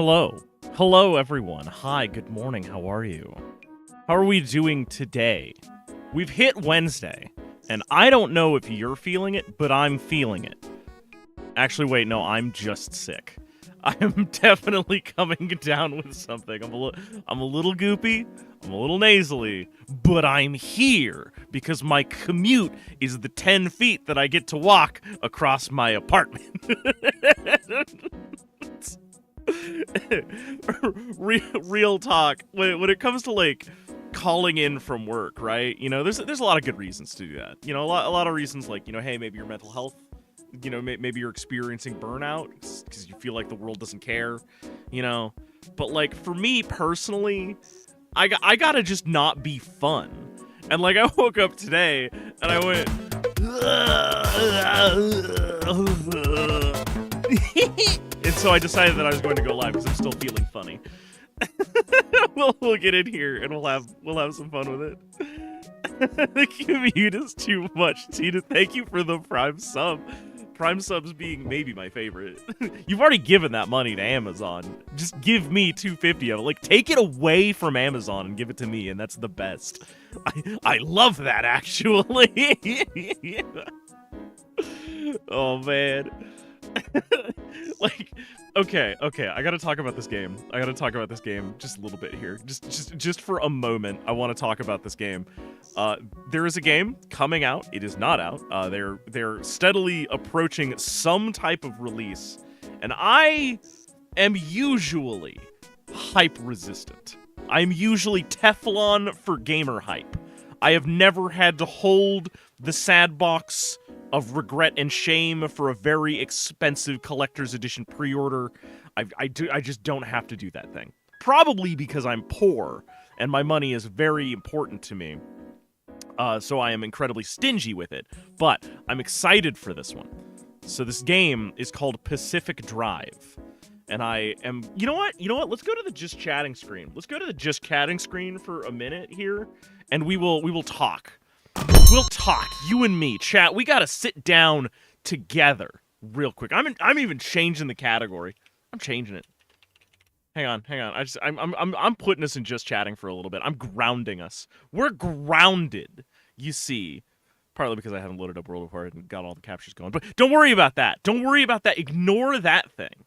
Hello. Hello, everyone. Hi, good morning. How are you? How are we doing today? We've hit Wednesday, and I don't know if you're feeling it, but I'm feeling it. Actually, wait, no, I'm just sick. I am definitely coming down with something. I'm a little goopy, I'm a little nasally, but I'm here because my commute is the 10 feet that I get to walk across my apartment. Real talk. When it comes to like calling in from work, right? You know, there's a lot of good reasons to do that. You know, a lot of reasons like, you know, hey, maybe your mental health. You know, maybe you're experiencing burnout because you feel like the world doesn't care. You know, but like for me personally, I gotta just not be fun. And like I woke up today and I went. And so I decided that I was going to go live because I'm still feeling funny. we'll get in here and we'll have some fun with it. The commute is too much, Tina. Thank you for the Prime sub. Prime subs being maybe my favorite. You've already given that money to Amazon. Just give me $250 of it. Like, take it away from Amazon and give it to me, and that's the best. I love that, actually. Oh, man. Like, okay, I gotta talk about this game. Just a little bit here. Just for a moment, I want to talk about this game. There is a game coming out. It is not out. They're steadily approaching some type of release, and I am usually hype resistant. I'm usually Teflon for gamer hype. I have never had to hold the sad box of regret and shame for a very expensive collector's edition pre-order. I just don't have to do that thing. Probably because I'm poor and my money is very important to me. So I am incredibly stingy with it. But I'm excited for this one. So this game is called Pacific Drive. And I am... You know what? Let's go to the Just Chatting screen. Let's go to the Just Chatting screen for a minute here. And we will talk. We'll talk, you and me, chat. We gotta sit down together real quick. I'm even changing the category. I'm changing it. Hang on. I'm putting us in Just Chatting for a little bit. I'm grounding us. We're grounded, you see. Partly because I haven't loaded up World of War and got all the captures going. But don't worry about that. Ignore that thing.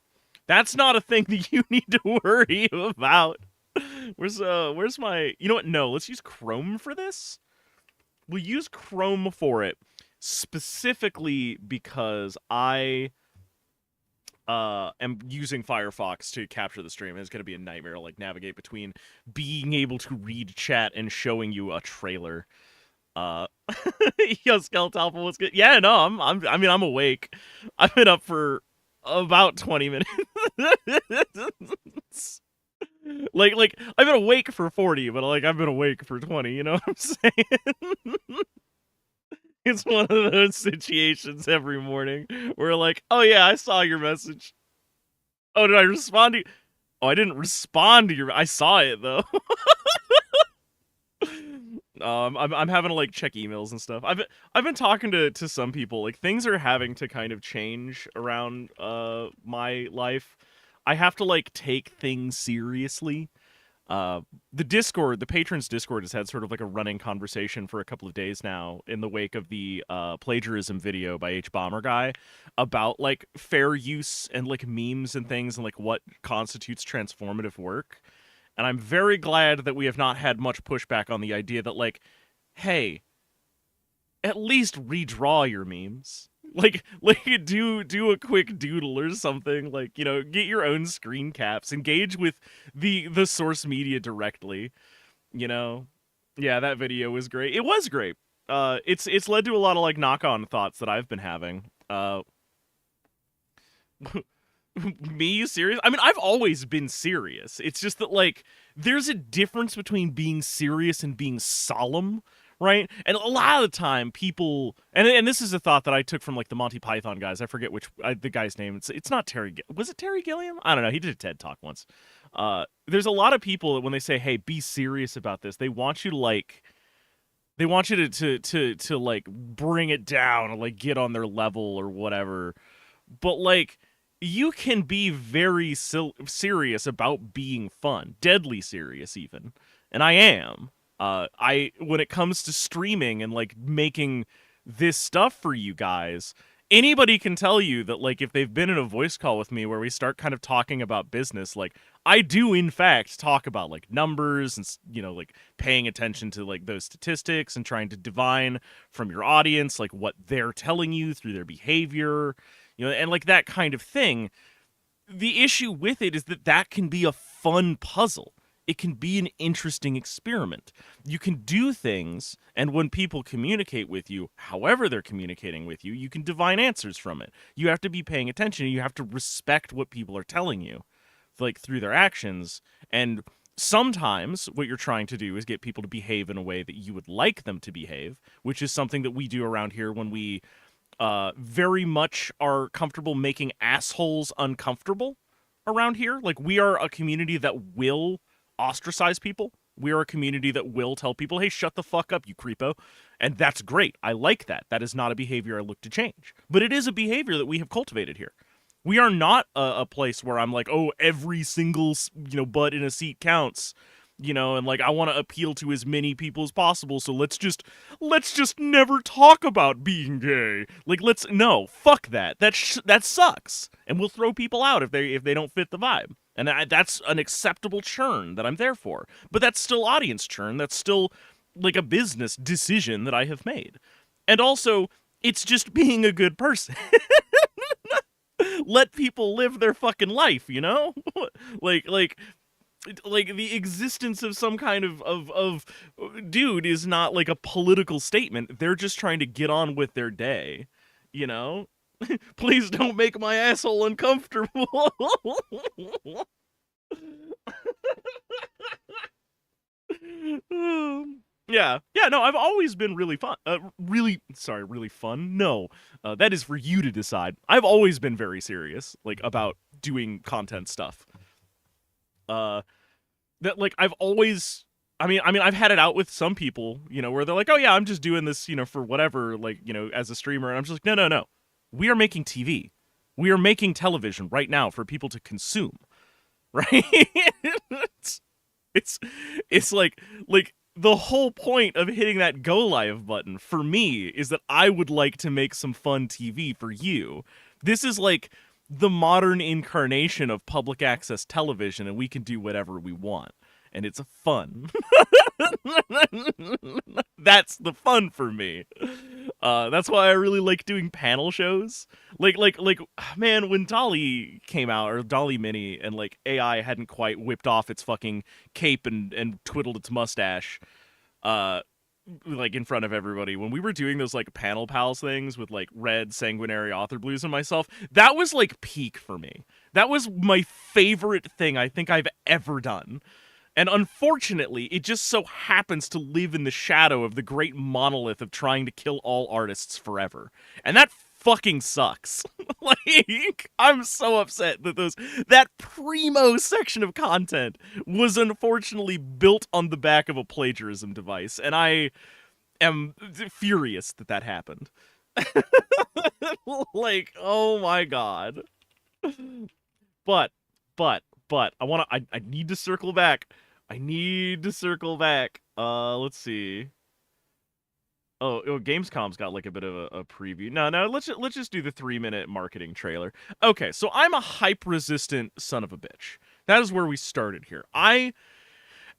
That's not a thing that you need to worry about. Where's my... You know what? No, let's use Chrome for this. We'll use Chrome for it, specifically because I am using Firefox to capture the stream. It's going to be a nightmare to like navigate between being able to read chat and showing you a trailer. Yo, Skeletalpha, what's good? Yeah, no, I'm awake. I've been up for about 20 minutes. Like I've been awake for 40, but like I've been awake for 20, you know what I'm saying? It's one of those situations every morning where like, oh yeah, I saw your message. Oh, did I respond to you? Oh, I didn't respond to your... I saw it though. I'm having to like check emails and stuff. I've been talking to some people. Like things are having to kind of change around my life. I have to like take things seriously. The patrons Discord has had sort of like a running conversation for a couple of days now in the wake of the plagiarism video by HBomberGuy about like fair use and like memes and things and like what constitutes transformative work. And I'm very glad that we have not had much pushback on the idea that like, hey, at least redraw your memes. Like do a quick doodle or something. Like, you know, get your own screen caps. Engage with the source media directly. You know, yeah, that video was great. It was great. It's led to a lot of like knock-on thoughts that I've been having. Me serious? I mean, I've always been serious. It's just that like there's a difference between being serious and being solemn. Right? And a lot of the time people, and this is a thought that I took from like the Monty Python guys. I forget the guy's name. It's not Terry. Was it Terry Gilliam? I don't know. He did a TED talk once. There's a lot of people that when they say, hey, be serious about this, they want you to like, they want you to like bring it down or like get on their level or whatever. But like, you can be very serious about being fun, deadly serious even, and I am. When it comes to streaming and like making this stuff for you guys, anybody can tell you that like if they've been in a voice call with me where we start kind of talking about business, like I do in fact talk about like numbers and like paying attention to like those statistics and trying to divine from your audience like what they're telling you through their behavior, and like that kind of thing. The issue with it is that that can be a fun puzzle. It can be an interesting experiment. You can do things, and when people communicate with you, however they're communicating with you, you can divine answers from it. You have to be paying attention, and you have to respect what people are telling you, like through their actions. And sometimes what you're trying to do is get people to behave in a way that you would like them to behave, which is something that we do around here when we very much are comfortable making assholes uncomfortable around here. Like, we are a community that will ostracize people. We are a community that will tell people, hey, shut the fuck up, you creepo. And that's great. I like that. That is not a behavior I look to change. But it is a behavior that we have cultivated here. We are not a place where I'm like, oh, every single, butt in a seat counts. And like I want to appeal to as many people as possible, so let's just never talk about being gay. Like no, fuck that. That sucks. And we'll throw people out if they don't fit the vibe. And that's an acceptable churn that I'm there for. But that's still audience churn. That's still like a business decision that I have made. And also, it's just being a good person. Let people live their fucking life, like the existence of some kind of dude is not like a political statement. They're just trying to get on with their day, Please don't make my asshole uncomfortable. Yeah, no, I've always been really fun. Really fun? No, that is for you to decide. I've always been very serious, like, about doing content stuff. That, like, I've always... I mean, I've had it out with some people, where they're like, oh yeah, I'm just doing this, for whatever, like, as a streamer, and I'm just like, no. We are making TV. We are making television right now for people to consume, right? it's like the whole point of hitting that go live button for me is that I would like to make some fun TV for you. This is like the modern incarnation of public access television, and we can do whatever we want. And it's fun. That's the fun for me. That's why I really like doing panel shows. Like, man, when DALL-E came out, or DALL-E Mini, and like AI hadn't quite whipped off its fucking cape and twiddled its mustache, like in front of everybody, when we were doing those like panel pals things with like Red, Sanguinary, Author Blues, and myself, that was like peak for me. That was my favorite thing I think I've ever done. And unfortunately, it just so happens to live in the shadow of the great monolith of trying to kill all artists forever. And that fucking sucks. Like, I'm so upset that that primo section of content was unfortunately built on the back of a plagiarism device. And I am furious that happened. Like, oh my god. But I need to circle back. Let's see. Oh, Gamescom's got like a bit of a preview. No, let's just do the 3-minute marketing trailer. Okay, so I'm a hype-resistant son of a bitch. That is where we started here. I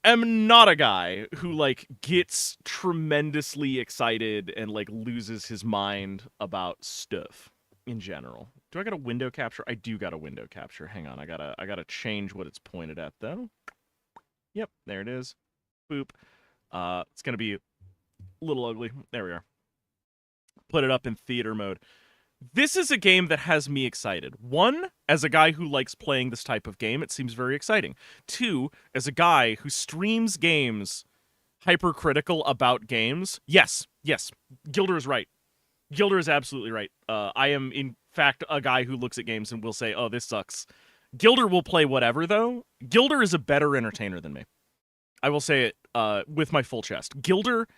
am not a guy who like gets tremendously excited and like loses his mind about stuff in general. Do I got a window capture? I do got a window capture. Hang on, I gotta change what it's pointed at though. Yep, there it is. Boop. It's gonna be a little ugly. There we are. Put it up in theater mode. This is a game that has me excited. One, as a guy who likes playing this type of game, it seems very exciting. Two, as a guy who streams games hypercritical about games. Yes, Gilder is right. Gilder is absolutely right. I am, in fact, a guy who looks at games and will say, oh, this sucks. Gilder will play whatever, though. Gilder is a better entertainer than me. I will say it with my full chest. Gilder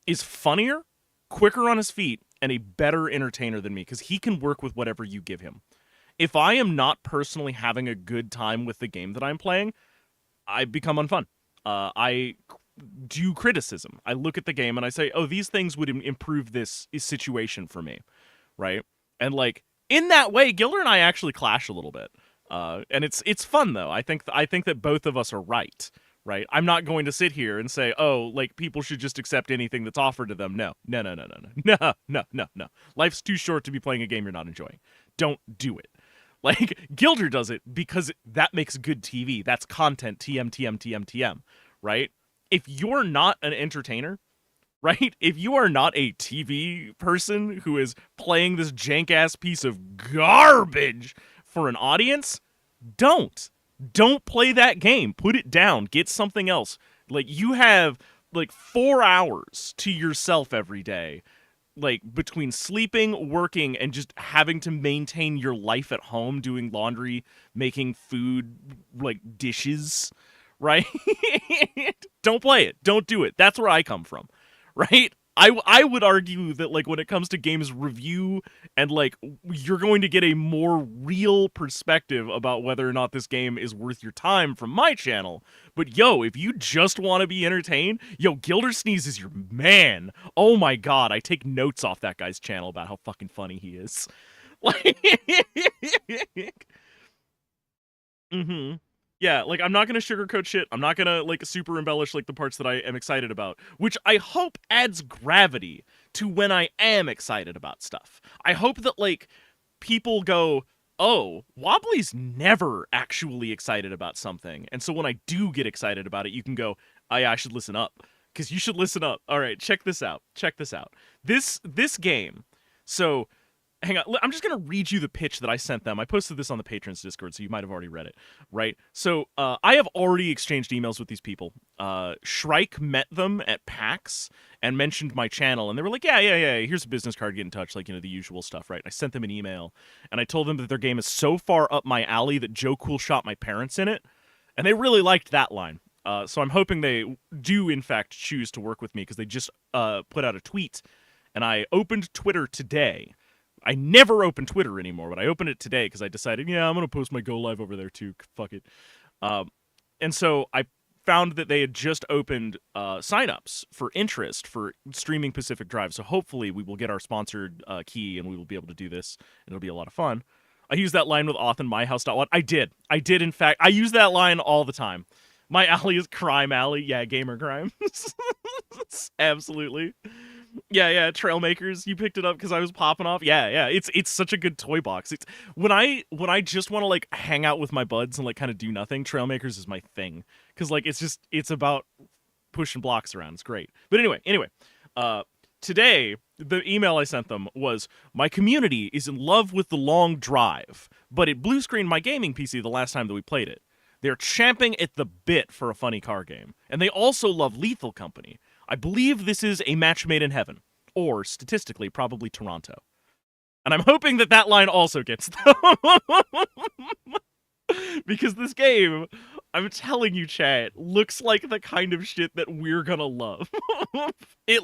is funnier, quicker on his feet, and a better entertainer than me, because he can work with whatever you give him. If I am not personally having a good time with the game that I'm playing, I become unfun. I do criticism. I look at the game and I say, oh, these things would improve this situation for me, right? And like in that way, Gilder and I actually clash a little bit, and it's fun though. I think that both of us are right. Right? I'm not going to sit here and say, oh, like people should just accept anything that's offered to them. No. Life's too short to be playing a game you're not enjoying. Don't do it. Like Gilder does it because that makes good TV. That's content. TM. Right? If you're not an entertainer, right? If you are not a TV person who is playing this jank ass piece of garbage for an audience, don't play that game. Put it down. Get something else. Like you have like 4 hours to yourself every day, like between sleeping, working, and just having to maintain your life at home, doing laundry, making food, like dishes, right? Don't play it. Don't do it. That's where I come from, right? I would argue that like when it comes to games review and like you're going to get a more real perspective about whether or not this game is worth your time from my channel. But yo, if you just want to be entertained, yo, Gilder Sneeze is your man. Oh my god, I take notes off that guy's channel about how fucking funny he is. Like Yeah, like I'm not gonna sugarcoat shit. I'm not gonna like super embellish like the parts that I am excited about, which I hope adds gravity to when I am excited about stuff. I hope that like people go, oh, Wobbly's never actually excited about something, and so when I do get excited about it, you can go, oh yeah, I should listen up, because you should listen up. All right, check this out. This game. So hang on, I'm just going to read you the pitch that I sent them. I posted this on the Patrons Discord, so you might have already read it, right? So I have already exchanged emails with these people. Shrike met them at PAX and mentioned my channel, and they were like, yeah, here's a business card, get in touch, like, you know, the usual stuff, right? I sent them an email, and I told them that their game is so far up my alley that Joe Cool shot my parents in it, and they really liked that line. So I'm hoping they do, in fact, choose to work with me, because they just put out a tweet, and I opened Twitter today. I never open Twitter anymore, but I opened it today because I decided, yeah, I'm going to post my Go Live over there too. Fuck it. And so I found that they had just opened signups for interest for streaming Pacific Drive. So hopefully we will get our sponsored key and we will be able to do this. It'll be a lot of fun. I used that line with Auth myhouse.what. I did, in fact. I use that line all the time. My alley is Crime Alley. Yeah, gamer crime. Absolutely. Yeah, Trailmakers, you picked it up because I was popping off. Yeah, it's such a good toy box. It's when I just want to like hang out with my buds and like kind of do nothing, Trailmakers is my thing, because like it's about pushing blocks around. It's great. But anyway, today the email I sent them was, my community is in love with The Long Drive, but it blue screened my gaming PC the last time that we played it. They're champing at the bit for a funny car game, and they also love Lethal Company. I believe this is a match made in heaven, or statistically, probably Toronto. And I'm hoping that line also gets them. Because this game, I'm telling you, chat, looks like the kind of shit that we're gonna love. It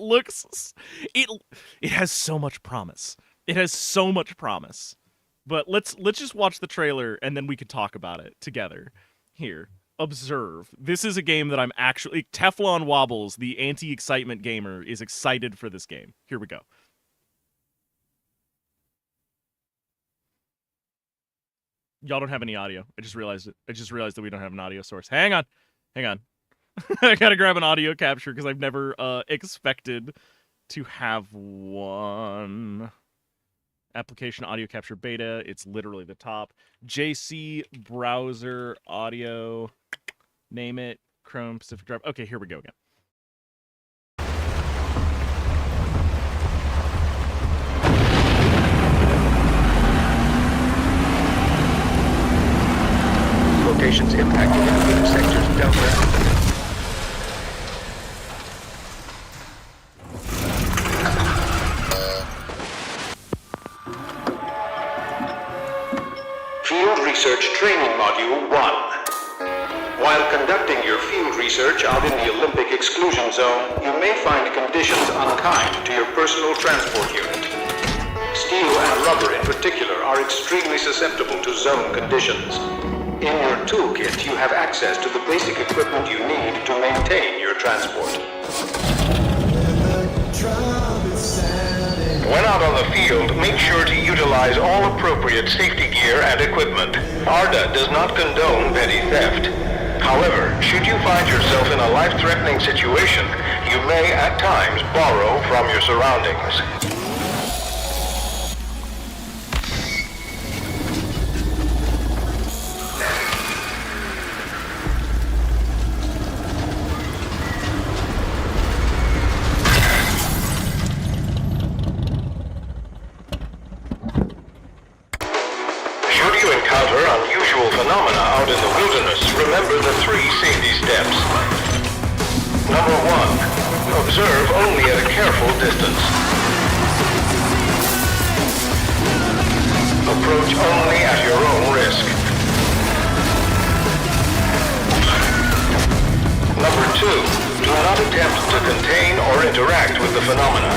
has so much promise. But let's just watch the trailer and then we can talk about it together. Here. Observe. This is a game that I'm actually... Teflon Wobbles, the anti-excitement gamer, is excited for this game. Here we go. Y'all don't have any audio. I just realized it. I just realized that we don't have an audio source. Hang on. I gotta grab an audio capture because I've never expected to have one. Application audio capture beta. It's literally the top. JC browser audio. Name it. Chrome Pacific Drive. Okay, here we go again. Locations impacted in sectors Delta. Field Research Training Module 1. While conducting your field research out in the Olympic exclusion zone, you may find conditions unkind to your personal transport unit. steel and rubber in particular are extremely susceptible to zone conditions. In your toolkit, you have access to the basic equipment you need to maintain your transport. When out on the field, make sure to utilize all appropriate safety gear and equipment. ARDA does not condone petty theft. However, should you find yourself in a life-threatening situation, you may at times borrow from your surroundings. Phenomena out in the wilderness, remember the 3 safety steps. Number 1, observe only at a careful distance. Approach only at your own risk. Number 2, do not attempt to contain or interact with the phenomena.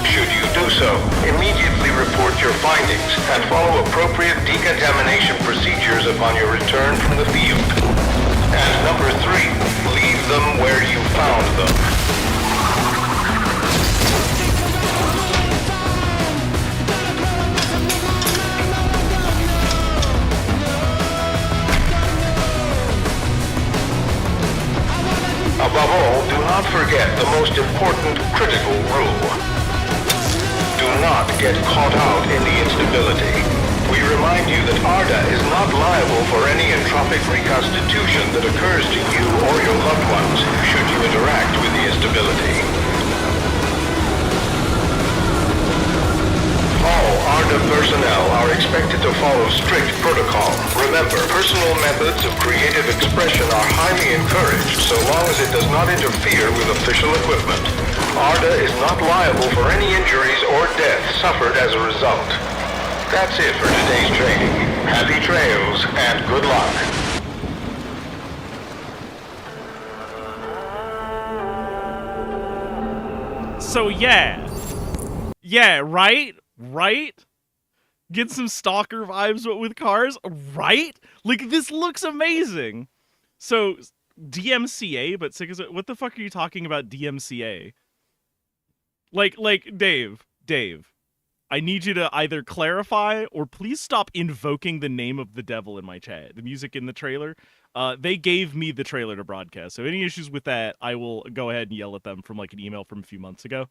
Should you do so, immediately report your findings and follow appropriate decontamination procedures upon your return from the field. And number 3, leave them where you found them. Above all, do not forget the most important critical rule. Do not get caught out in the instability. We remind you that ARDA is not liable for any entropic reconstitution that occurs to you or your loved ones should you interact with the instability. All ARDA personnel are expected to follow strict protocol. Remember, personal methods of creative expression are highly encouraged so long as it does not interfere with official equipment. ARDA is not liable for any injuries or death suffered as a result. That's it for today's training. Happy trails and good luck. So yeah, right? Get some Stalker vibes but with cars, right? Like, this looks amazing. So, DMCA, but what the fuck are you talking about DMCA? Like, Dave, I need you to either clarify or please stop invoking the name of the devil in my chat. The music in the trailer, they gave me the trailer to broadcast. So any issues with that, I will go ahead and yell at them from like an email from a few months ago.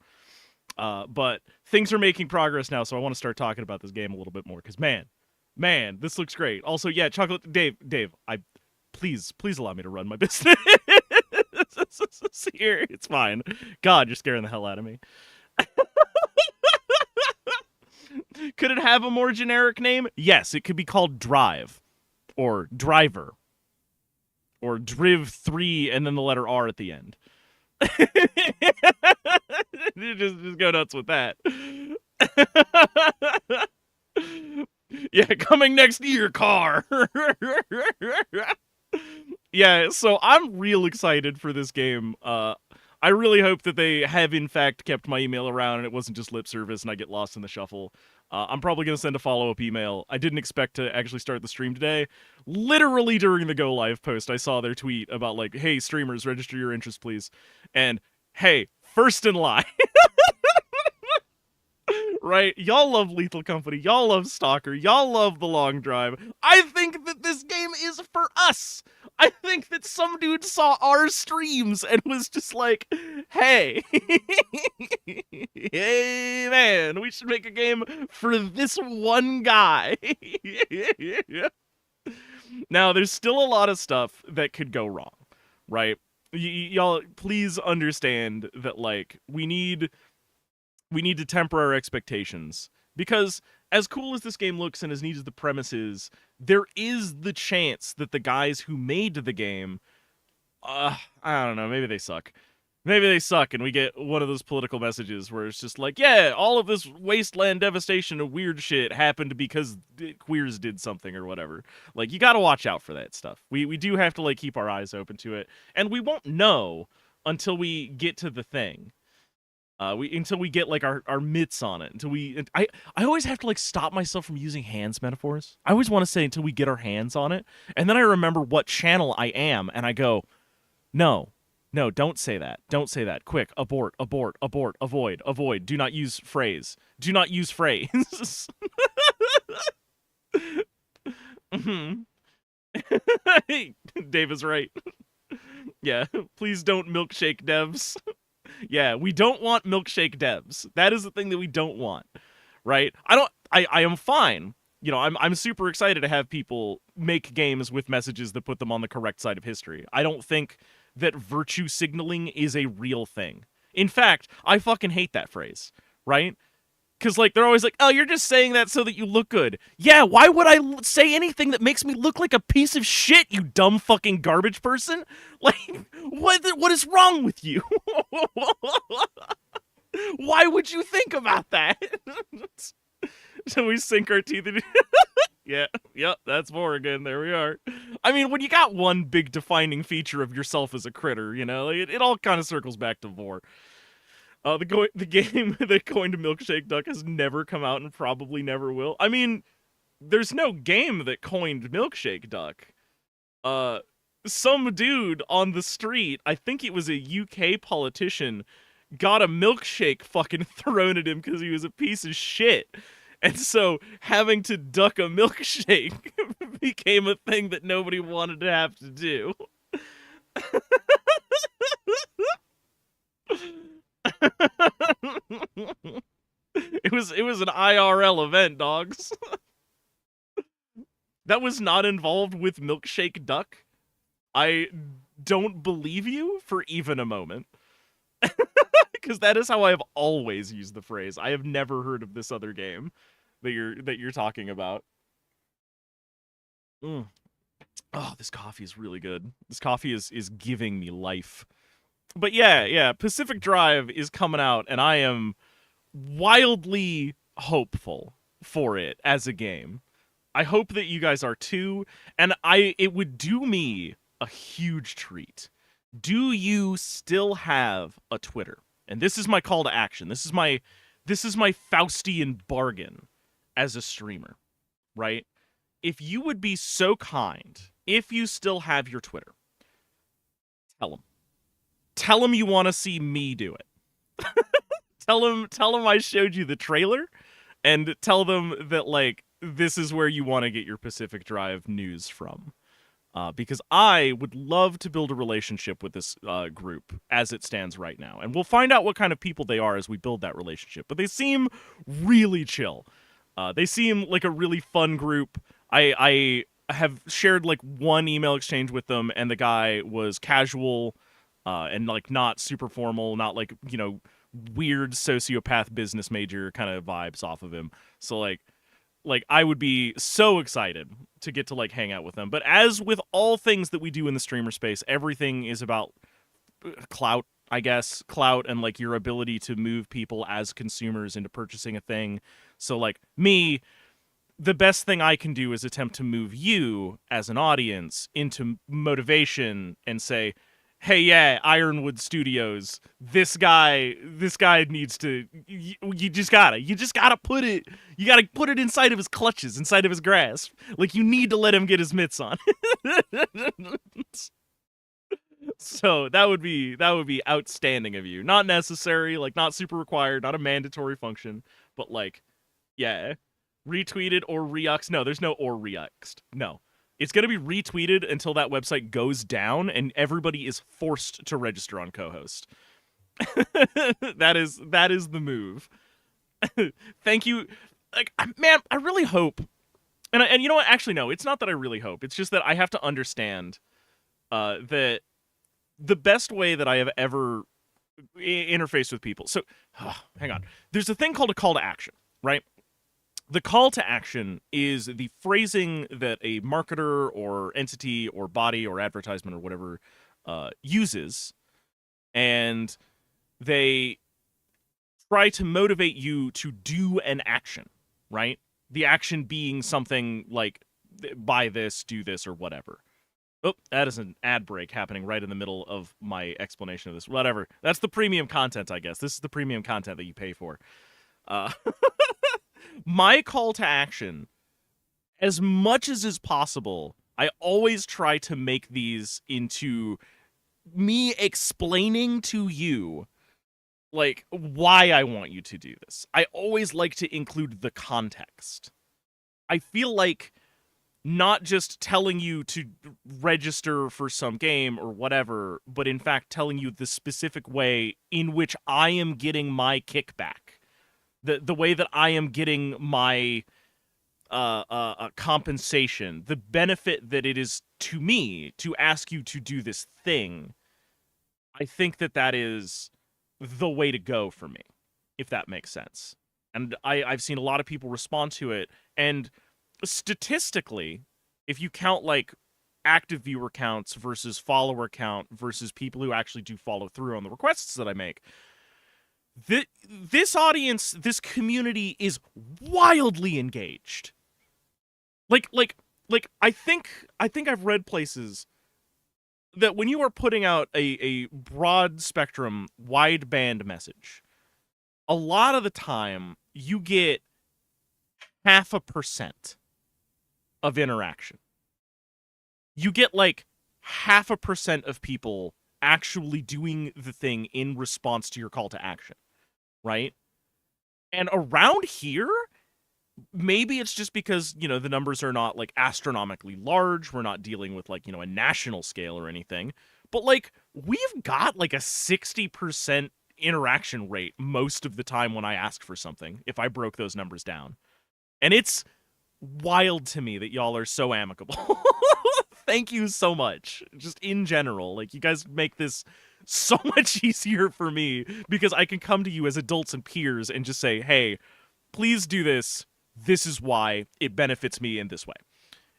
But things are making progress now, so I want to start talking about this game a little bit more. Because man, this looks great. Also, yeah, Chocolate Dave, please allow me to run my business. Here, it's fine. God, you're scaring the hell out of me. Could it have a more generic name? Yes, it could be called Drive, or Driver, or Driv 3, and then the letter R at the end. just go nuts with that. Yeah, coming next to your car. Yeah, so I'm real excited for this game. I really hope that they have, in fact, kept my email around and it wasn't just lip service and I get lost in the shuffle. I'm probably going to send a follow-up email. I didn't expect to actually start the stream today. Literally during the Go Live post, I saw their tweet about, like, hey, streamers, register your interest, please. And, hey, first in line. Right? Y'all love Lethal Company. Y'all love Stalker. Y'all love The Long Drive. I think that this game is for us. I think that some dude saw our streams and was just like, hey, hey, man, we should make a game for this one guy. Now, there's still a lot of stuff that could go wrong, right? Y'all, please understand that, like, we need to temper our expectations, because as cool as this game looks and as neat as the premise is, there is the chance that the guys who made the game, I don't know, maybe they suck. Maybe they suck and we get one of those political messages where it's just like, yeah, all of this wasteland devastation and weird shit happened because queers did something or whatever. Like, you gotta watch out for that stuff. We do have to, like, keep our eyes open to it, and we won't know until we get to the thing. We until we get like our mitts on it. Until we, I always have to like stop myself from using hands metaphors. I always want to say until we get our hands on it, and then I remember what channel I am, and I go, no, no, don't say that. Don't say that. Quick, abort, abort, abort, avoid, avoid. Do not use phrase. Do not use phrase. Mhm. Dave is right. Yeah, please don't milkshake devs. Yeah, we don't want milkshake devs. That is the thing that we don't want, right? I am fine. You know, I'm super excited to have people make games with messages that put them on the correct side of history. I don't think that virtue signaling is a real thing. In fact, I fucking hate that phrase, right? Because, like, they're always like, oh, you're just saying that so that you look good. Yeah, why would I say anything that makes me look like a piece of shit, you dumb fucking garbage person? Like, what is wrong with you? Why would you think about that? So we sink our teeth in. Yeah, yep, that's more again. There we are. I mean, when you got one big defining feature of yourself as a critter, you know, it all kind of circles back to vor. The game that coined Milkshake Duck has never come out and probably never will. I mean, there's no game that coined Milkshake Duck. Some dude on the street, I think it was a UK politician, got a milkshake fucking thrown at him because he was a piece of shit. And so having to duck a milkshake became a thing that nobody wanted to have to do. It was an IRL event, dogs. That was not involved with Milkshake Duck. I don't believe you for even a moment. Because that is how I have always used the phrase. I have never heard of this other game that you're talking about. Mm. Oh, this coffee is really good. This coffee is giving me life. But yeah, Pacific Drive is coming out, and I am wildly hopeful for it as a game. I hope that you guys are too, and it would do me a huge treat. Do you still have a Twitter? And this is my call to action. This is my Faustian bargain as a streamer, right? If you would be so kind, if you still have your Twitter, tell them. Tell them you want to see me do it. Tell them I showed you the trailer, and tell them that, like, this is where you want to get your Pacific Drive news from. Because I would love to build a relationship with this group as it stands right now. And we'll find out what kind of people they are as we build that relationship. But they seem really chill. They seem like a really fun group. I have shared, like, one email exchange with them, and the guy was casual and, like, not super formal, not, like, you know, weird sociopath business major kind of vibes off of him. So, like I would be so excited to get to, like, hang out with them. But as with all things that we do in the streamer space, everything is about clout, I guess. Clout and, like, your ability to move people as consumers into purchasing a thing. So, like, me, the best thing I can do is attempt to move you as an audience into motivation and say, hey, yeah, Ironwood Studios, this guy needs to, you just gotta put it inside of his clutches, inside of his grasp. Like, you need to let him get his mitts on. So that would be outstanding of you. Not necessary, like, not super required, not a mandatory function, but, like, yeah, retweeted or reaxed. No, there's no or reaxed. No. It's going to be retweeted until that website goes down and everybody is forced to register on co-host. That is the move. Thank you. Like, man, I really hope. And you know what? Actually, no, it's not that I really hope. It's just that I have to understand that the best way that I have ever interfaced with people. So, hang on. There's a thing called a call to action, right? The call to action is the phrasing that a marketer or entity or body or advertisement or whatever uses, and they try to motivate you to do an action, right? The action being something like buy this, do this, or whatever. Oh, that is an ad break happening right in the middle of my explanation of this. Whatever. That's the premium content, I guess. This is the premium content that you pay for. Uh, my call to action, as much as is possible, I always try to make these into me explaining to you, like, why I want you to do this. I always like to include the context. I feel like not just telling you to register for some game or whatever, but in fact telling you the specific way in which I am getting my kickback. The way that I am getting my compensation, the benefit that it is to me to ask you to do this thing. I think that is the way to go for me, if that makes sense. And I've seen a lot of people respond to it, and statistically, if you count like active viewer counts versus follower count versus people who actually do follow through on the requests that I make, this audience, this community is wildly engaged. Like I think I've read places that when you are putting out a broad spectrum, wide band message, a lot of the time you get 0.5% of interaction. You get like 0.5% of people actually doing the thing in response to your call to action, right? And around here, maybe it's just because, you know, the numbers are not like astronomically large. We're not dealing with like, you know, a national scale or anything. But like, we've got like a 60% interaction rate most of the time when I ask for something, if I broke those numbers down. And it's wild to me that y'all are so amicable. Thank you so much. Just in general, like, you guys make this so much easier for me because I can come to you as adults and peers and just say, hey, please do this. This is why it benefits me in this way.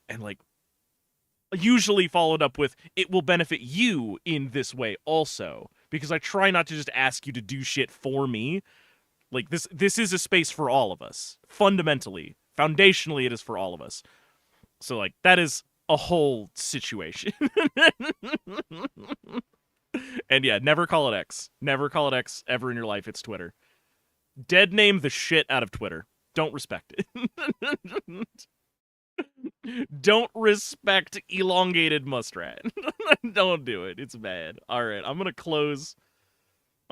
And like, usually followed up with, it will benefit you in this way also, because I try not to just ask you to do shit for me. Like, this is a space for all of us. Fundamentally, foundationally, it is for all of us. So like, that is a whole situation. And yeah, never call it X. Never call it X ever in your life. It's Twitter. Dead name the shit out of Twitter. Don't respect it. Don't respect elongated muskrat. Don't do it. It's bad. All right, I'm gonna close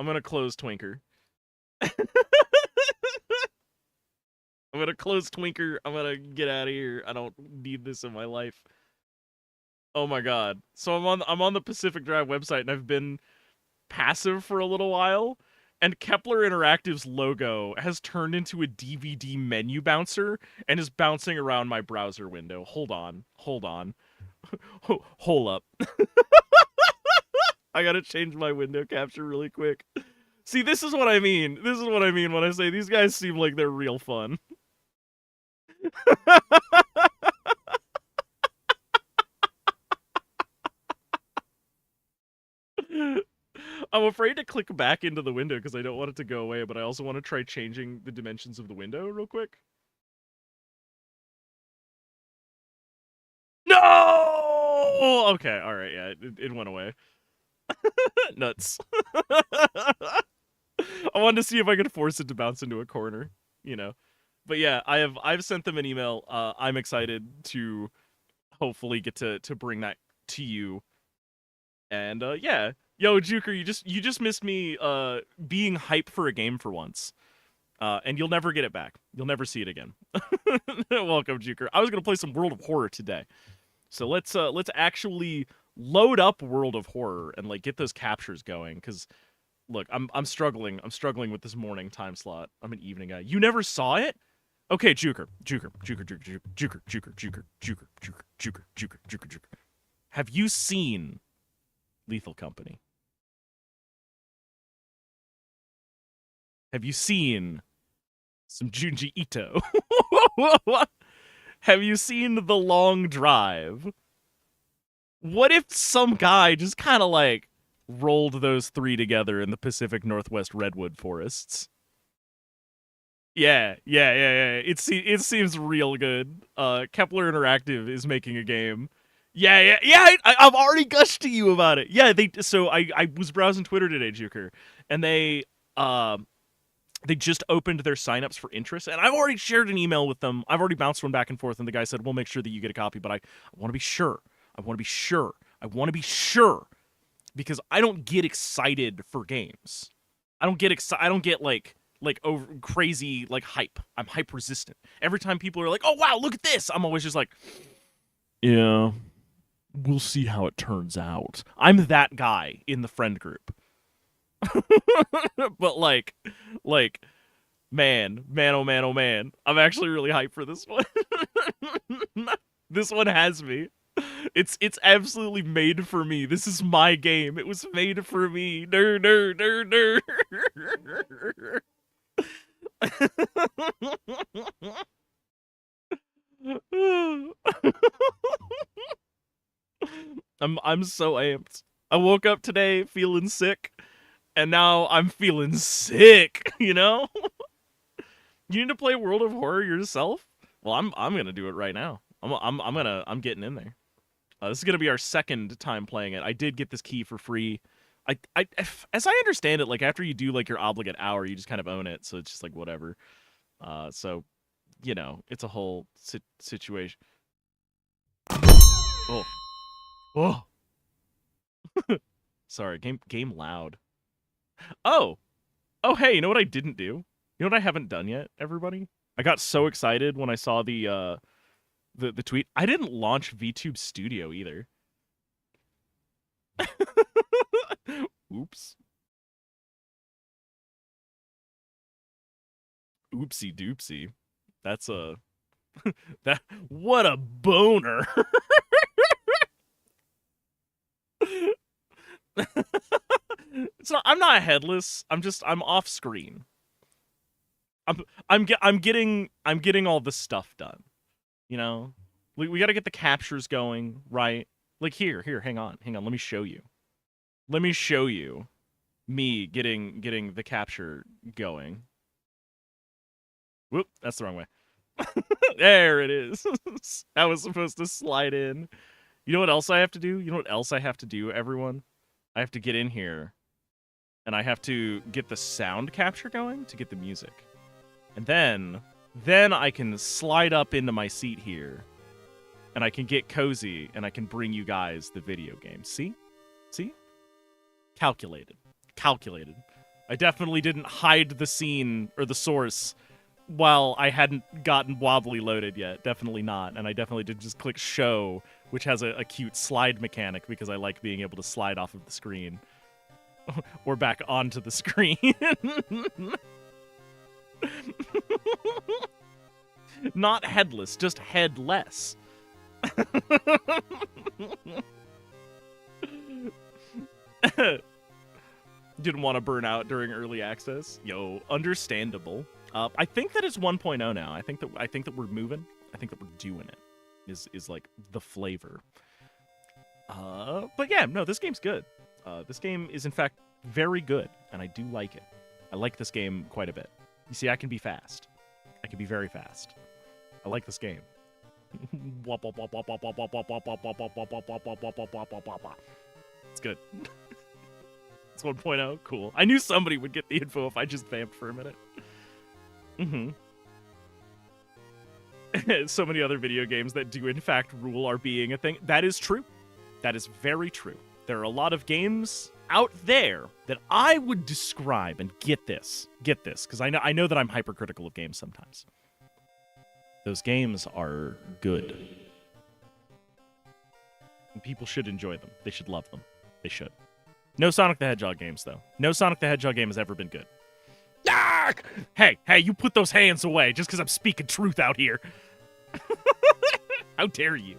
Twinker. I'm gonna close Twinker. I'm gonna get out of here. I don't need this in my life. Oh my god. So I'm on the Pacific Drive website, and I've been passive for a little while, and Kepler Interactive's logo has turned into a DVD menu bouncer and is bouncing around my browser window. Hold on. Hold up. I gotta change my window capture really quick. See, this is what I mean. This is what I mean when I say these guys seem like they're real fun. I'm afraid to click back into the window because I don't want it to go away, but I also want to try changing the dimensions of the window real quick. No! Okay, alright, yeah, it went away. Nuts. I wanted to see if I could force it to bounce into a corner, you know. But yeah, I've sent them an email. I'm excited to hopefully get to bring that to you. And yeah. Yo, Juker, you just missed me being hype for a game for once. And you'll never get it back. You'll never see it again. Welcome, Juker. I was gonna play some World of Horror today. So let's actually load up World of Horror and like get those captures going, because look, I'm struggling with this morning time slot. I'm an evening guy. You never saw it? Okay, Juker. Have you seen Lethal Company? Have you seen some Junji Ito? Have you seen The Long Drive? What if some guy just kind of like rolled those three together in the Pacific Northwest redwood forests? Yeah. It seems real good. Kepler Interactive is making a game I've already gushed to you about it. Yeah, so I was browsing Twitter today, Juker, and they just opened their signups for interest, and I've already shared an email with them. I've already bounced one back and forth, and the guy said, we'll make sure that you get a copy, but I want to be sure. I want to be sure because I don't get excited for games. I don't get like over crazy like hype. I'm hype resistant. Every time people are like, "Oh wow, look at this," I'm always just like, "Yeah, we'll see how it turns out." I'm that guy in the friend group. But like, man, oh man, I'm actually really hyped for this one. This one has me. It's absolutely made for me. This is my game. It was made for me. Nerd. I'm so amped. I woke up today feeling sick, and now I'm feeling sick, you know? You need to play World of Horror yourself? Well, I'm gonna do it right now. I'm getting in there. This is gonna be our second time playing it. I did get this key for free. As I understand it, like after you do like your obligate hour, you just kind of own it, so it's just like whatever. So, you know, it's a whole situation. Oh. Sorry, game loud. Oh, hey, you know what I didn't do? You know what I haven't done yet, everybody? I got so excited when I saw the tweet. I didn't launch VTube Studio either. Oops. Oopsie doopsie. That's what a boner. I'm not headless. I'm off screen. I'm getting all the stuff done. You know? We got to get the captures going, right? Like here, hang on. Let me show you. Me getting the capture going. Whoop, that's the wrong way. There it is. I was supposed to slide in. You know what else I have to do? Everyone? I have to get in here, and I have to get the sound capture going to get the music. And then I can slide up into my seat here, and I can get cozy, and I can bring you guys the video game. See? Calculated. I definitely didn't hide the scene or the source while I hadn't gotten wobbly loaded yet. Definitely not. And I definitely did just click show, which has a cute slide mechanic because I like being able to slide off of the screen. Or back onto the screen. Not headless, just headless. Didn't want to burn out during early access. Yo, understandable. I think that it's 1.0 now. I think that we're moving. I think that we're doing it. Is like the flavor. But yeah, no, this game's good. This game is in fact very good, and I do like it. I like this game quite a bit. You see, I can be fast. I can be very fast. I like this game. It's good. It's 1.0. Cool. I knew somebody would get the info if I just vamped for a minute. So many other video games that do in fact rule are being a thing. That is true. That is very true. There are a lot of games out there that I would describe, and get this, because I know that I'm hypercritical of games sometimes. Those games are good. And people should enjoy them. They should love them. They should. No Sonic the Hedgehog games, though. No Sonic the Hedgehog game has ever been good. Ah! Hey, you put those hands away just because I'm speaking truth out here. How dare you?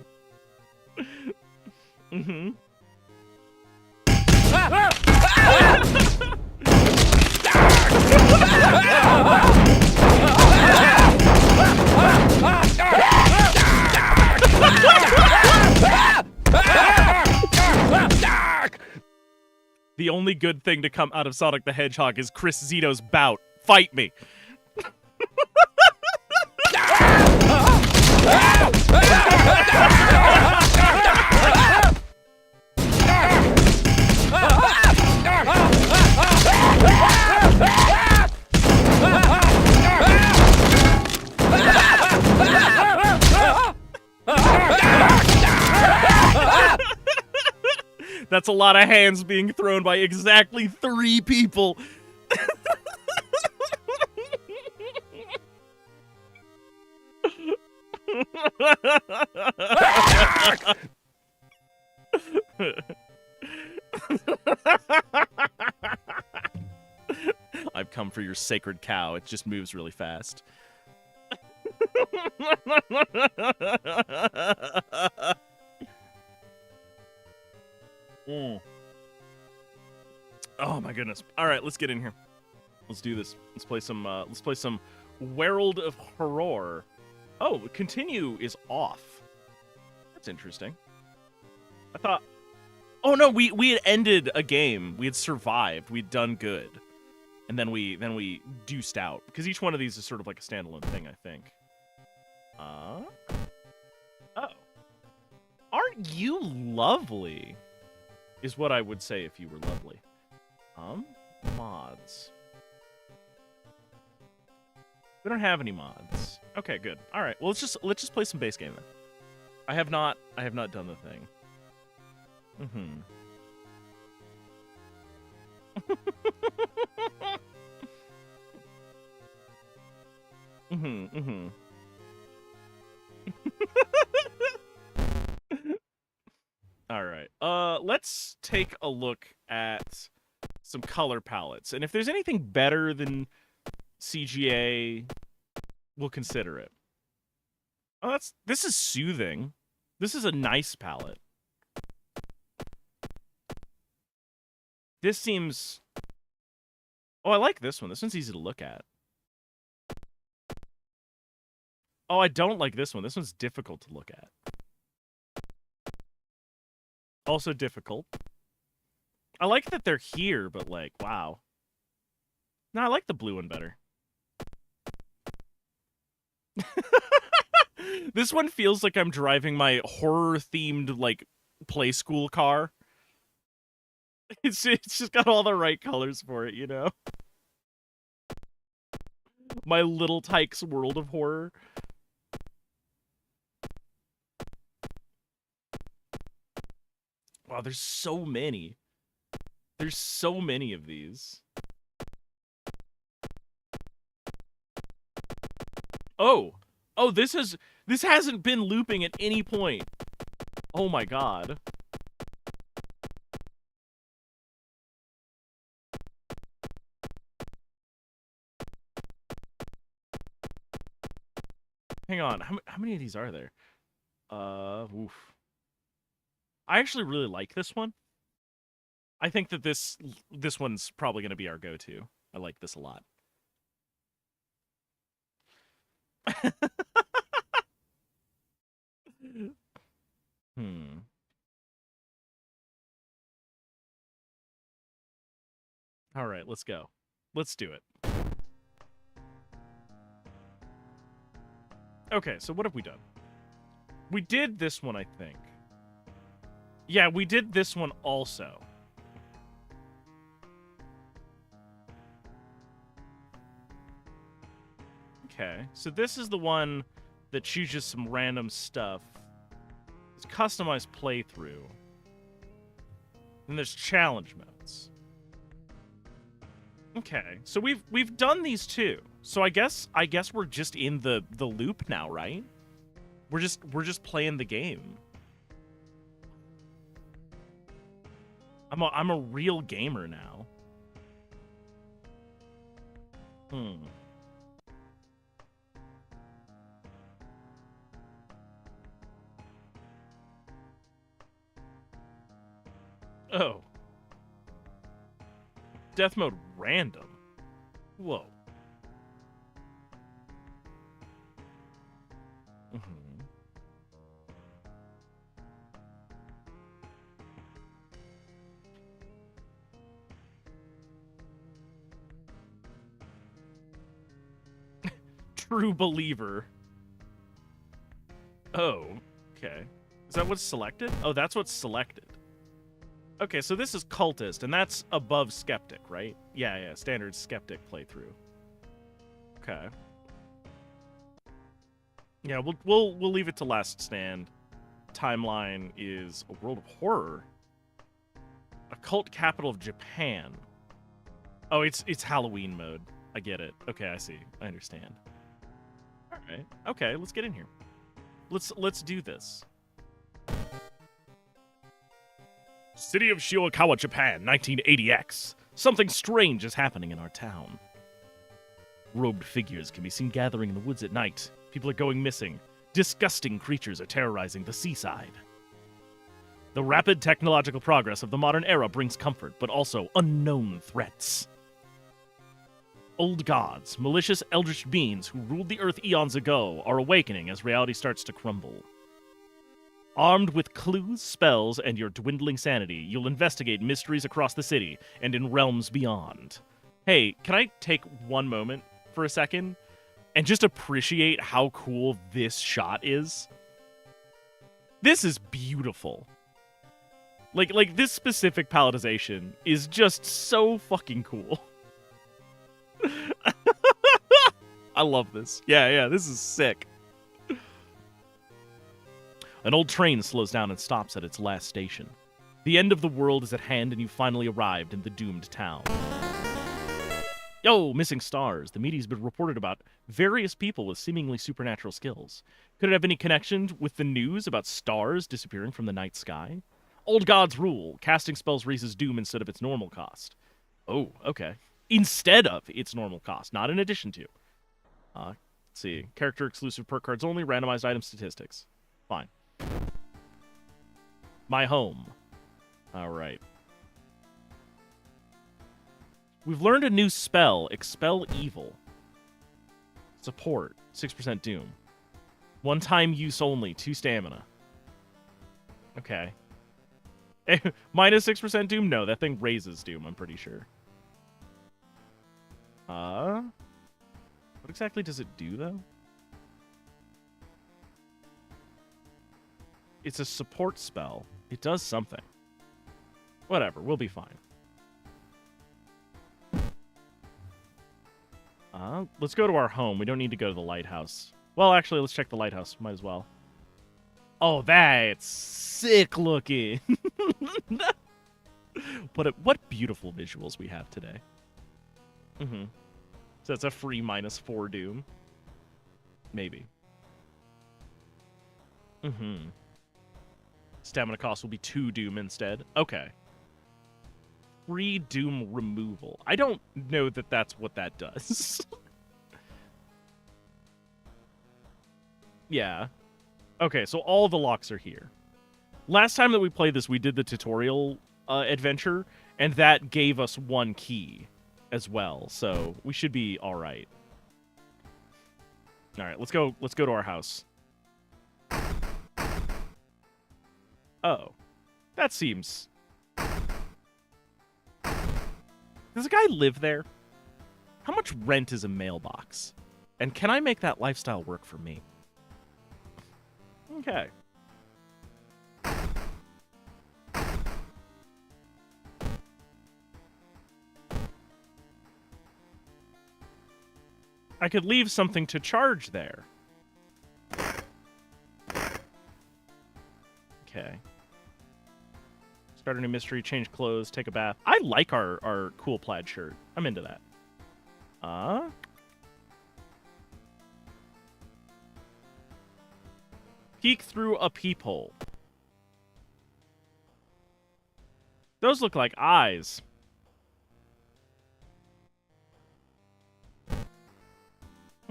The only good thing to come out of Sonic the Hedgehog is Chris Zito's bout. Fight me. That's a lot of hands being thrown by exactly 3 people. I've come for your sacred cow. It just moves really fast. Oh my goodness. All right, let's get in here. Let's do this. Let's play some World of Horror. Oh, continue is off. That's interesting. I thought, oh no, we had ended a game. We had survived. We'd done good. And then we deuced out, because each one of these is sort of like a standalone thing, I think. Oh. Aren't you lovely? Is what I would say if you were lovely. Mods. We don't have any mods. Okay, good. All right. Well, let's just play some base game then. I have not done the thing. All right. Let's take a look at some color palettes, and if there's anything better than CGA, we'll consider it. Oh, this is soothing. This is a nice palette. This seems... Oh, I like this one. This one's easy to look at. Oh, I don't like this one. This one's difficult to look at. Also difficult. I like that they're here, but like, wow. No, I like the blue one better. This one feels like I'm driving my horror-themed, like, play school car. It's just got all the right colors for it, you know? My Little Tykes World of Horror. Wow, there's so many. There's so many of these. Oh, this hasn't been looping at any point. Oh my god. Hang on, how many of these are there? Oof. I actually really like this one. I think that this one's probably going to be our go-to. I like this a lot. All right, let's go. Let's do it. Okay, so what have we done? We did this one, I think. Yeah, we did this one also. Okay, so this is the one that chooses some random stuff. It's customized playthrough. And there's challenge modes. Okay, so we've done these two. So I guess we're just in the loop now, right? We're just playing the game. I'm a real gamer now. Oh. Death mode random. Whoa. True believer. Oh, okay. Is that what's selected? Oh, that's what's selected. Okay, so this is cultist, and that's above skeptic, right? Yeah, standard skeptic playthrough. Okay. Yeah, we'll leave it to last stand. Timeline is a World of Horror. Occult capital of Japan. Oh, it's Halloween mode. I get it. Okay, I see. I understand. All right. Okay, let's get in here. Let's do this. City of Shiokawa, Japan, 1980X. Something strange is happening in our town. Robed figures can be seen gathering in the woods at night. People are going missing. Disgusting creatures are terrorizing the seaside. The rapid technological progress of the modern era brings comfort, but also unknown threats. Old gods, malicious eldritch beings who ruled the earth eons ago, are awakening as reality starts to crumble. Armed with clues, spells, and your dwindling sanity, you'll investigate mysteries across the city and in realms beyond. Hey, can I take one moment for a second and just appreciate how cool this shot is? This is beautiful. Like this specific palatization is just so fucking cool. I love this. Yeah, this is sick. An old train slows down and stops at its last station. The end of the world is at hand and you finally arrived in the doomed town. Yo, missing stars. The media's been reported about various people with seemingly supernatural skills. Could it have any connection with the news about stars disappearing from the night sky? Old gods rule. Casting spells raises doom instead of its normal cost. Oh, okay. Instead of its normal cost, not in addition to. Let's see. Character exclusive perk cards only, randomized item statistics. Fine. My home. Alright. We've learned a new spell, Expel Evil. Support, 6% Doom. One-time use only, 2 stamina. Okay. Minus 6% Doom? No, that thing raises Doom, I'm pretty sure. What exactly does it do, though? It's a support spell. It does something. Whatever, we'll be fine. Let's go to our home. We don't need to go to the lighthouse. Well, actually, let's check the lighthouse. Might as well. Oh, that's sick looking. What beautiful visuals we have today. Mm-hmm. So it's a free -4 Doom. Maybe. Mm-hmm. Stamina cost will be 2 Doom instead. Okay. Free Doom removal. I don't know that that's what that does. Yeah. Okay, so all the locks are here. Last time that we played this, we did the tutorial adventure, and that gave us 1 key as well, so we should be all right. All right, let's go to our house. Oh. That seems... Does a guy live there? How much rent is a mailbox? And can I make that lifestyle work for me? Okay. I could leave something to charge there. Okay. Start a new mystery, change clothes, take a bath. I like our cool plaid shirt. I'm into that. Peek through a peephole. Those look like eyes.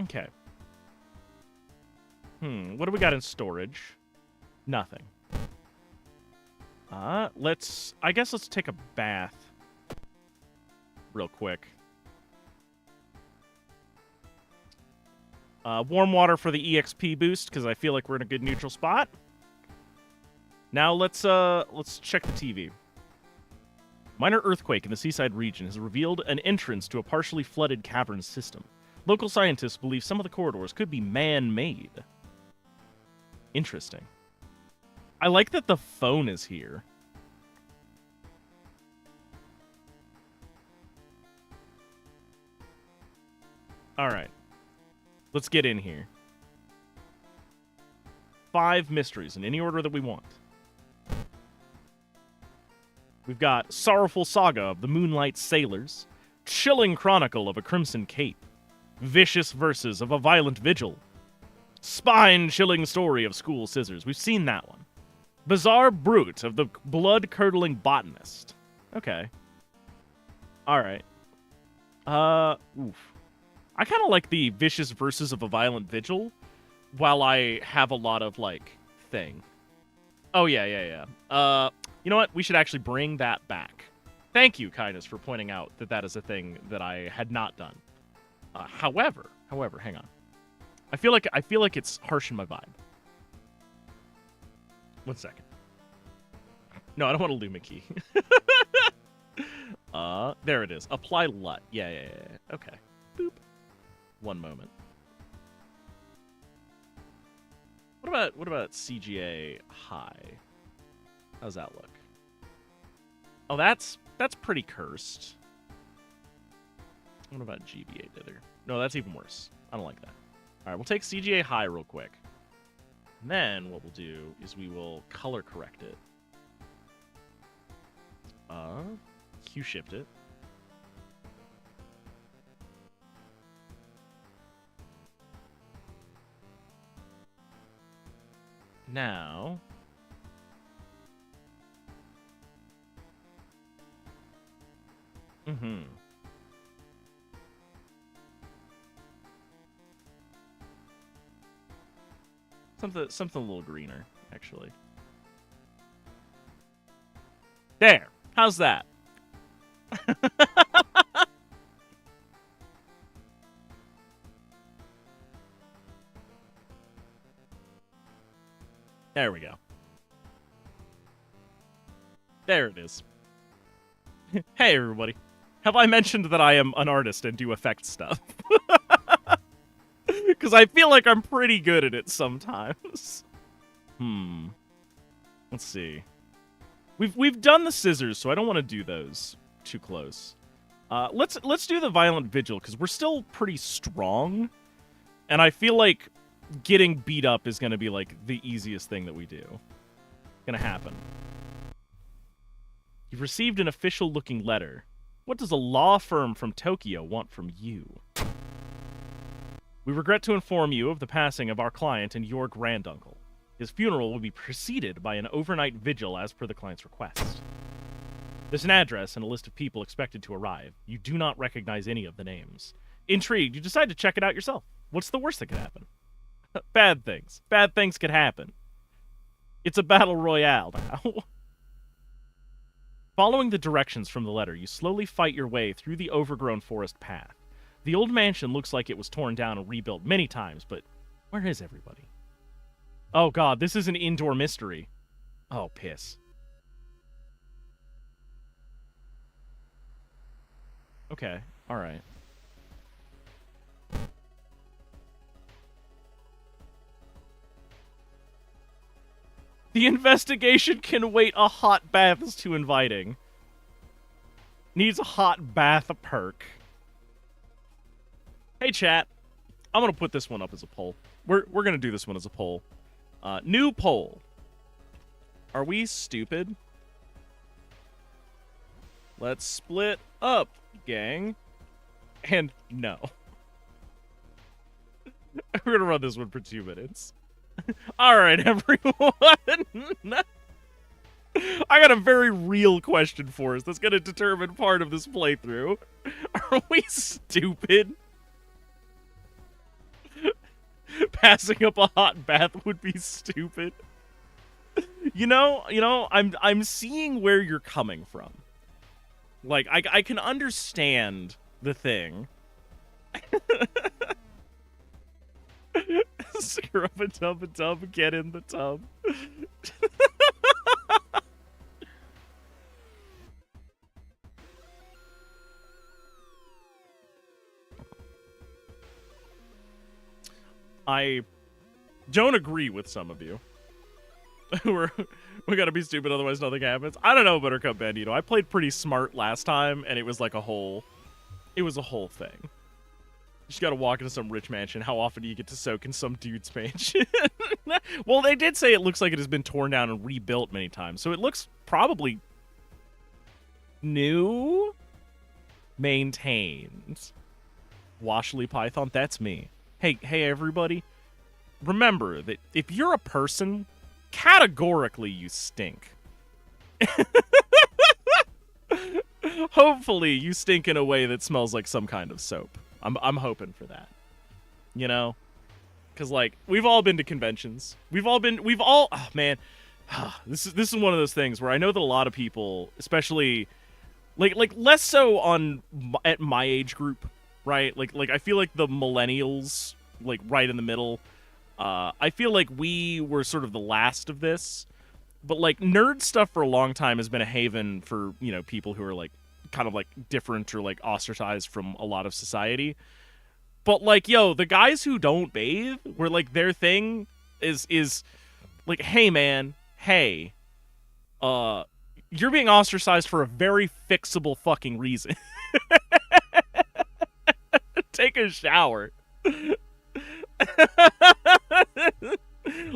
Okay. What do we got in storage? Nothing. I guess let's take a bath. Real quick. Warm water for the EXP boost, because I feel like we're in a good neutral spot. Now let's check the TV. Minor earthquake in the seaside region has revealed an entrance to a partially flooded cavern system. Local scientists believe some of the corridors could be man-made. Interesting. I like that the phone is here. All right. Let's get in here. 5 mysteries in any order that we want. We've got Sorrowful Saga of the Moonlight Sailors, Chilling Chronicle of a Crimson Cape, Vicious Verses of a Violent Vigil, Spine-Chilling Story of School Scissors. We've seen that one. Bizarre Brute of the Blood-Curdling Botanist. Okay. Alright. Oof. I kind of like the Vicious Verses of a Violent Vigil, while I have a lot of, like, thing. Oh, yeah. You know what? We should actually bring that back. Thank you, Kindness, for pointing out that that is a thing that I had not done. However, hang on. I feel like it's harsh in my vibe. 1 second. No, I don't want a Luma key. There it is. Apply LUT. Yeah. Okay. Boop. 1 moment. What about CGA high? How's that look? Oh, that's pretty cursed. What about GBA dither? No, that's even worse. I don't like that. All right, we'll take CGA high real quick. And then what we'll do is we will color correct it. Q shift it. Now, something a little greener, actually. There. How's that? There we go. There it is. Hey, everybody. Have I mentioned that I am an artist and do effect stuff? Because I feel like I'm pretty good at it sometimes. Let's see. We've done the scissors, so I don't want to do those too close. Let's do the Violent Vigil, because we're still pretty strong. And I feel like getting beat up is going to be, like, the easiest thing that we do. Gonna happen. You've received an official-looking letter. What does a law firm from Tokyo want from you? We regret to inform you of the passing of our client and your granduncle. His funeral will be preceded by an overnight vigil as per the client's request. There's an address and a list of people expected to arrive. You do not recognize any of the names. Intrigued, you decide to check it out yourself. What's the worst that could happen? Bad things. Bad things could happen. It's a battle royale now. Following the directions from the letter, you slowly fight your way through the overgrown forest path. The old mansion looks like it was torn down and rebuilt many times, but where is everybody? Oh god, this is an indoor mystery. Oh, piss. Okay, alright. The investigation can wait. A hot bath is too inviting. Needs a hot bath perk. Hey, chat. I'm going to put this one up as a poll. We're going to do this one as a poll. New poll. Are we stupid? Let's split up, gang. And no. We're going to run this one for 2 minutes. Alright, everyone. I got a very real question for us that's going to determine part of this playthrough. Are we stupid? Passing up a hot bath would be stupid. You know, I'm seeing where you're coming from. Like, I can understand the thing. Scrub a tub, get in the tub. I don't agree with some of you. We gotta be stupid, otherwise nothing happens. I don't know, Buttercup Bandito. I played pretty smart last time, and it was like a whole thing. You just gotta walk into some rich mansion. How often do you get to soak in some dude's mansion? Well, they did say it looks like it has been torn down and rebuilt many times, so it looks probably New. Maintained. Washley Python, that's me. Hey, everybody. Remember that if you're a person, categorically you stink. Hopefully you stink in a way that smells like some kind of soap. I'm hoping for that. You know? Because, like, we've all been to conventions. Oh, man. This is one of those things where I know that a lot of people, especially, like less so at my age group, right? Like I feel like the millennials, like, right in the middle, I feel like we were sort of the last of this. But, like, nerd stuff for a long time has been a haven for, you know, people who are, like, kind of, like, different or, like, ostracized from a lot of society. But, like, yo, the guys who don't bathe, where, like, their thing is like, hey, man, hey, you're being ostracized for a very fixable fucking reason. Take a shower.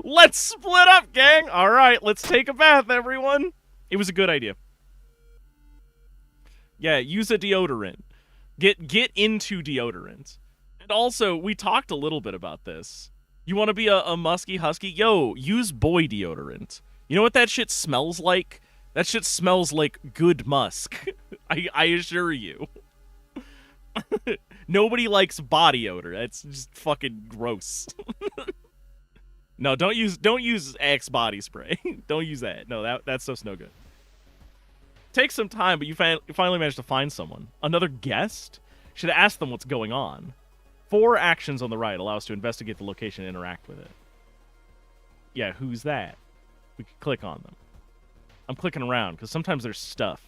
Let's split up, gang. All right, let's take a bath, everyone. It was a good idea. Yeah, use a deodorant. Get into deodorant. And also, we talked a little bit about this. You want to be a musky husky? Yo, use boy deodorant. You know what that shit smells like? That shit smells like good musk. I assure you. Nobody likes body odor. That's just fucking gross. No, don't use Axe body spray. Don't use that. No, that stuff's no good. Takes some time, but you finally managed to find someone. Another guest? Should have asked them what's going on. 4 actions on the right allow us to investigate the location and interact with it. Yeah, who's that? We can click on them. I'm clicking around, because sometimes there's stuff.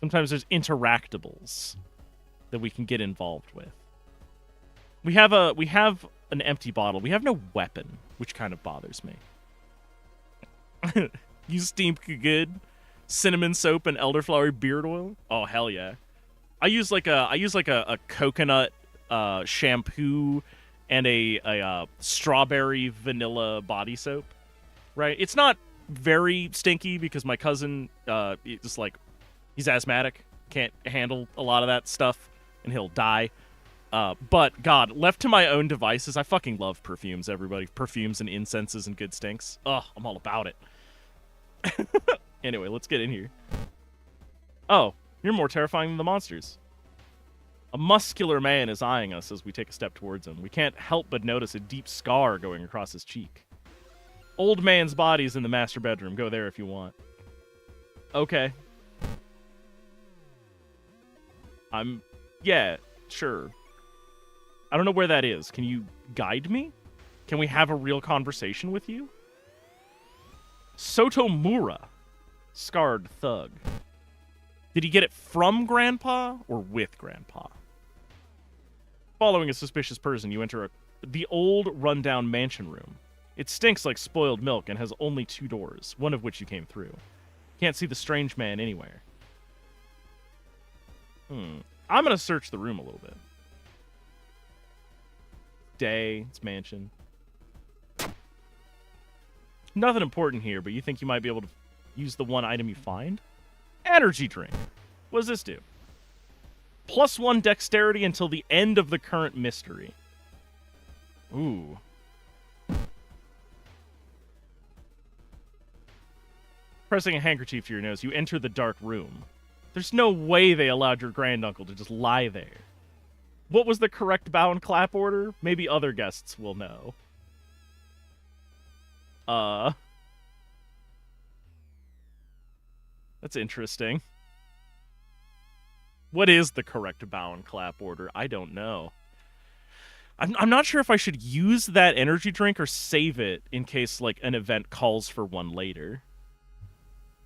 Sometimes there's interactables that we can get involved with. We have an empty bottle. We have no weapon, which kind of bothers me. Use steam good, cinnamon soap and elderflower beard oil. Oh hell yeah! I use like a coconut shampoo and a strawberry vanilla body soap. Right? It's not very stinky because my cousin just like he's asthmatic, can't handle a lot of that stuff, and he'll die. But God, left to my own devices, I fucking love perfumes. Everybody, perfumes and incenses and good stinks. Ugh, I'm all about it. Anyway, let's get in here. Oh, you're more terrifying than the monsters. A muscular man is eyeing us as we take a step towards him. We can't help but notice a deep scar going across his cheek. Old man's body is in the master bedroom. Go there if you want. Okay. Yeah, sure. I don't know where that is. Can you guide me? Can we have a real conversation with you? Sotomura. Scarred thug. Did he get it from Grandpa or with Grandpa? Following a suspicious person, you enter the old, rundown mansion room. It stinks like spoiled milk and has only 2 doors, one of which you came through. Can't see the strange man anywhere. I'm gonna search the room a little bit. Day, it's mansion. Nothing important here, but you think you might be able to use the one item you find? Energy drink. What does this do? +1 dexterity until the end of the current mystery. Ooh. Pressing a handkerchief to your nose, you enter the dark room. There's no way they allowed your granduncle to just lie there. What was the correct bow and clap order? Maybe other guests will know. That's interesting. What is the correct bow and clap order? I don't know. I'm not sure if I should use that energy drink or save it in case, like, an event calls for one later.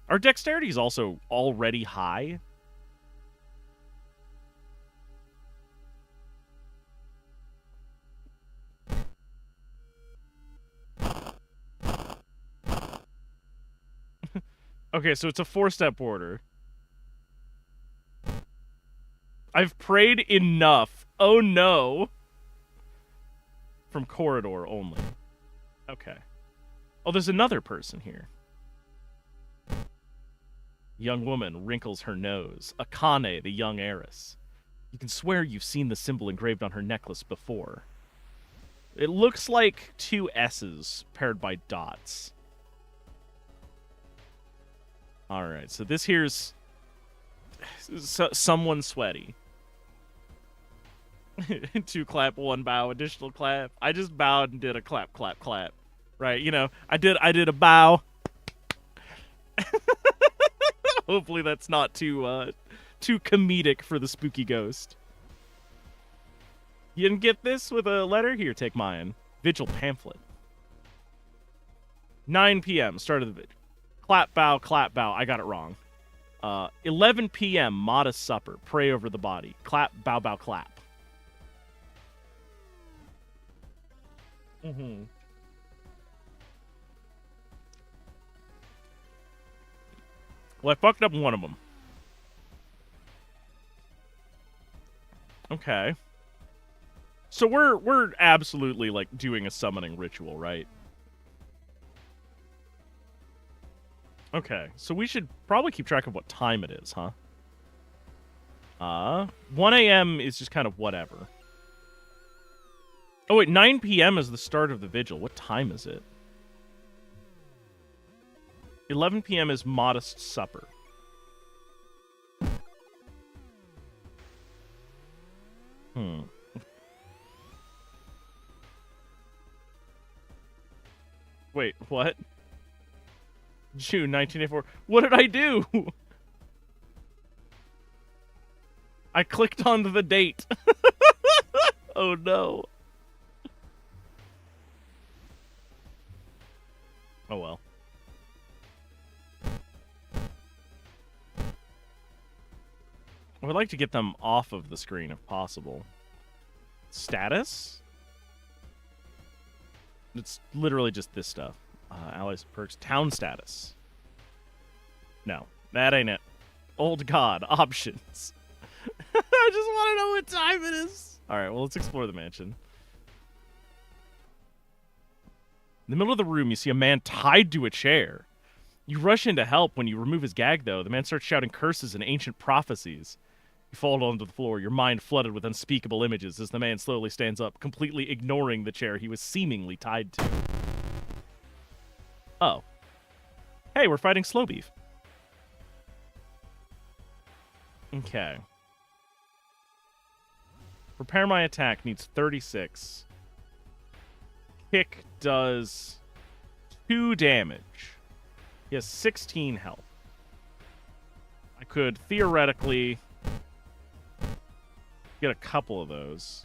Our dexterity is also already high. Okay, so it's a 4-step order. I've prayed enough. Oh no. From corridor only. Okay. Oh, there's another person here. Young woman wrinkles her nose. Akane, the young heiress. You can swear you've seen the symbol engraved on her necklace before. It looks like two S's paired by dots. Alright, so this here's someone sweaty. 2 clap, 1 bow, additional clap. I just bowed and did a clap, clap, clap. Right, you know, I did a bow. Hopefully that's not too comedic for the spooky ghost. You didn't get this with a letter? Here, take mine. Vigil pamphlet. 9 p.m. start of the vigil. Clap, bow, I got it wrong. 11 p.m. modest supper. Pray over the body. Clap, bow, bow, clap. Mm-hmm. Well, I fucked up one of them. Okay. So we're absolutely, like, doing a summoning ritual, right? Okay, so we should probably keep track of what time it is, huh? 1 a.m. is just kind of whatever. Oh, wait, 9 p.m. is the start of the vigil. What time is it? 11 p.m. is modest supper. Wait, what? June 1984. What did I do? I clicked on the date. Oh no. Oh well. I would like to get them off of the screen if possible. Status? It's literally just this stuff. Allies, perks, town status. No, that ain't it. Old God, options. I just want to know what time it is. Alright, well, let's explore the mansion. In the middle of the room, you see a man tied to a chair. You rush in to help. When you remove his gag, though, the man starts shouting curses and ancient prophecies. You fall onto the floor, your mind flooded with unspeakable images as the man slowly stands up, completely ignoring the chair he was seemingly tied to. Oh. Hey, we're fighting Slow Beef. Okay. Prepare my attack needs 36. Kick does 2 damage. He has 16 health. I could theoretically get a couple of those.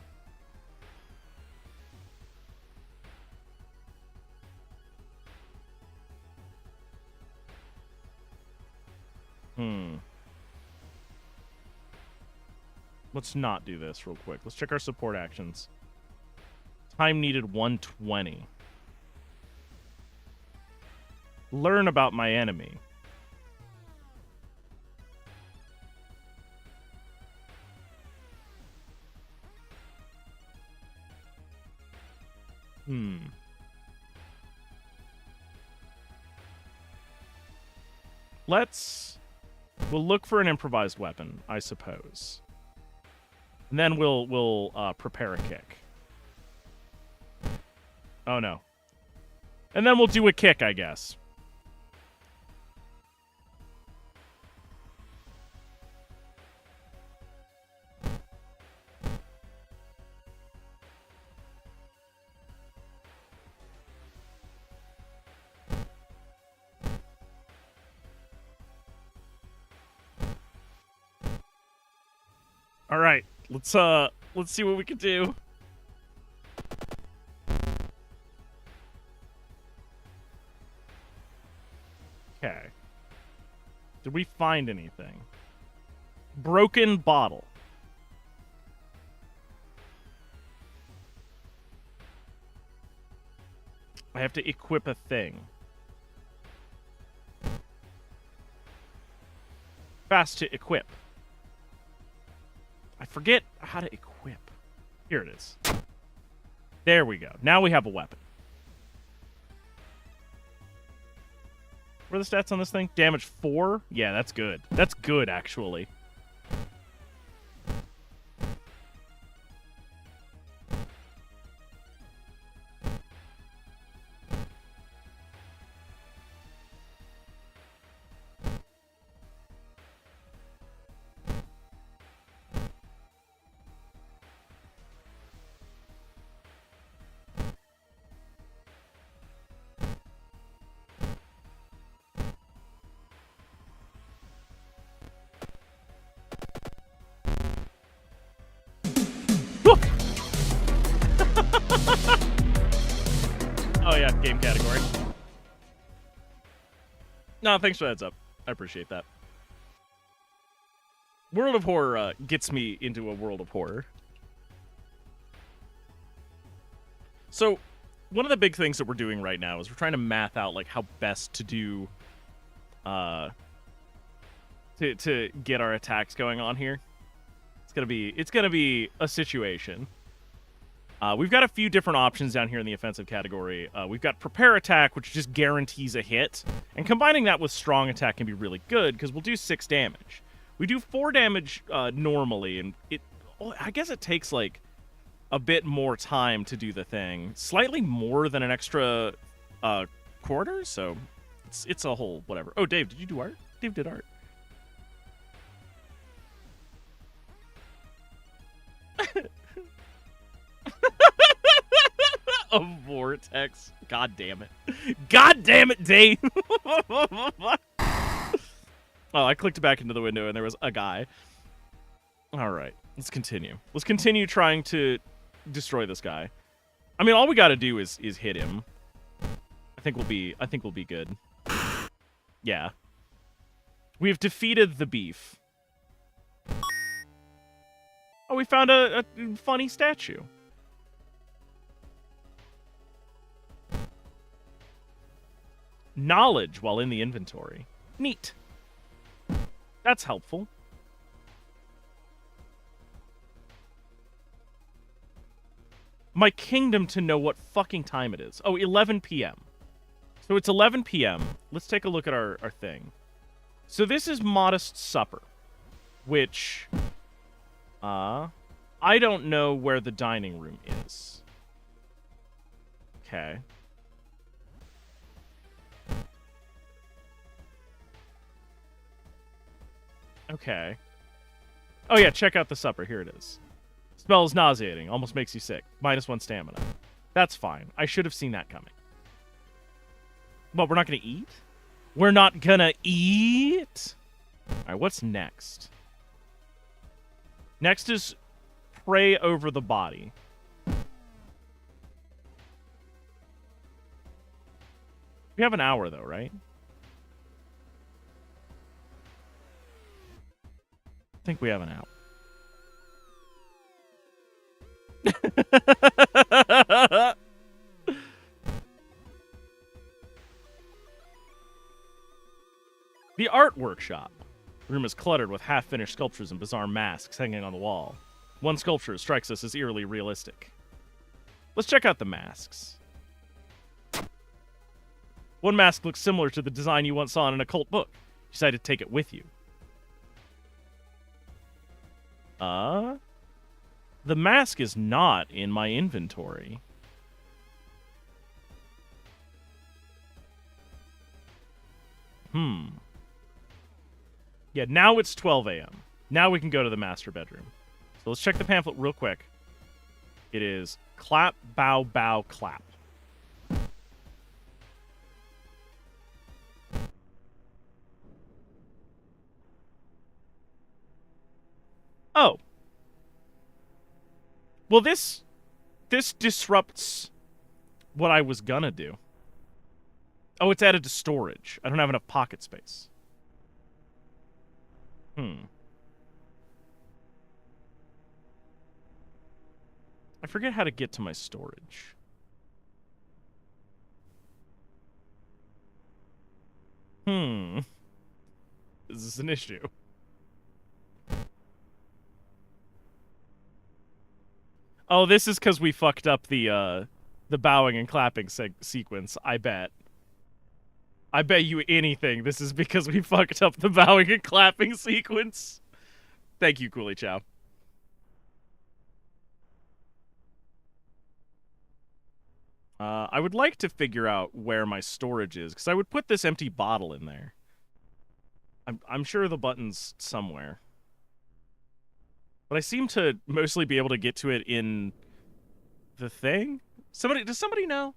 Let's not do this real quick. Let's check our support actions. Time needed 120. Learn about my enemy. We'll look for an improvised weapon, I suppose. And then we'll prepare a kick. Oh no. And then we'll do a kick, I guess. All right, let's see what we can do. Okay. Did we find anything? Broken bottle. I have to equip a thing. Fast to equip. I forget how to equip. Here it is. There we go. Now we have a weapon. What are the stats on this thing? Damage 4? Yeah, that's good. That's good, actually. Oh yeah, game category. No, thanks for the heads up. I appreciate that. World of Horror gets me into a world of horror. So, one of the big things that we're doing right now is we're trying to math out like how best to do to get our attacks going on here. It's gonna be a situation. We've got a few different options down here in the offensive category. We've got Prepare Attack, which just guarantees a hit. And combining that with Strong Attack can be really good, because we'll do 6 damage. We do 4 damage normally, and I guess it takes, like, a bit more time to do the thing. Slightly more than an extra quarter, so it's a whole whatever. Oh, Dave, did you do art? Dave did art. A vortex. God damn it. God damn it, Dave. Oh, I clicked back into the window and there was a guy. All right, let's continue. Let's continue trying to destroy this guy. I mean, all we got to do is hit him. I think we'll be good. Yeah. We have defeated the beef. Oh, we found a funny statue. Knowledge while in the inventory. Neat. That's helpful. My kingdom to know what fucking time it is. Oh, 11 p.m. So it's 11 p.m. Let's take a look at our thing. So this is Modest Supper, which... I don't know where the dining room is. Okay. Okay. Oh yeah, check out the supper. Here it is. Smells nauseating. Almost makes you sick. -1 stamina. That's fine. I should have seen that coming. But we're not gonna eat? We're not gonna eat? Alright, what's next? Next is pray over the body. We have an hour, though, right? I think we have an hour. The art workshop. The room is cluttered with half-finished sculptures and bizarre masks hanging on the wall. One sculpture strikes us as eerily realistic. Let's check out the masks. One mask looks similar to the design you once saw in an occult book. You decided to take it with you. The mask is not in my inventory. Yeah, now it's 12 a.m. Now we can go to the master bedroom. So let's check the pamphlet real quick. It is clap, bow, bow, clap. Oh. Well, this disrupts what I was gonna do. Oh, it's added to storage. I don't have enough pocket space. I forget how to get to my storage. Is this an issue? Oh, this is because we fucked up the bowing and clapping sequence, I bet. I bet you anything this is because we fucked up the bowing and clapping sequence. Thank you, Coolie Chow. I would like to figure out where my storage is, because I would put this empty bottle in there. I'm sure the button's somewhere. But I seem to mostly be able to get to it in the thing? Does somebody know?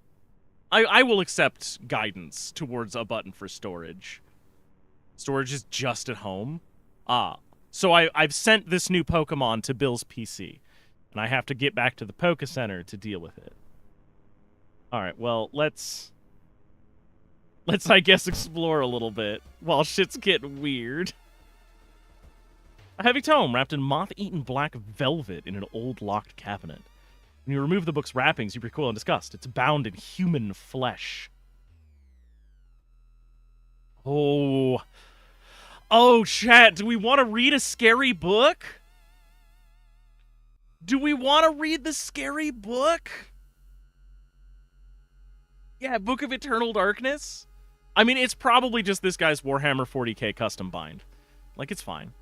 I will accept guidance towards a button for storage. Storage is just at home? Ah. So I've sent this new Pokemon to Bill's PC, and I have to get back to the Poke Center to deal with it. Alright, well, let's, I guess, explore a little bit while shit's getting weird. A heavy tome wrapped in moth-eaten black velvet in an old locked cabinet. When you remove the book's wrappings, you recoil in disgust. It's bound in human flesh. Oh, chat, do we want to read a scary book? Do we want to read the scary book? Yeah, Book of Eternal Darkness? I mean, it's probably just this guy's Warhammer 40k custom bind. Like, it's fine.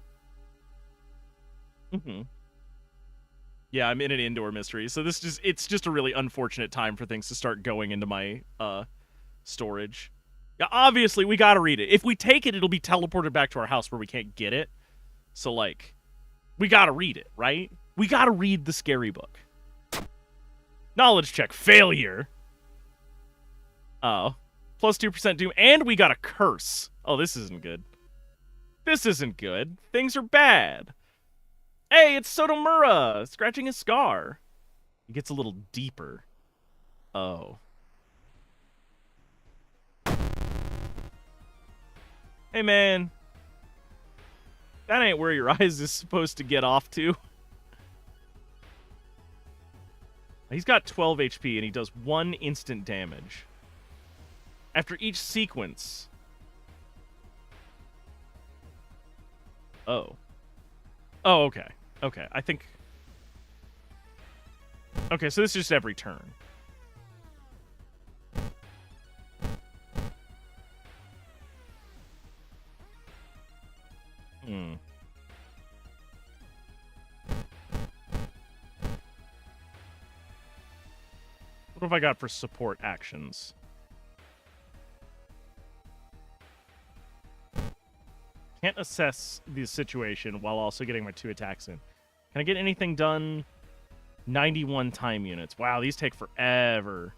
Yeah, I'm in an indoor mystery, so it's just a really unfortunate time for things to start going into my storage. Yeah, obviously we gotta read it. If we take it, it'll be teleported back to our house where we can't get it. So like, we gotta read it, right? We gotta read the scary book. Knowledge check failure. Oh, plus 2% doom, and we got a curse. Oh, this isn't good. This isn't good. Things are bad. Hey, it's Sotomura, scratching his scar. He gets a little deeper. Oh. Hey, man. That ain't where your eyes is supposed to get off to. He's got 12 HP, and he does 1 instant damage. After each sequence. Oh. Oh, okay. Okay, I think... Okay, so this is just every turn. What have I got for support actions? Can't assess the situation while also getting my 2 attacks in. Can I get anything done? 91 time units. Wow, these take forever.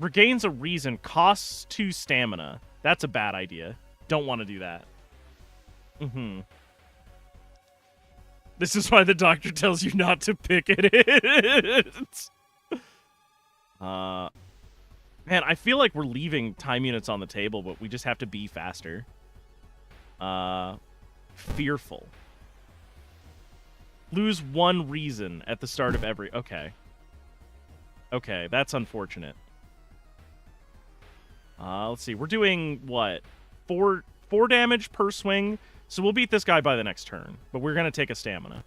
Regains a reason. Costs 2 stamina. That's a bad idea. Don't want to do that. This is why the doctor tells you not to pick it. Man, I feel like we're leaving time units on the table, but we just have to be faster. Fearful. Lose 1 reason at the start of every... Okay. Okay, that's unfortunate. Let's see. We're doing, what? 4 damage per swing? So we'll beat this guy by the next turn. But we're going to take a stamina.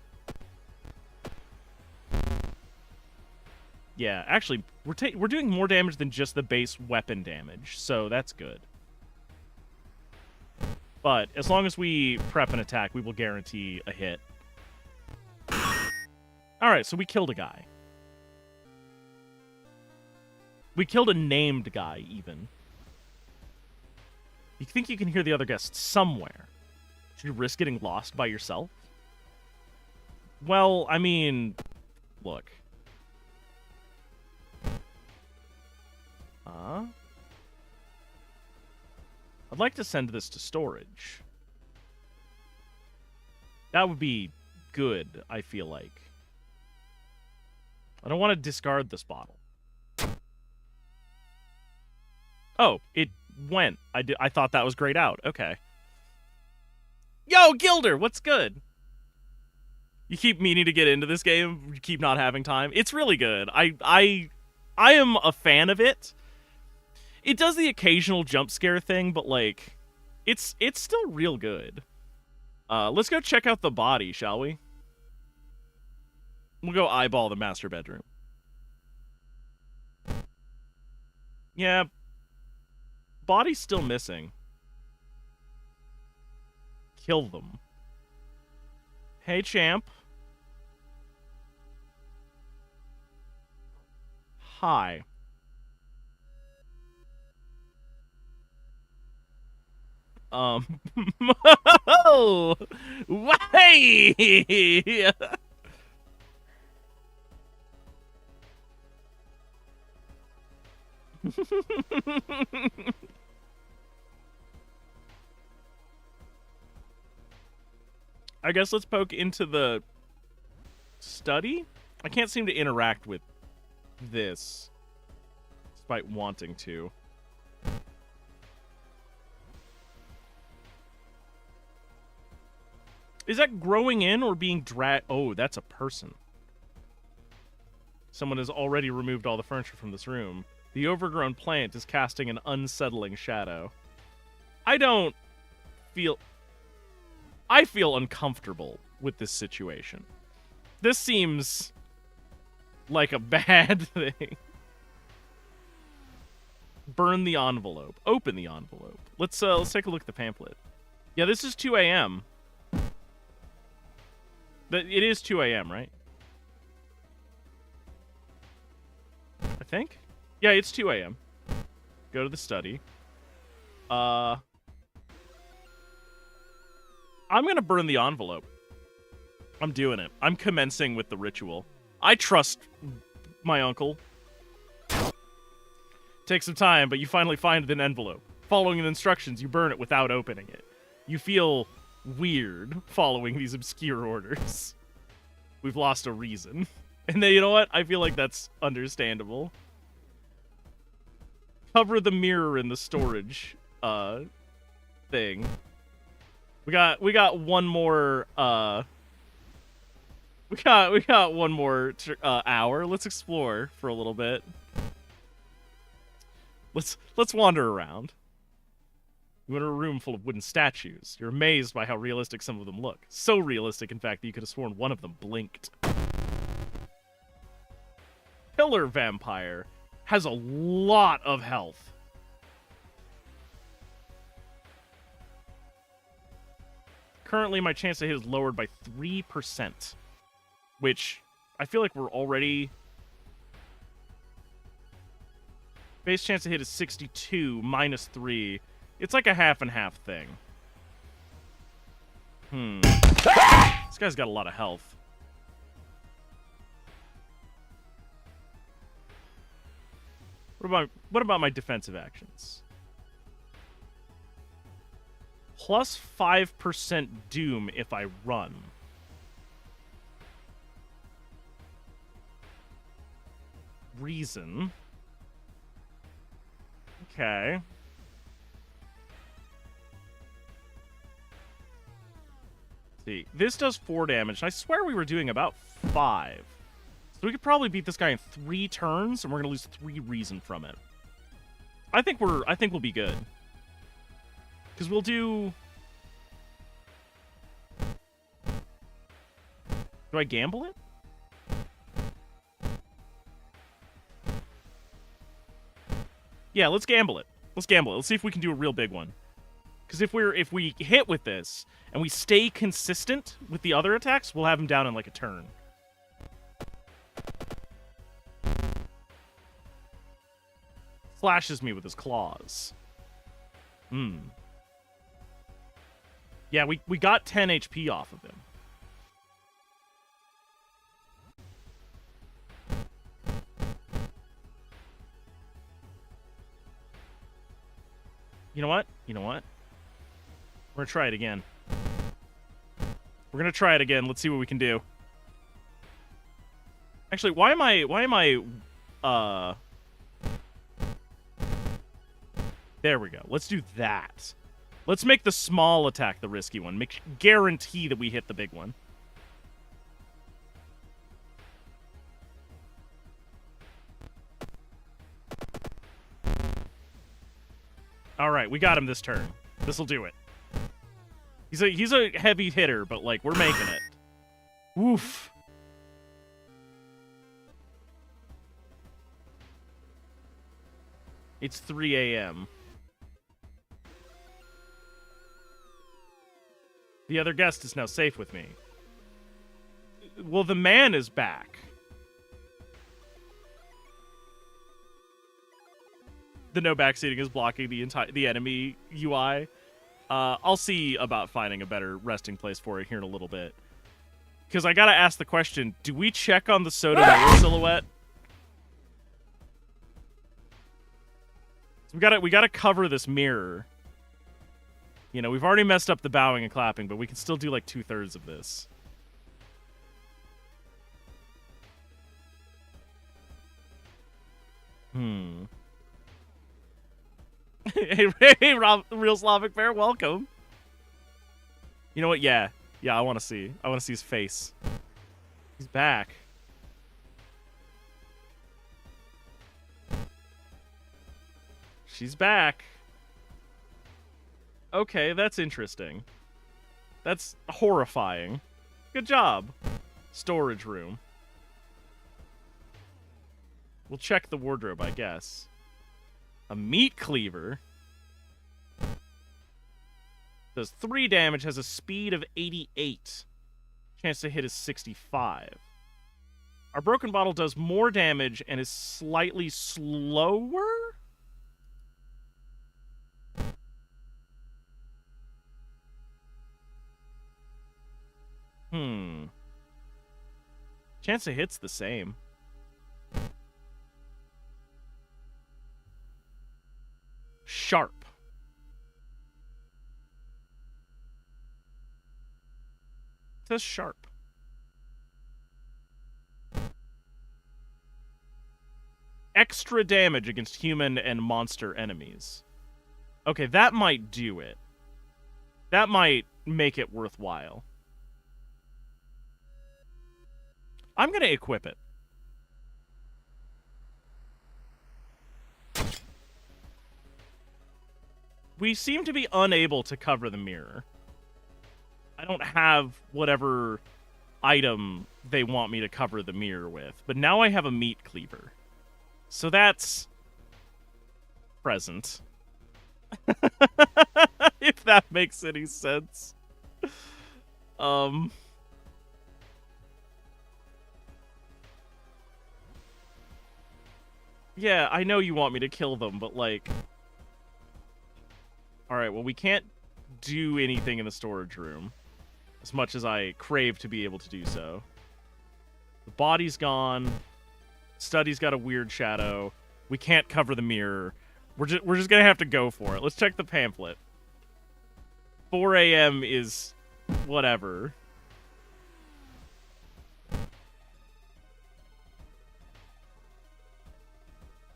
Yeah, actually, we're doing more damage than just the base weapon damage, so that's good. But as long as we prep an attack, we will guarantee a hit. Alright, so we killed a guy. We killed a named guy, even. You think you can hear the other guests somewhere? Should you risk getting lost by yourself? Well, I mean, look. I'd like to send this to storage. That would be good, I feel like. I don't want to discard this bottle. Oh, it went. I thought that was grayed out. Okay. Yo, Gilder, what's good? You keep meaning to get into this game. You keep not having time. It's really good. I am a fan of it. It does the occasional jump scare thing, but like, it's still real good. Let's go check out the body, shall we? We'll go eyeball the master bedroom. Yeah. Body's still missing. Kill them. Hey, champ. Hi. Oh, way. I guess let's poke into the study. I can't seem to interact with this, despite wanting to. Is that growing in or being dragged? Oh, that's a person. Someone has already removed all the furniture from this room. The overgrown plant is casting an unsettling shadow. I feel uncomfortable with this situation. This seems like a bad thing. Burn the envelope. Open the envelope. Let's take a look at the pamphlet. Yeah, this is 2 a.m. It is 2 a.m., right? I think? Yeah, it's 2 a.m. Go to the study. I'm gonna burn the envelope. I'm doing it. I'm commencing with the ritual. I trust my uncle. Takes some time, but you finally find an envelope. Following the instructions, you burn it without opening it. You feel weird following these obscure orders. We've lost a reason. And then, you know what? I feel like that's understandable. Cover the mirror in the storage thing. We got one more we got one more hour. Let's explore for a little bit. Let's wander around. You enter a room full of wooden statues. You're amazed by how realistic some of them look. So realistic, in fact, that you could have sworn one of them blinked. Pillar Vampire has a lot of health. Currently, my chance to hit is lowered by 3%, which I feel like we're already... Base chance to hit is 62, minus 3. It's like a half and half thing. This guy's got a lot of health. What about my defensive actions? Plus 5% doom if I run. Reason. Okay. Let's see. This does 4 damage, and I swear we were doing about 5. So we could probably beat this guy in 3 turns, and we're gonna lose 3 reason from it. I think we'll be good. Because we'll do... Do I gamble it? Yeah, let's gamble it. Let's gamble it. Let's see if we can do a real big one. Because if we hit with this and we stay consistent with the other attacks, we'll have him down in like a turn. Slashes me with his claws. Yeah, we got 10 HP off of him. You know what? You know what? We're gonna try it again. We're gonna try it again. Let's see what we can do. Actually, why am I there we go. Let's do that. Let's make the small attack the risky one. Guarantee that we hit the big one. All right, we got him this turn. This'll do it. He's a heavy hitter, but like we're making it. Oof. It's 3 a.m. The other guest is now safe with me. Well, the man is back. The no backseating is blocking the enemy UI. I'll see about finding a better resting place for it here in a little bit. Because I gotta ask the question, do we check on the Soda mirror silhouette? So we gotta cover this mirror. You know, we've already messed up the bowing and clapping, but we can still do like 2/3 of this. Hey, Real Slavic Bear, welcome. You know what? Yeah, I want to see his face. He's back. She's back. Okay, that's interesting. That's horrifying. Good job. Storage room. We'll check the wardrobe, I guess. A meat cleaver. Does 3 damage, has a speed of 88. Chance to hit is 65. Our broken bottle does more damage and is slightly slower? Chance to hit's the same. Sharp. It says sharp. Extra damage against human and monster enemies. Okay, that might do it. That might make it worthwhile. I'm going to equip it. We seem to be unable to cover the mirror. I don't have whatever item they want me to cover the mirror with. But now I have a meat cleaver. So that's present. If that makes any sense. Yeah, I know you want me to kill them, but like... Alright, well, we can't do anything in the storage room. As much as I crave to be able to do so. The body's gone. Study's got a weird shadow. We can't cover the mirror. We're just gonna have to go for it. Let's check the pamphlet. 4 a.m. is... whatever.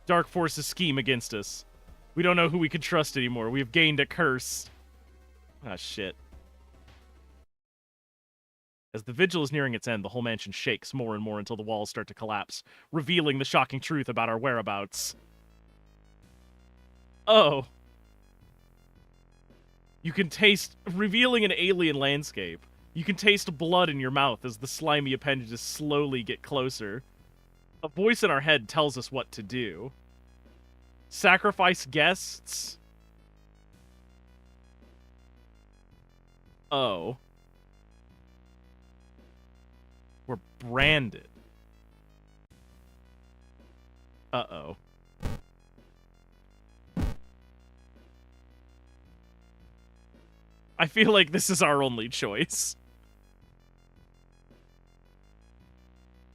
Dark forces scheme against us. We don't know who we can trust anymore. We have gained a curse. Ah, shit. As the vigil is nearing its end, the whole mansion shakes more and more until the walls start to collapse, revealing the shocking truth about our whereabouts. Oh. You can taste... revealing an alien landscape. You can taste blood in your mouth as the slimy appendages slowly get closer. A voice in our head tells us what to do. Sacrifice guests? Oh. We're branded. Uh-oh. I feel like this is our only choice.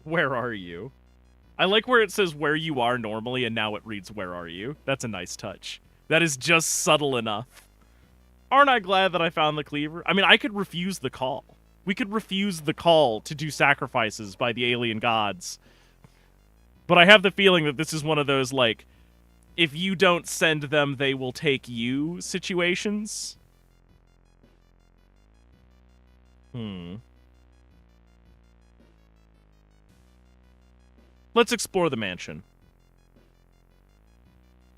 Where are you? I like where it says where you are normally, and now it reads where are you. That's a nice touch. That is just subtle enough. Aren't I glad that I found the cleaver? I mean, I could refuse the call. We could refuse the call to do sacrifices by the alien gods. But I have the feeling that this is one of those, like, if you don't send them, they will take you situations. Let's explore the mansion.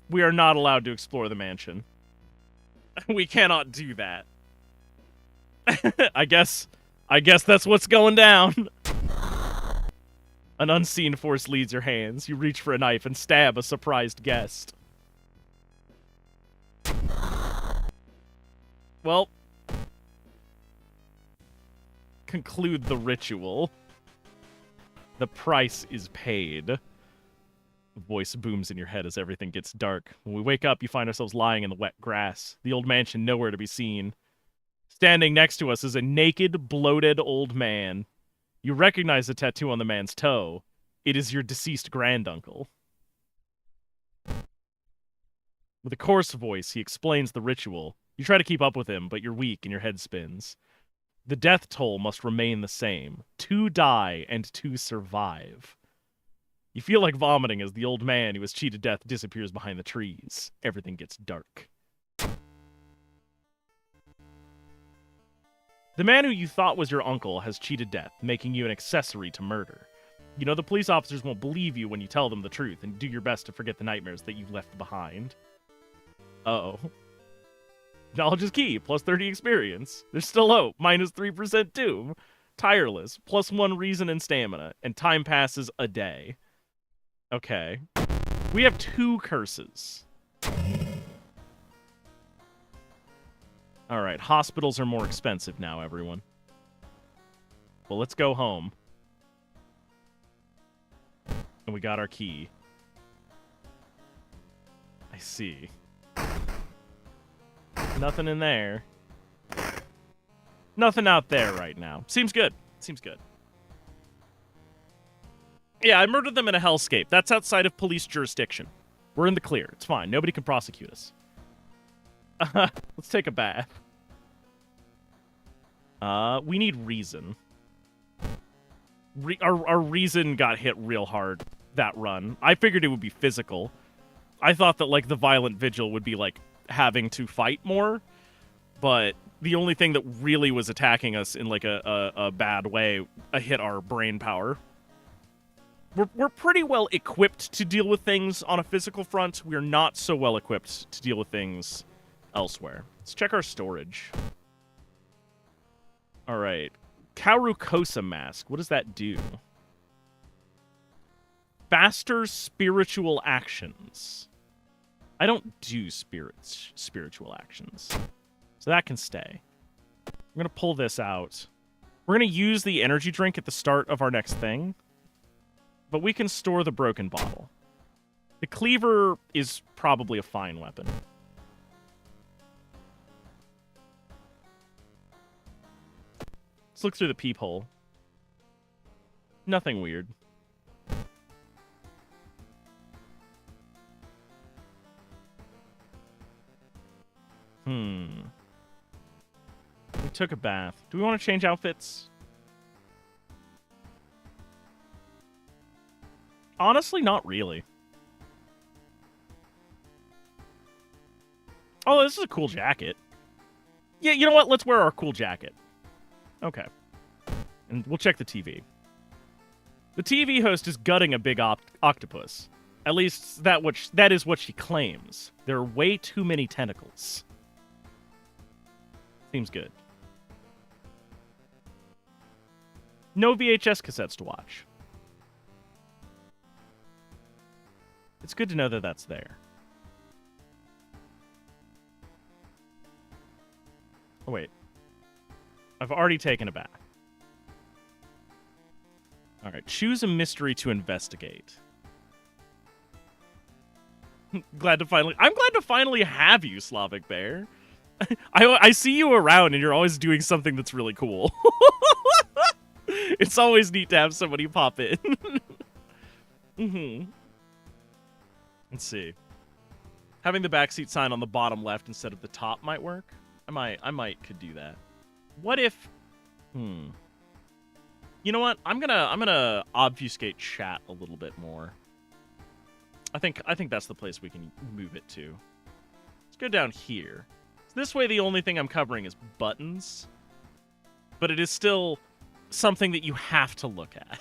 We are not allowed to explore the mansion. We cannot do that. I guess that's what's going down. An unseen force leads your hands. You reach for a knife and stab a surprised guest. well, conclude the ritual. The price is paid. The voice booms in your head as everything gets dark. When we wake up, you find ourselves lying in the wet grass. The old mansion nowhere to be seen. Standing next to us is a naked, bloated old man. You recognize the tattoo on the man's toe. It is your deceased granduncle. With a coarse voice, he explains the ritual. You try to keep up with him, but you're weak and your head spins. The death toll must remain the same. 2 die and 2 survive. You feel like vomiting as the old man who was cheated death disappears behind the trees. Everything gets dark. The man who you thought was your uncle has cheated death, making you an accessory to murder. You know the police officers won't believe you when you tell them the truth, and do your best to forget the nightmares that you've left behind. Uh-oh. Knowledge is key, plus 30 experience. There's still hope, minus 3% doom. Tireless, plus 1 reason and stamina, and time passes a day. Okay. We have 2 curses. Alright, hospitals are more expensive now, everyone. Well, let's go home. And we got our key. I see. Nothing in there. Nothing out there right now. Seems good. Seems good. Yeah, I murdered them in a hellscape. That's outside of police jurisdiction. We're in the clear. It's fine. Nobody can prosecute us. Let's take a bath. We need reason. Our reason got hit real hard that run. I figured it would be physical. I thought that, like, the violent vigil would be, like, having to fight more, but the only thing that really was attacking us in, like, a bad way hit our brain power. We're pretty well equipped to deal with things on a physical front. We're not so well equipped to deal with things elsewhere. Let's check our storage. All right. Karukosa Mask. What does that do? Faster spiritual actions. I don't do spiritual actions. So that can stay. I'm going to pull this out. We're going to use the energy drink at the start of our next thing. But we can store the broken bottle. The cleaver is probably a fine weapon. Let's look through the peephole. Nothing weird. We took a bath. Do we want to change outfits? Honestly, not really. Oh, this is a cool jacket. Yeah, you know what? Let's wear our cool jacket. Okay. And we'll check the TV. The TV host is gutting a big octopus. At least that is what she claims. There are way too many tentacles. Seems good. No VHS cassettes to watch. It's good to know that that's there. Oh, wait. I've already taken a bath. All right, choose a mystery to investigate. I'm glad to finally have you, Slavic Bear. I see you around and you're always doing something that's really cool. It's always neat to have somebody pop in. Let's see. Having the backseat sign on the bottom left instead of the top might work. I might could do that. What if You know what? I'm gonna obfuscate chat a little bit more. I think that's the place we can move it to. Let's go down here. So this way the only thing I'm covering is buttons. But it is still something that you have to look at.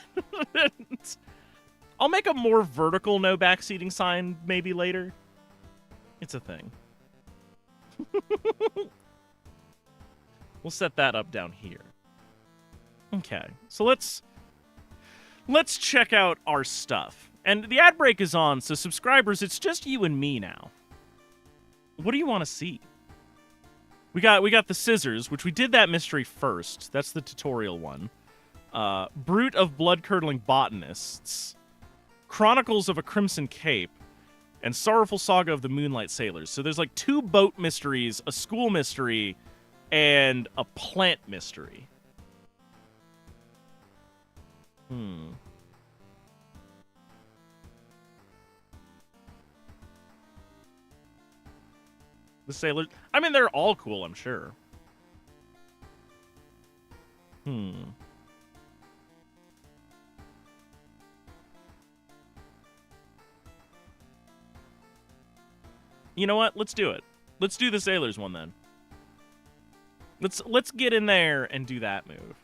I'll make a more vertical no backseating sign maybe later. It's a thing. We'll set that up down here. Okay, so let's check out our stuff. And the ad break is on, so subscribers, it's just you and me now. What do you want to see? We got the scissors, which we did that mystery first. That's the tutorial one. Brute of Blood-Curdling Botanists, Chronicles of a Crimson Cape, and Sorrowful Saga of the Moonlight Sailors. So there's like 2 boat mysteries, a school mystery, and a plant mystery. The sailors... I mean, they're all cool, I'm sure. You know what? Let's do it. Let's do the sailors one then. Let's get in there and do that move.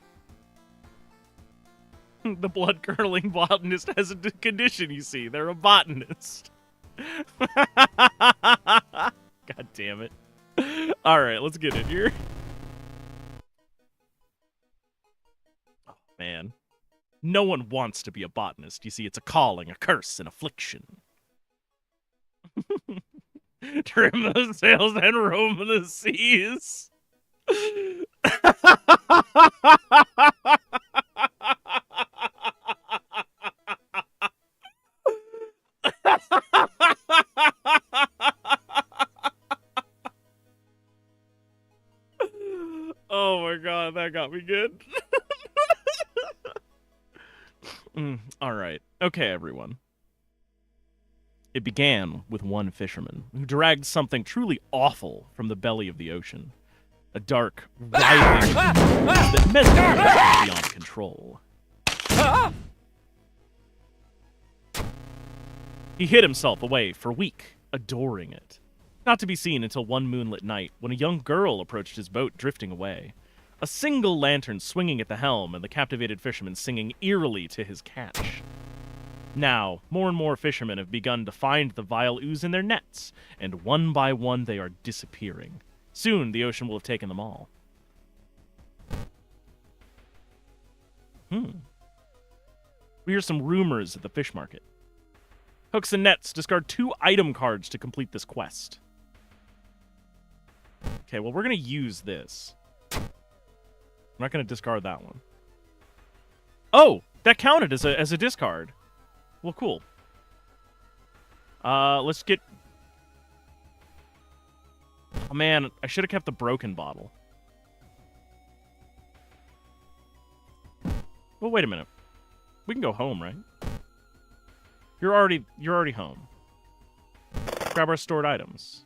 The blood-curdling botanist has a condition, you see. They're a botanist. God damn it. All right, let's get in here. Oh, man. No one wants to be a botanist. You see, it's a calling, a curse, an affliction. Trim the sails and roam the seas. Oh my god, that got me good. All right. Okay, everyone. It began with one fisherman who dragged something truly awful from the belly of the ocean. A dark, writhing that mesmerized beyond control. He hid himself away for a week, adoring it. Not to be seen until one moonlit night when a young girl approached his boat drifting away. A single lantern swinging at the helm and the captivated fisherman singing eerily to his catch. Now, more and more fishermen have begun to find the vile ooze in their nets, and one by one they are disappearing. Soon, the ocean will have taken them all. We hear some rumors at the fish market. Hooks and nets discard 2 item cards to complete this quest. Okay, well, we're going to use this. I'm not going to discard that one. Oh, that counted as a discard. Well, cool. Let's get... Oh, man, I should have kept the broken bottle. Well, wait a minute. We can go home, right? You're already home. Grab our stored items.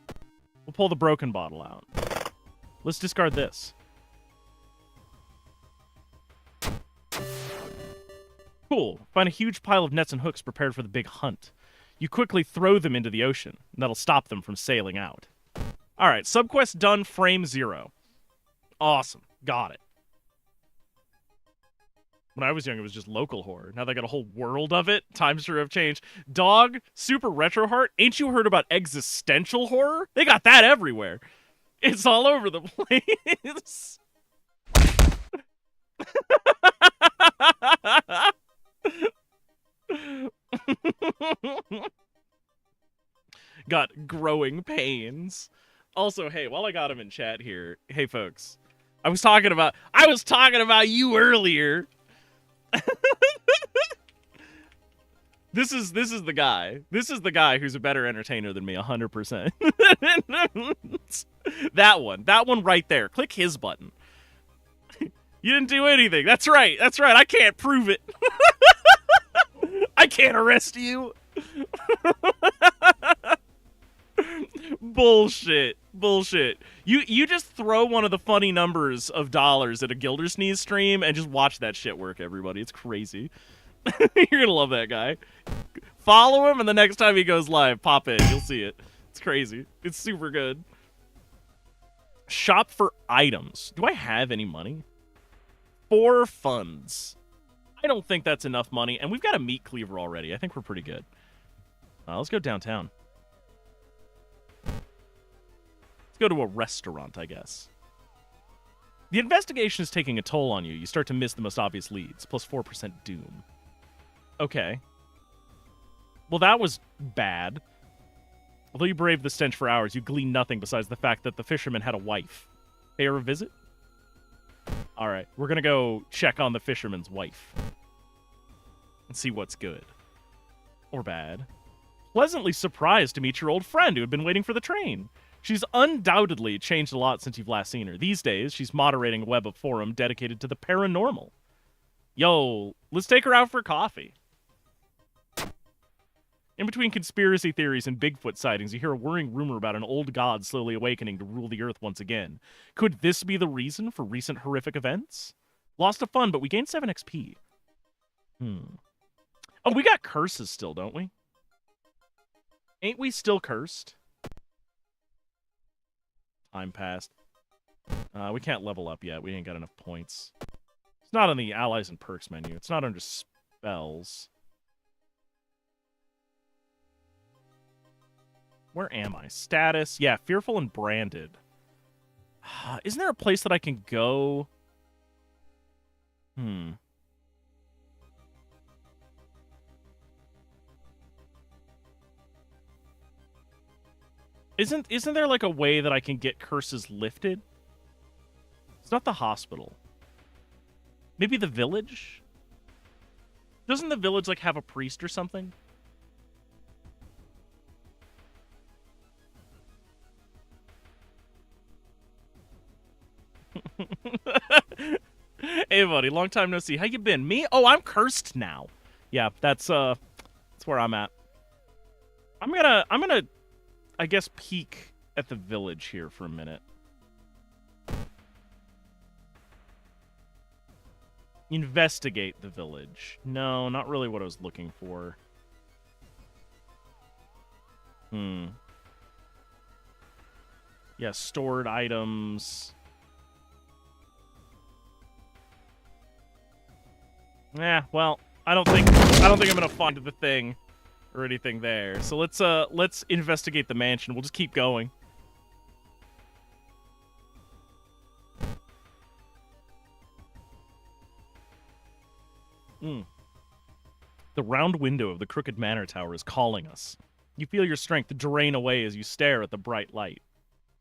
We'll pull the broken bottle out. Let's discard this. Cool. Find a huge pile of nets and hooks prepared for the big hunt. You quickly throw them into the ocean, and that'll stop them from sailing out. Alright, subquest done, frame 0. Awesome. Got it. When I was young, it was just local horror. Now they got a whole world of it. Times sure have changed. Dog, super retro heart. Ain't you heard about existential horror? They got that everywhere. It's all over the place. Got growing pains. Also, hey, while I got him in chat here, hey folks, I was talking about you earlier. This is the guy. This is the guy who's a better entertainer than me, 100%. That one right there. Click his button. You didn't do anything. That's right. I can't prove it. I can't arrest you. Bullshit. You just throw one of the funny numbers of dollars at a Gildersneeze stream and just watch that shit work, everybody. It's crazy. You're gonna love that guy. Follow him, and the next time he goes live, pop in. You'll see it. It's crazy. It's super good. Shop for items. Do I have any money? 4 funds. I don't think that's enough money, and we've got a meat cleaver already. I think we're pretty good. Let's go downtown. Let's go to a restaurant, I guess. The investigation is taking a toll on you. You start to miss the most obvious leads, plus 4% doom. Okay. Well, that was bad. Although you braved the stench for hours, you glean nothing besides the fact that the fisherman had a wife. Pay her a visit? All right, we're gonna go check on the fisherman's wife and see what's good or bad. Pleasantly surprised to meet your old friend who had been waiting for the train. She's undoubtedly changed a lot since you've last seen her. These days, she's moderating a web of forum dedicated to the paranormal. Yo, let's take her out for coffee. In between conspiracy theories and Bigfoot sightings, you hear a worrying rumor about an old god slowly awakening to rule the earth once again. Could this be the reason for recent horrific events? Lost a fun, but we gained 7 XP. Oh, we got curses still, don't we? Ain't we still cursed? Time passed. We can't level up yet. We ain't got enough points. It's not on the allies and perks menu. It's not under spells. Where am I? Status. Yeah, fearful and branded. Isn't there a place that I can go? Isn't there like a way that I can get curses lifted? It's not the hospital. Maybe the village? Doesn't the village like have a priest or something? Hey buddy, long time no see. How you been? Me? Oh, I'm cursed now. Yeah, that's where I'm at. I'm gonna I guess peek at the village here for a minute. Investigate the village. No, not really what I was looking for. Yeah, stored items. Yeah, well, I don't think I'm gonna find the thing or anything there. So let's investigate the mansion. We'll just keep going. The round window of the Crooked Manor Tower is calling us. You feel your strength drain away as you stare at the bright light.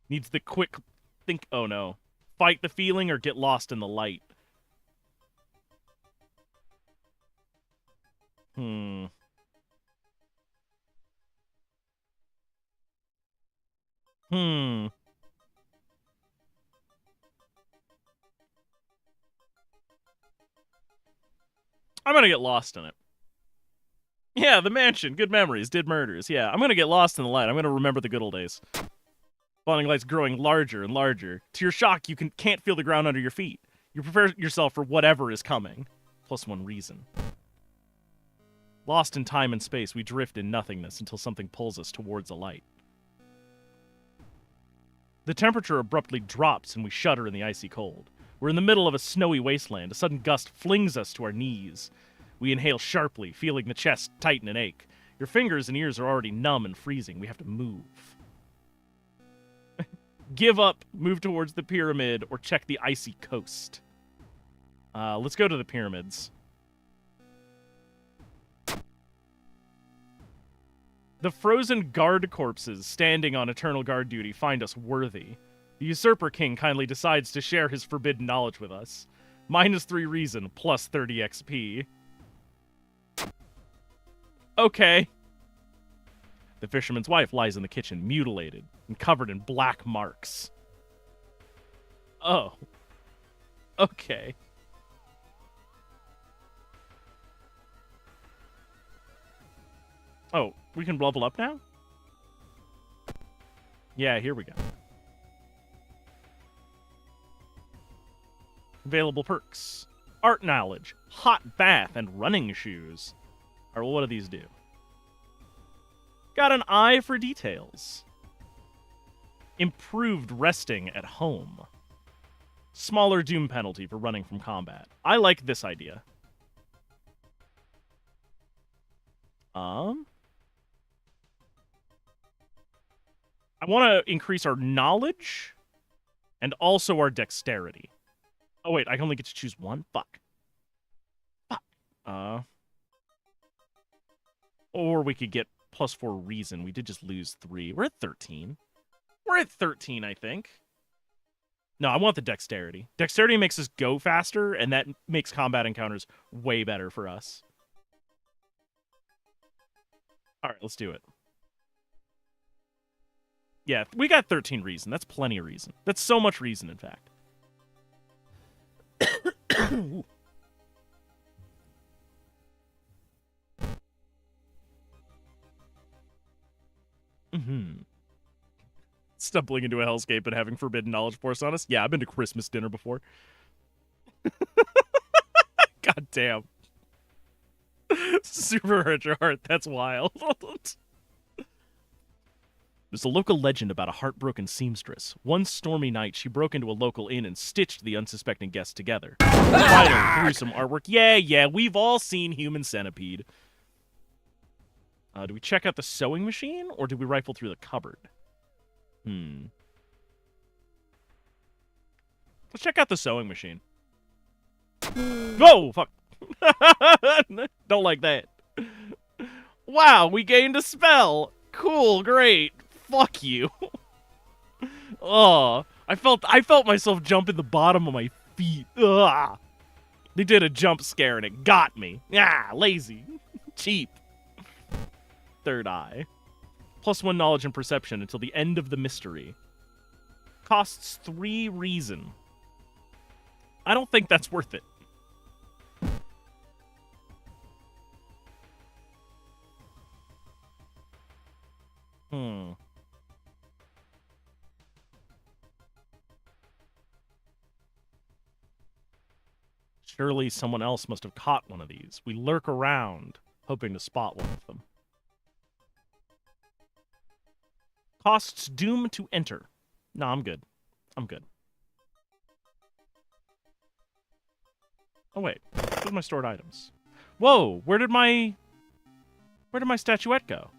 Needs the quick think. Oh no. Fight the feeling or get lost in the light. I'm gonna get lost in it. Yeah, the mansion. Good memories. Did murders. Yeah, I'm gonna get lost in the light. I'm gonna remember the good old days. Blinding light's growing larger and larger. To your shock, you can't feel the ground under your feet. You prepare yourself for whatever is coming. Plus 1 reason. Lost in time and space, we drift in nothingness until something pulls us towards a light. The temperature abruptly drops and we shudder in the icy cold. We're in the middle of a snowy wasteland. A sudden gust flings us to our knees. We inhale sharply, feeling the chest tighten and ache. Your fingers and ears are already numb and freezing. We have to move. Give up, move towards the pyramid, or check the icy coast. Let's go to the pyramids. The frozen guard corpses standing on eternal guard duty find us worthy. The Usurper King kindly decides to share his forbidden knowledge with us. -3 reason, plus 30 XP. Okay. The fisherman's wife lies in the kitchen, mutilated and covered in black marks. Oh. Okay. Oh, we can level up now? Yeah, here we go. Available perks. Art knowledge, hot bath, and running shoes. Alright, well, what do these do? Got an eye for details. Improved resting at home. Smaller doom penalty for running from combat. I like this idea. I want to increase our knowledge and also our dexterity. Oh, wait, I can only get to choose one? Fuck. Or we could get +4 reason. We did just lose 3. We're at 13. We're at 13, I think. No, I want the dexterity. Dexterity makes us go faster, and that makes combat encounters way better for us. All right, let's do it. Yeah, we got 13 reason. That's plenty of reason. That's so much reason, in fact. Stumbling into a hellscape and having forbidden knowledge forced on us? Yeah, I've been to Christmas dinner before. God damn. Super hurt your heart. That's wild. There's a local legend about a heartbroken seamstress. One stormy night, she broke into a local inn and stitched the unsuspecting guests together. Finally, through some artwork. Yeah, we've all seen Human Centipede. Do we check out the sewing machine, or do we rifle through the cupboard? Let's check out the sewing machine. Whoa, fuck. Don't like that. Wow, we gained a spell. Cool, great. Fuck you. Oh, I felt myself jump in the bottom of my feet. Ugh. They did a jump scare and it got me. Lazy. Cheap. Third eye. +1 knowledge and perception until the end of the mystery. Costs 3 reason. I don't think that's worth it. Surely someone else must have caught one of these. We lurk around, hoping to spot one of them. Costs doom to enter. No, I'm good. I'm good. Oh, wait. Where's my stored items? Whoa, where did my statuette go?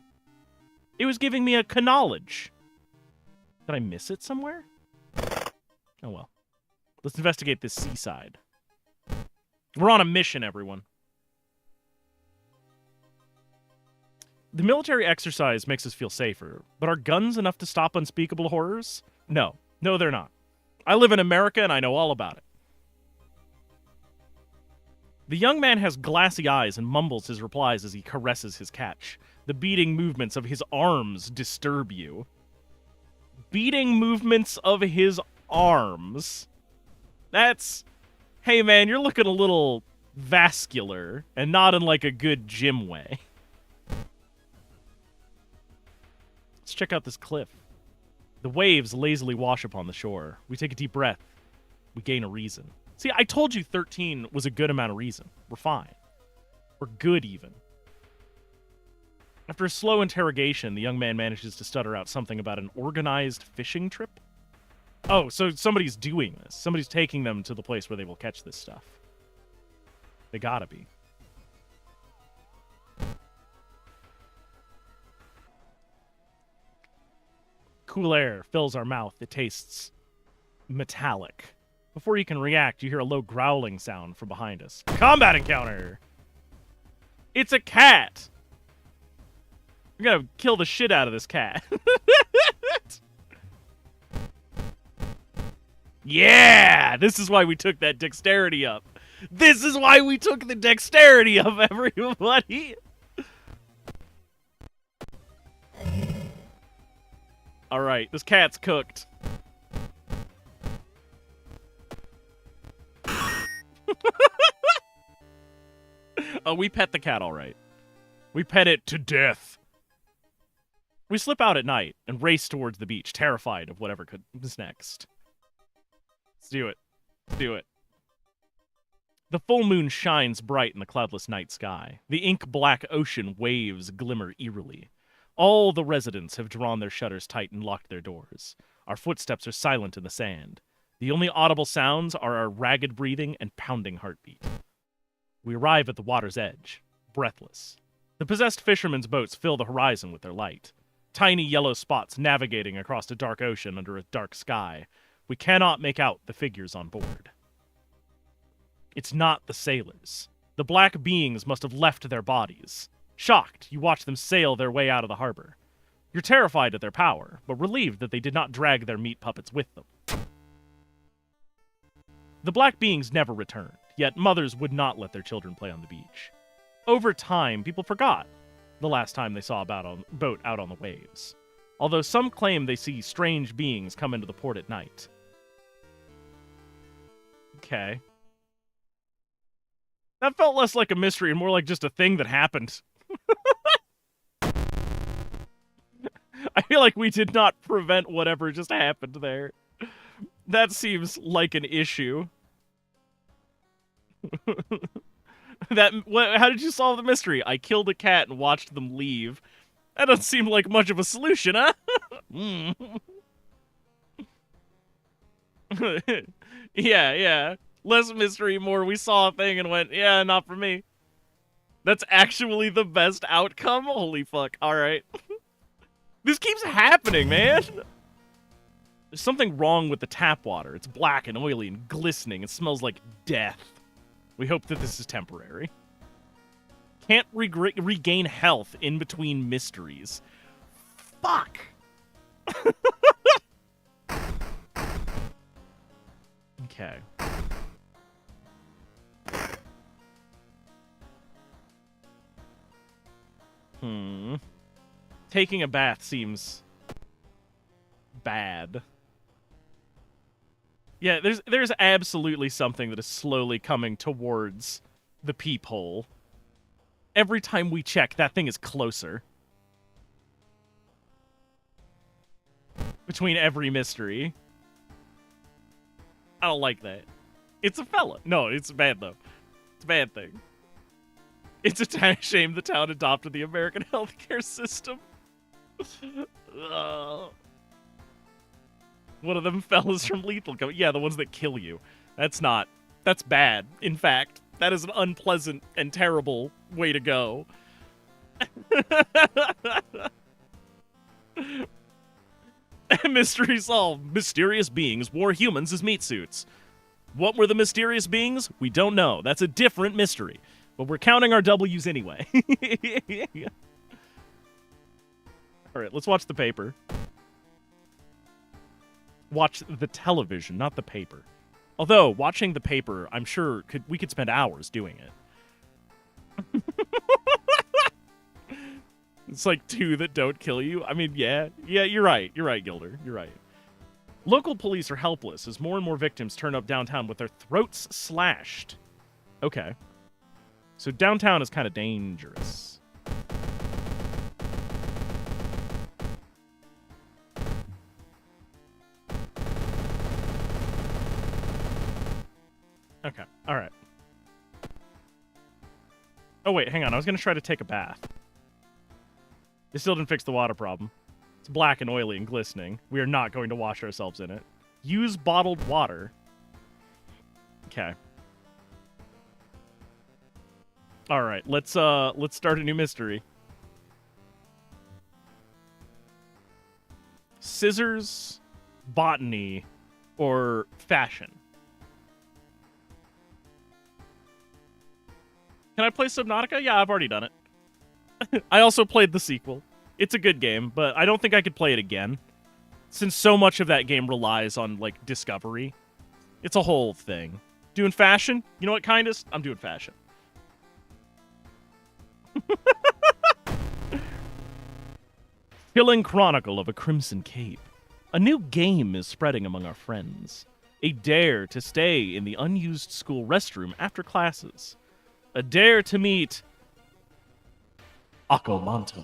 It was giving me a knowledge. Did I miss it somewhere? Oh, well. Let's investigate this seaside. We're on a mission, everyone. The military exercise makes us feel safer, but are guns enough to stop unspeakable horrors? No. No, they're not. I live in America, and I know all about it. The young man has glassy eyes and mumbles his replies as he caresses his catch. The beating movements of his arms disturb you. Beating movements of his arms? That's... Hey, man, you're looking a little vascular, and not in, like, a good gym way. Let's check out this cliff. The waves lazily wash upon the shore. We take a deep breath. We gain a reason. See, I told you 13 was a good amount of reason. We're fine. We're good, even. After a slow interrogation, the young man manages to stutter out something about an organized fishing trip. Oh, so somebody's doing this. Somebody's taking them to the place where they will catch this stuff. They gotta be. Cool air fills our mouth. It tastes metallic. Before you can react, you hear a low growling sound from behind us. Combat encounter! It's a cat! We're gonna kill the shit out of this cat. Yeah! This is why we took that dexterity up. This is why we took the dexterity up, everybody! Alright, this cat's cooked. Oh, we pet the cat all right. We pet it to death. We slip out at night and race towards the beach, terrified of whatever is next. Let's do it. Let's do it. The full moon shines bright in the cloudless night sky. The ink-black ocean waves glimmer eerily. All the residents have drawn their shutters tight and locked their doors. Our footsteps are silent in the sand. The only audible sounds are our ragged breathing and pounding heartbeat. We arrive at the water's edge, breathless. The possessed fishermen's boats fill the horizon with their light. Tiny yellow spots navigating across a dark ocean under a dark sky. We cannot make out the figures on board. It's not the sailors. The black beings must have left their bodies. Shocked, you watch them sail their way out of the harbor. You're terrified at their power, but relieved that they did not drag their meat puppets with them. The black beings never returned, yet mothers would not let their children play on the beach. Over time, people forgot the last time they saw a boat out on the waves, although some claim they see strange beings come into the port at night. Okay. That felt less like a mystery and more like just a thing that happened. I feel like we did not prevent whatever just happened there. That seems like an issue. How did you solve the mystery? I killed a cat and watched them leave. That doesn't seem like much of a solution, huh? Yeah. Less mystery, more we saw a thing and went, yeah, not for me. That's actually the best outcome? Holy fuck. Alright. This keeps happening, man! There's something wrong with the tap water. It's black and oily and glistening. It smells like death. We hope that this is temporary. Can't regain health in between mysteries. Fuck! Okay. Taking a bath seems bad. Yeah, there's absolutely something that is slowly coming towards the peephole. Every time we check, that thing is closer. Between every mystery. I don't like that. It's a fella. No, it's bad, though. It's a bad thing. It's a shame the town adopted the American healthcare system. One of them fellas from Lethal Company. Yeah, the ones that kill you. That's bad. In fact, that is an unpleasant and terrible way to go. Mystery solved. Mysterious beings wore humans as meat suits. What were the mysterious beings? We don't know. That's a different mystery. But we're counting our W's anyway. Alright, let's watch the paper. Watch the television, not the paper. Although, watching the paper, I'm sure we could spend hours doing it. It's like two that don't kill you. I mean, yeah, you're right. You're right, Gilder. You're right. Local police are helpless as more and more victims turn up downtown with their throats slashed. Okay. So downtown is kind of dangerous. Okay, alright. Oh wait, hang on. I was going to try to take a bath. It still didn't fix the water problem. It's black and oily and glistening. We are not going to wash ourselves in it. Use bottled water. Okay. Alright, let's start a new mystery. Scissors, botany, or fashion? Can I play Subnautica? Yeah, I've already done it. I also played the sequel. It's a good game, but I don't think I could play it again. Since so much of that game relies on, like, discovery. It's a whole thing. Doing fashion? You know what, Kindest? I'm doing fashion. Chilling Chronicle of a Crimson Cape. A new game is spreading among our friends. A dare to stay in the unused school restroom after classes. A dare to meet Akamanto.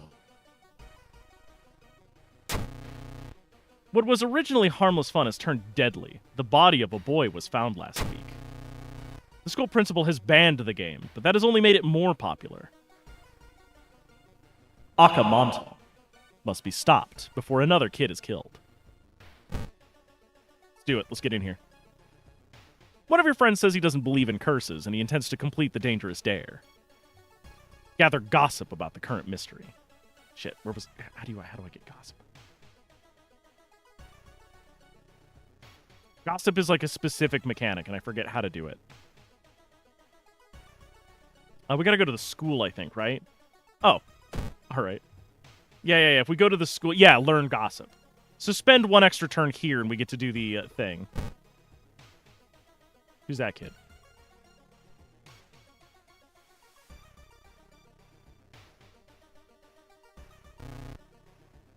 What was originally harmless fun has turned deadly. The body of a boy was found last week. The school principal has banned the game, but that has only made it more popular. Akamanto must be stopped before another kid is killed. Let's do it. Let's get in here. One of your friends says he doesn't believe in curses, and he intends to complete the dangerous dare. Gather gossip about the current mystery. Shit, how do I get gossip? Gossip is like a specific mechanic, and I forget how to do it. We gotta go to the school, I think, right? Oh, alright. Yeah, if we go to the school... Yeah, learn gossip. So spend one extra turn here, and we get to do the thing. Who's that kid?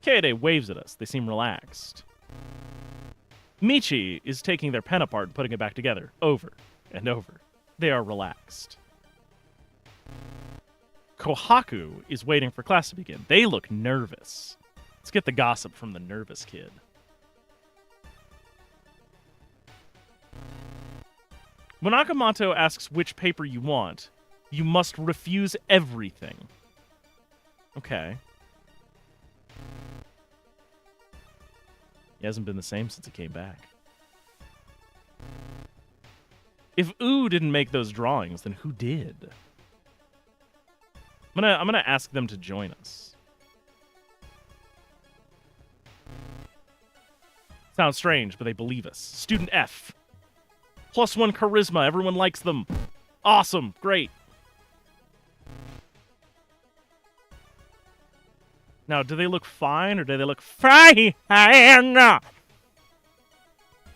Kaede waves at us. They seem relaxed. Michi is taking their pen apart and putting it back together, over and over. They are relaxed. Kohaku is waiting for class to begin. They look nervous. Let's get the gossip from the nervous kid. When Akamoto asks which paper you want, you must refuse everything. Okay. He hasn't been the same since he came back. If Ooh didn't make those drawings, then who did? I'm gonna ask them to join us. Sounds strange, but they believe us. Student F. +1 charisma. Everyone likes them. Awesome. Great. Now, do they look fine or do they look fine?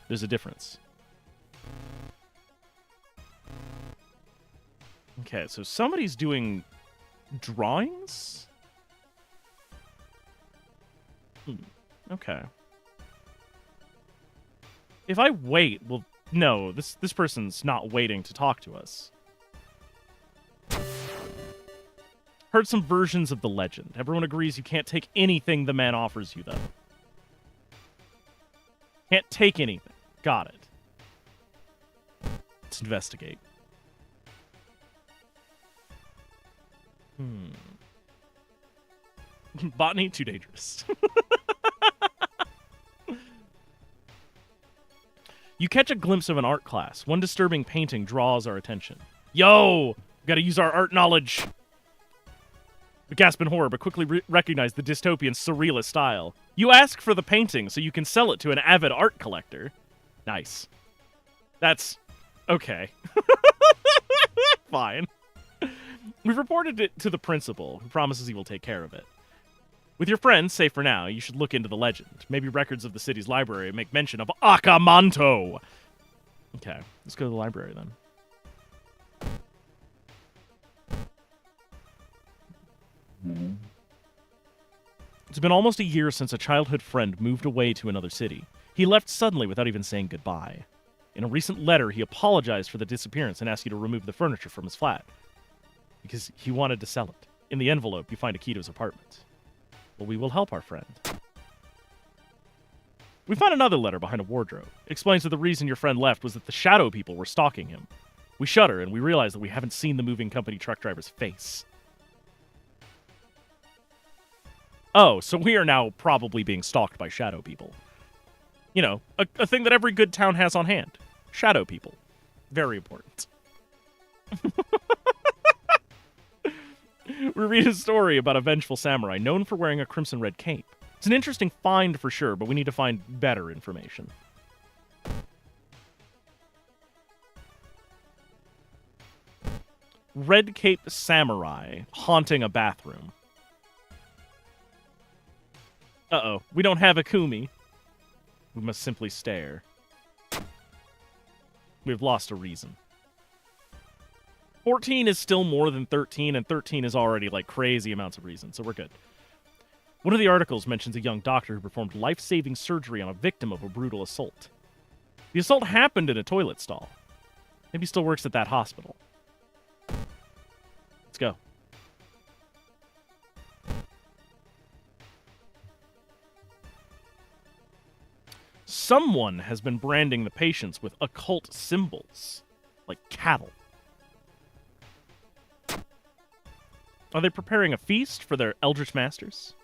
There's a difference. Okay, so somebody's doing drawings? Okay. If I wait, well, no, this person's not waiting to talk to us. Heard some versions of the legend. Everyone agrees you can't take anything the man offers you, though. Can't take anything. Got it. Let's investigate. Botany, too dangerous. You catch a glimpse of an art class. One disturbing painting draws our attention. Yo! Gotta use our art knowledge! We gasp in horror, but quickly recognize the dystopian surrealist style. You ask for the painting so you can sell it to an avid art collector. Nice. That's... okay. Fine. We've reported it to the principal, who promises he will take care of it. With your friends, safe for now, you should look into the legend. Maybe records of the city's library make mention of Akamanto. Okay, let's go to the library then. It's been almost a year since a childhood friend moved away to another city. He left suddenly without even saying goodbye. In a recent letter, he apologized for the disappearance and asked you to remove the furniture from his flat, because he wanted to sell it. In the envelope, you find a key to his apartment. Well, we will help our friend. We find another letter behind a wardrobe. It explains that the reason your friend left was that the shadow people were stalking him. We shudder, and we realize that we haven't seen the moving company truck driver's face. Oh, so we are now probably being stalked by shadow people. You know, a thing that every good town has on hand. Shadow people. Very important. We read a story about a vengeful samurai known for wearing a crimson-red cape. It's an interesting find for sure, but we need to find better information. Red cape samurai haunting a bathroom. Uh-oh, we don't have a Kumi. We must simply stare. We've lost a reason. 14 is still more than 13, and 13 is already, like, crazy amounts of reason, so we're good. One of the articles mentions a young doctor who performed life-saving surgery on a victim of a brutal assault. The assault happened in a toilet stall. Maybe he still works at that hospital. Let's go. Someone has been branding the patients with occult symbols, like cattle. Are they preparing a feast for their eldritch masters?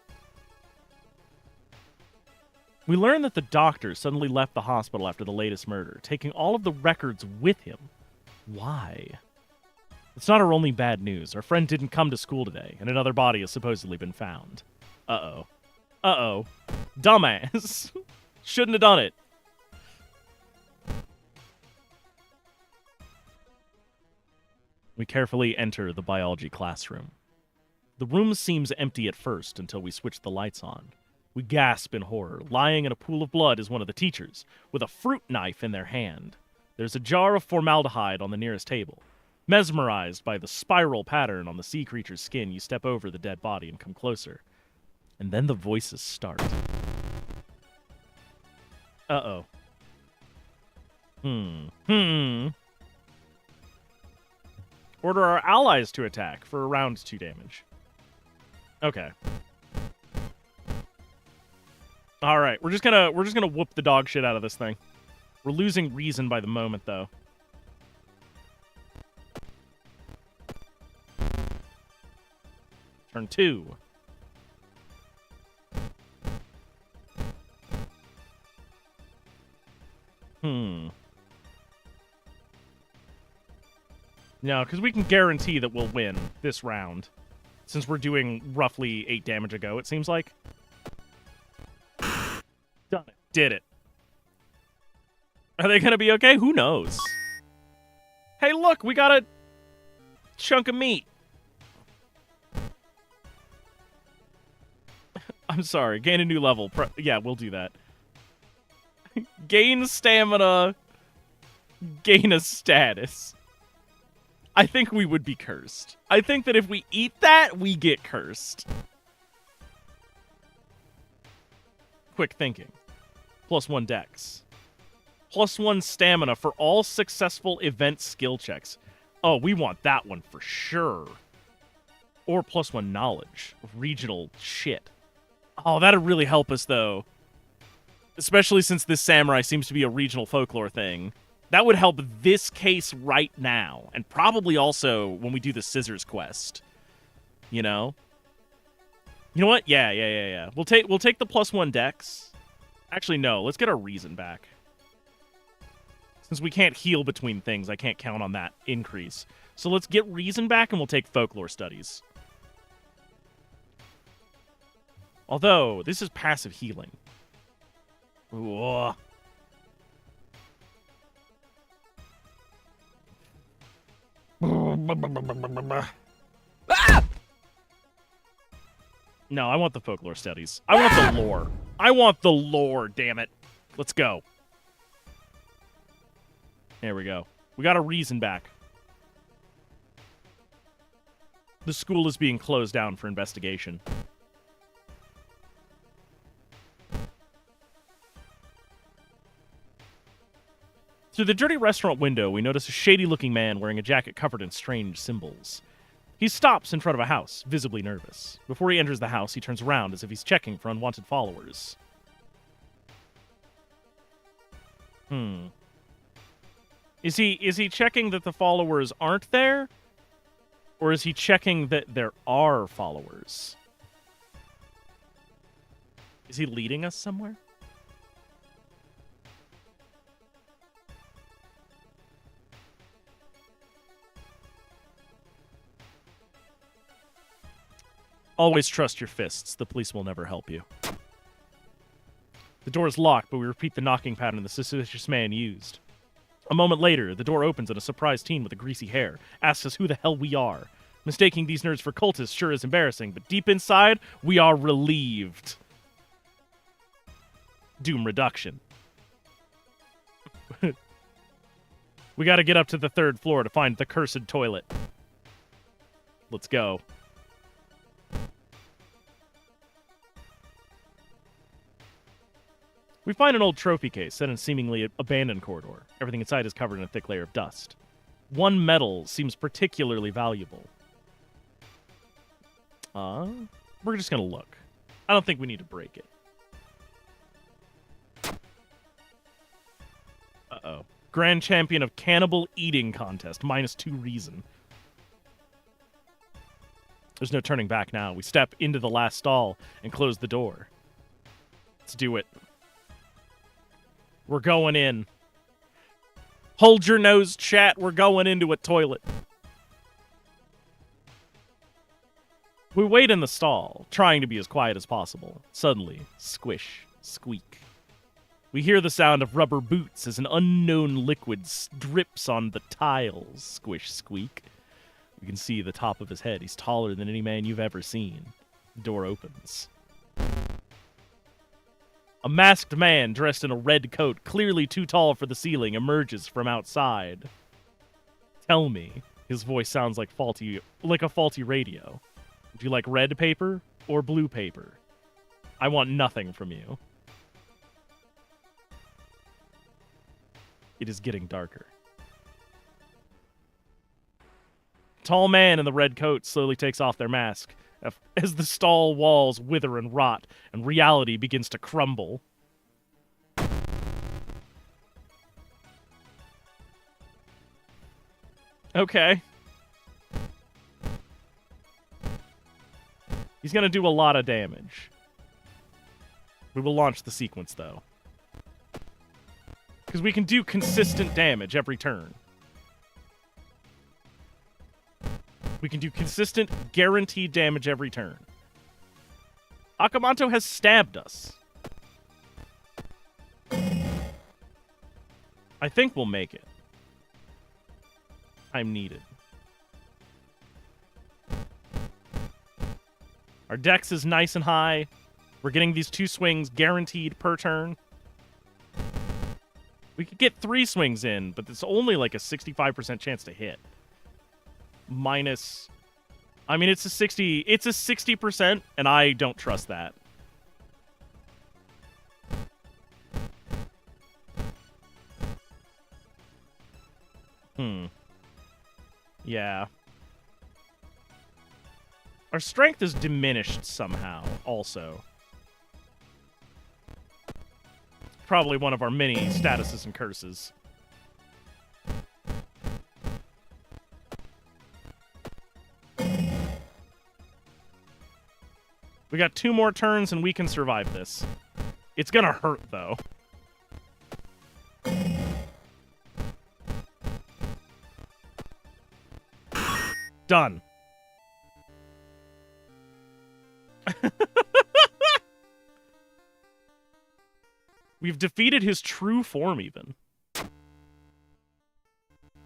We learn that the doctor suddenly left the hospital after the latest murder, taking all of the records with him. Why? It's not our only bad news. Our friend didn't come to school today, and another body has supposedly been found. Uh-oh. Uh-oh. Dumbass. Shouldn't have done it. We carefully enter the biology classroom. The room seems empty at first until we switch the lights on. We gasp in horror. Lying in a pool of blood is one of the teachers, with a fruit knife in their hand. There's a jar of formaldehyde on the nearest table. Mesmerized by the spiral pattern on the sea creature's skin, you step over the dead body and come closer. And then the voices start. Uh-oh. Order our allies to attack for around 2 damage. Okay. All right, we're just gonna whoop the dog shit out of this thing. We're losing reason by the moment, though. Turn 2. No, because we can guarantee that we'll win this round. Since we're doing roughly 8 damage a go, it seems like. Done it. Did it. Are they going to be okay? Who knows? Hey, look, we got a chunk of meat. I'm sorry. Gain a new level. Yeah, we'll do that. Gain stamina. Gain a status. I think we would be cursed. I think that if we eat that, we get cursed. Quick thinking. +1 dex. +1 stamina for all successful event skill checks. Oh, we want that one for sure. Or +1 knowledge. Regional shit. Oh, that'd really help us, though. Especially since this samurai seems to be a regional folklore thing. That would help this case right now. And probably also when we do the scissors quest. You know? You know what? Yeah. We'll take the +1 dex. Actually, no. Let's get our reason back. Since we can't heal between things, I can't count on that increase. So let's get reason back and we'll take folklore studies. Although, this is passive healing. Ooh. Ah! No, I want the folklore studies. I want the lore. I want the lore, damn it. Let's go. There we go. We got a reason back. The school is being closed down for investigation. Through the dirty restaurant window, we notice a shady-looking man wearing a jacket covered in strange symbols. He stops in front of a house, visibly nervous. Before he enters the house, he turns around as if he's checking for unwanted followers. Is he checking that the followers aren't there? Or is he checking that there are followers? Is he leading us somewhere? Always trust your fists. The police will never help you. The door is locked, but we repeat the knocking pattern the suspicious man used. A moment later, the door opens and a surprised teen with a greasy hair asks us who the hell we are. Mistaking these nerds for cultists sure is embarrassing, but deep inside, we are relieved. Doom reduction. We gotta get up to the 3rd floor to find the cursed toilet. Let's go. We find an old trophy case set in a seemingly abandoned corridor. Everything inside is covered in a thick layer of dust. One medal seems particularly valuable. We're just gonna look. I don't think we need to break it. Uh-oh. Grand Champion of Cannibal Eating Contest, -2 reason. There's no turning back now. We step into the last stall and close the door. Let's do it. We're going in. Hold your nose, chat. We're going into a toilet. We wait in the stall, trying to be as quiet as possible. Suddenly, squish, squeak. We hear the sound of rubber boots as an unknown liquid drips on the tiles. Squish, squeak. We can see the top of his head. He's taller than any man you've ever seen. The door opens. A masked man dressed in a red coat, clearly too tall for the ceiling, emerges from outside. Tell me. His voice sounds like a faulty radio. Do you like red paper or blue paper? I want nothing from you. It is getting darker. Tall man in the red coat slowly takes off their mask as the stall walls wither and rot and reality begins to crumble. Okay. He's gonna do a lot of damage. We will launch the sequence, though. Because we can do consistent damage every turn. We can do consistent, guaranteed damage every turn. Akamanto has stabbed us. I think we'll make it. Time needed. Our dex is nice and high. We're getting these 2 swings guaranteed per turn. We could get 3 swings in, but it's only like a 65% chance to hit. Minus... I mean, it's a 60%, and I don't trust that. Yeah. Our strength is diminished somehow, also. Probably one of our many statuses and curses. We got 2 more turns and we can survive this. It's gonna hurt, though. Done. We've defeated his true form, even.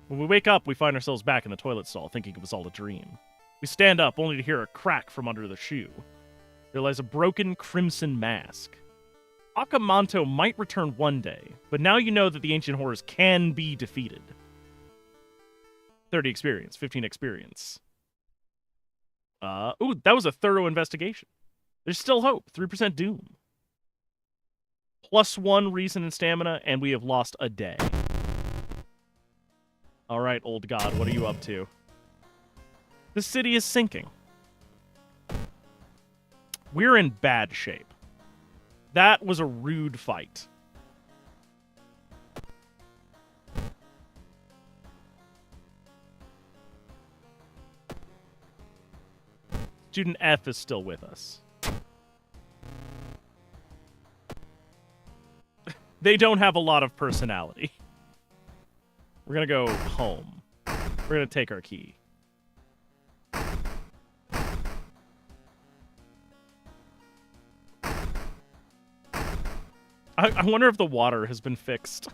When we wake up, we find ourselves back in the toilet stall, thinking it was all a dream. We stand up, only to hear a crack from under the shoe. There lies a broken crimson mask. Akamanto might return one day, but now you know that the ancient horrors can be defeated. 30 experience, 15 experience. Ooh, that was a thorough investigation. There's still hope. 3% doom. +1 reason and stamina, and we have lost a day. Alright, old god, what are you up to? The city is sinking. We're in bad shape. That was a rude fight. Student F is still with us. They don't have a lot of personality. We're gonna go home. We're gonna take our key. I wonder if the water has been fixed.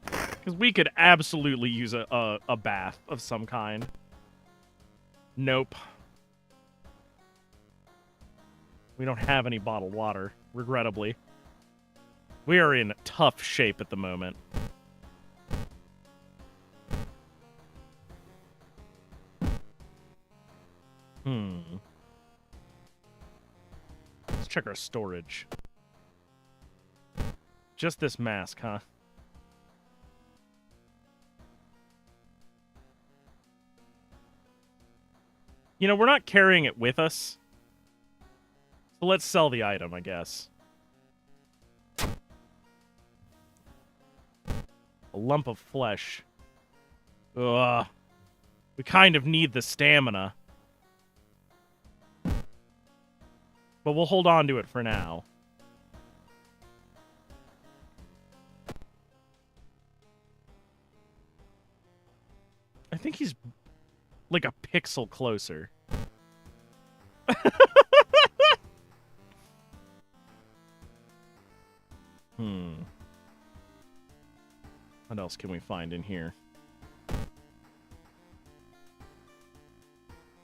Because we could absolutely use a bath of some kind. Nope. We don't have any bottled water, regrettably. We are in tough shape at the moment. Let's check our storage. Just this mask, huh? You know, we're not carrying it with us. So let's sell the item, I guess. A lump of flesh. Ugh. We kind of need the stamina. But we'll hold on to it for now. I think he's like a pixel closer. What else can we find in here?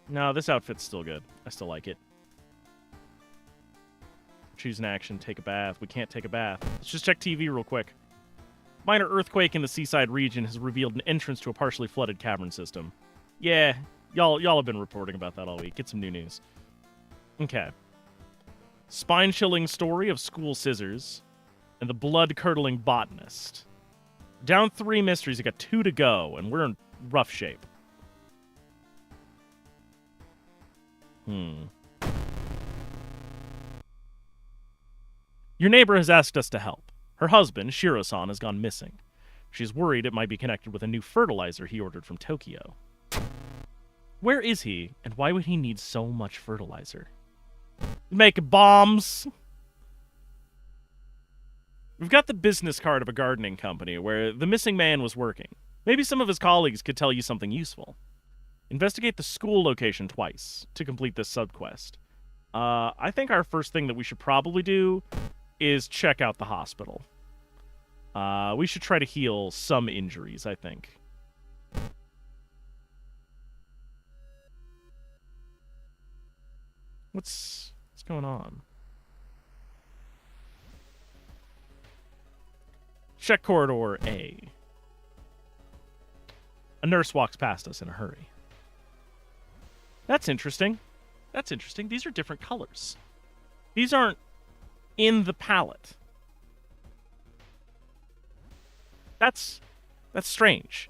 No, this outfit's still good. I still like it. Choose an action, take a bath. We can't take a bath. Let's just check TV real quick. Minor earthquake in the seaside region has revealed an entrance to a partially flooded cavern system. Yeah, y'all have been reporting about that all week. Get some new news. Okay. Spine-chilling story of school scissors and the blood-curdling botanist. Down 3 mysteries. You got 2 to go, and we're in rough shape. Your neighbor has asked us to help. Her husband, Shiro-san, has gone missing. She's worried it might be connected with a new fertilizer he ordered from Tokyo. Where is he, and why would he need so much fertilizer? Make bombs! We've got the business card of a gardening company where the missing man was working. Maybe some of his colleagues could tell you something useful. Investigate the school location twice to complete this subquest. I think our first thing that we should probably do is check out the hospital. We should try to heal some injuries, I think. What's going on? Check corridor A. A nurse walks past us in a hurry. That's interesting. That's interesting. These are different colors. These aren't in the palette. That's strange.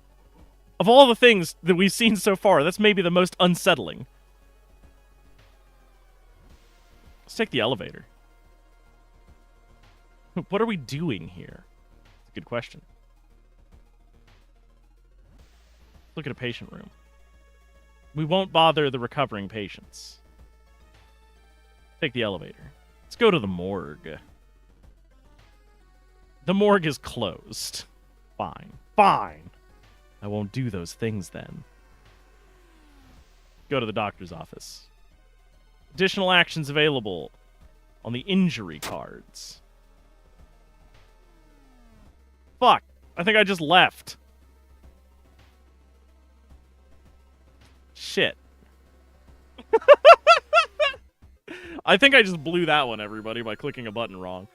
Of all the things that we've seen so far, that's maybe the most unsettling. Let's take the elevator. What are we doing here? That's a good question. Look at a patient room. We won't bother the recovering patients. Take the elevator. Let's go to the morgue. The morgue is closed. Fine. Fine. I won't do those things then. Go to the doctor's office. Additional actions available on the injury cards. Fuck. I think I just left. Shit. I think I just blew that one, everybody, by clicking a button wrong.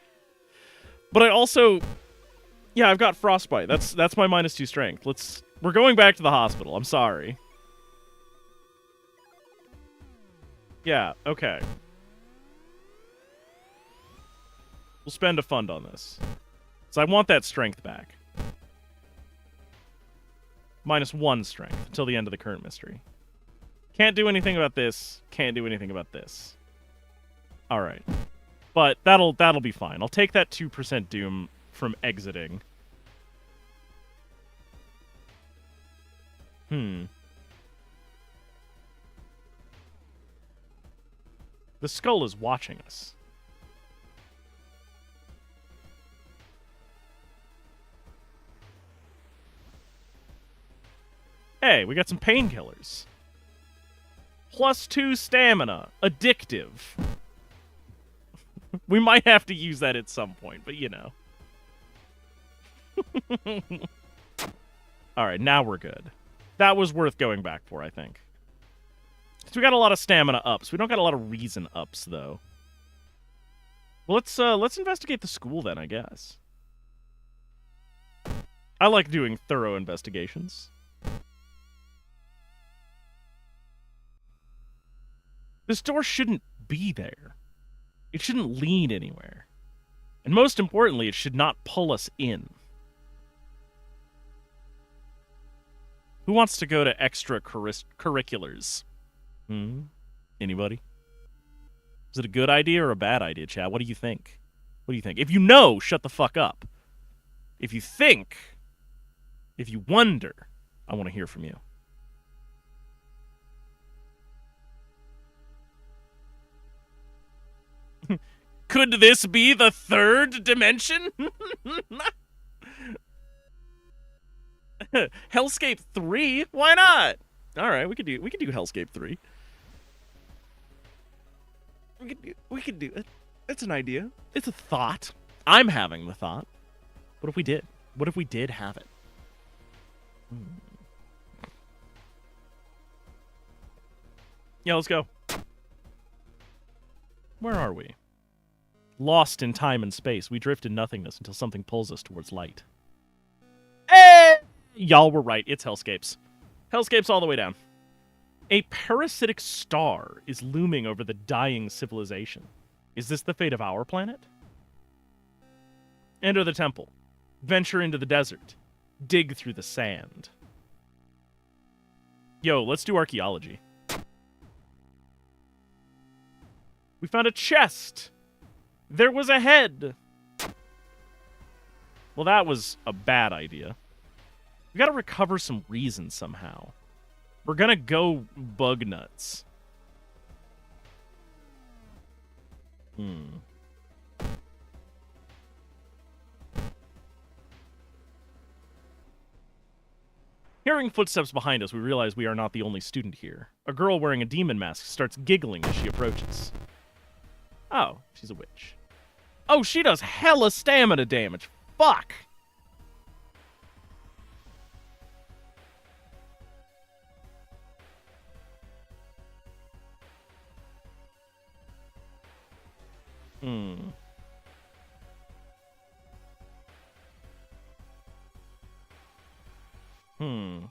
But I also... Yeah, I've got frostbite. That's my -2 strength. We're going back to the hospital. I'm sorry. Yeah, okay. We'll spend a fund on this. So I want that strength back. -1 strength until the end of the current mystery. Can't do anything about this. Can't do anything about this. Alright. But that'll be fine. I'll take that 2% doom from exiting. The skull is watching us. Hey, we got some painkillers. +2 stamina. Addictive. We might have to use that at some point, but you know. Alright, now we're good. That was worth going back for, I think. So we got a lot of stamina ups. We don't got a lot of reason ups, though. Well, let's investigate the school then, I guess. I like doing thorough investigations. This door shouldn't be there. It shouldn't lead anywhere. And most importantly, it should not pull us in. Who wants to go to extracurriculars? Anybody? Is it a good idea or a bad idea, chat? What do you think? What do you think? If you know, shut the fuck up. If you think, if you wonder, I want to hear from you. Could this be the third dimension? Hellscape 3? Why not? All right, we could do Hellscape 3. We could do it. It's an idea. It's a thought. I'm having the thought. What if we did? What if we did have it? Yeah, let's go. Where are we? Lost in time and space, we drift in nothingness until something pulls us towards light. Hey! Y'all were right. It's Hellscapes. Hellscapes all the way down. A parasitic star is looming over the dying civilization. Is this the fate of our planet? Enter the temple. Venture into the desert. Dig through the sand. Yo, let's do archaeology. We found a chest. There was a head. Well, that was a bad idea. We gotta recover some reason somehow. We're gonna go bug nuts. Hearing footsteps behind us, we realize we are not the only student here. A girl wearing a demon mask starts giggling as she approaches. Oh, she's a witch. Oh, she does hella stamina damage. Fuck!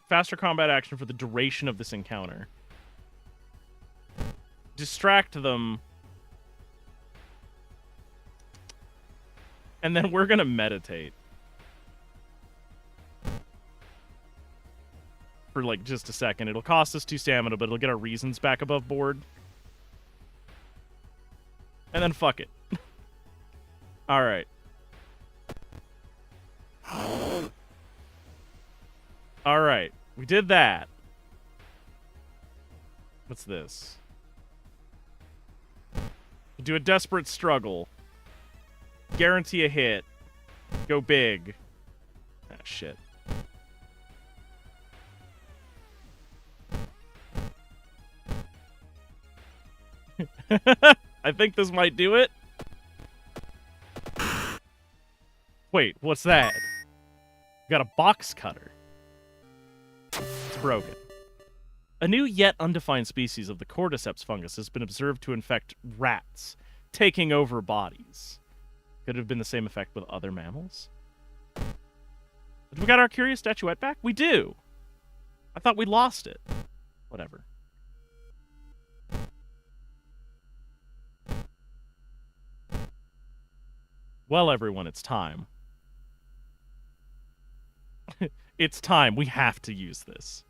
Faster combat action for the duration of this encounter. Distract them. And then we're gonna meditate. For like just a second. It'll cost us 2 stamina, but it'll get our reasons back above board. And then fuck it. Alright. Alright. We did that. What's this? Do a desperate struggle. Guarantee a hit. Go big. Ah, shit. I think this might do it. Wait, what's that? We got a box cutter. It's broken. A new yet undefined species of the cordyceps fungus has been observed to infect rats, taking over bodies. Could it have been the same effect with other mammals? Have we got our curious statuette back? We do! I thought we lost it. Whatever. Well, everyone, it's time. It's time. We have to use this.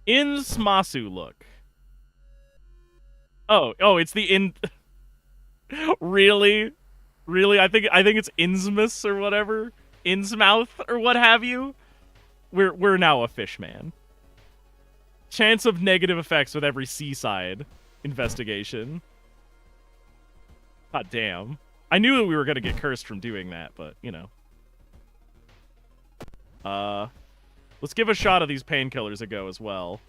Insmasu look. Oh, it's the in. Really? I think it's Innsmouth or whatever, Innsmouth or what have you. We're now a fish man. Chance of negative effects with every seaside investigation. God damn. I knew that we were gonna get cursed from doing that, but you know. Let's give a shot of these painkillers a go as well.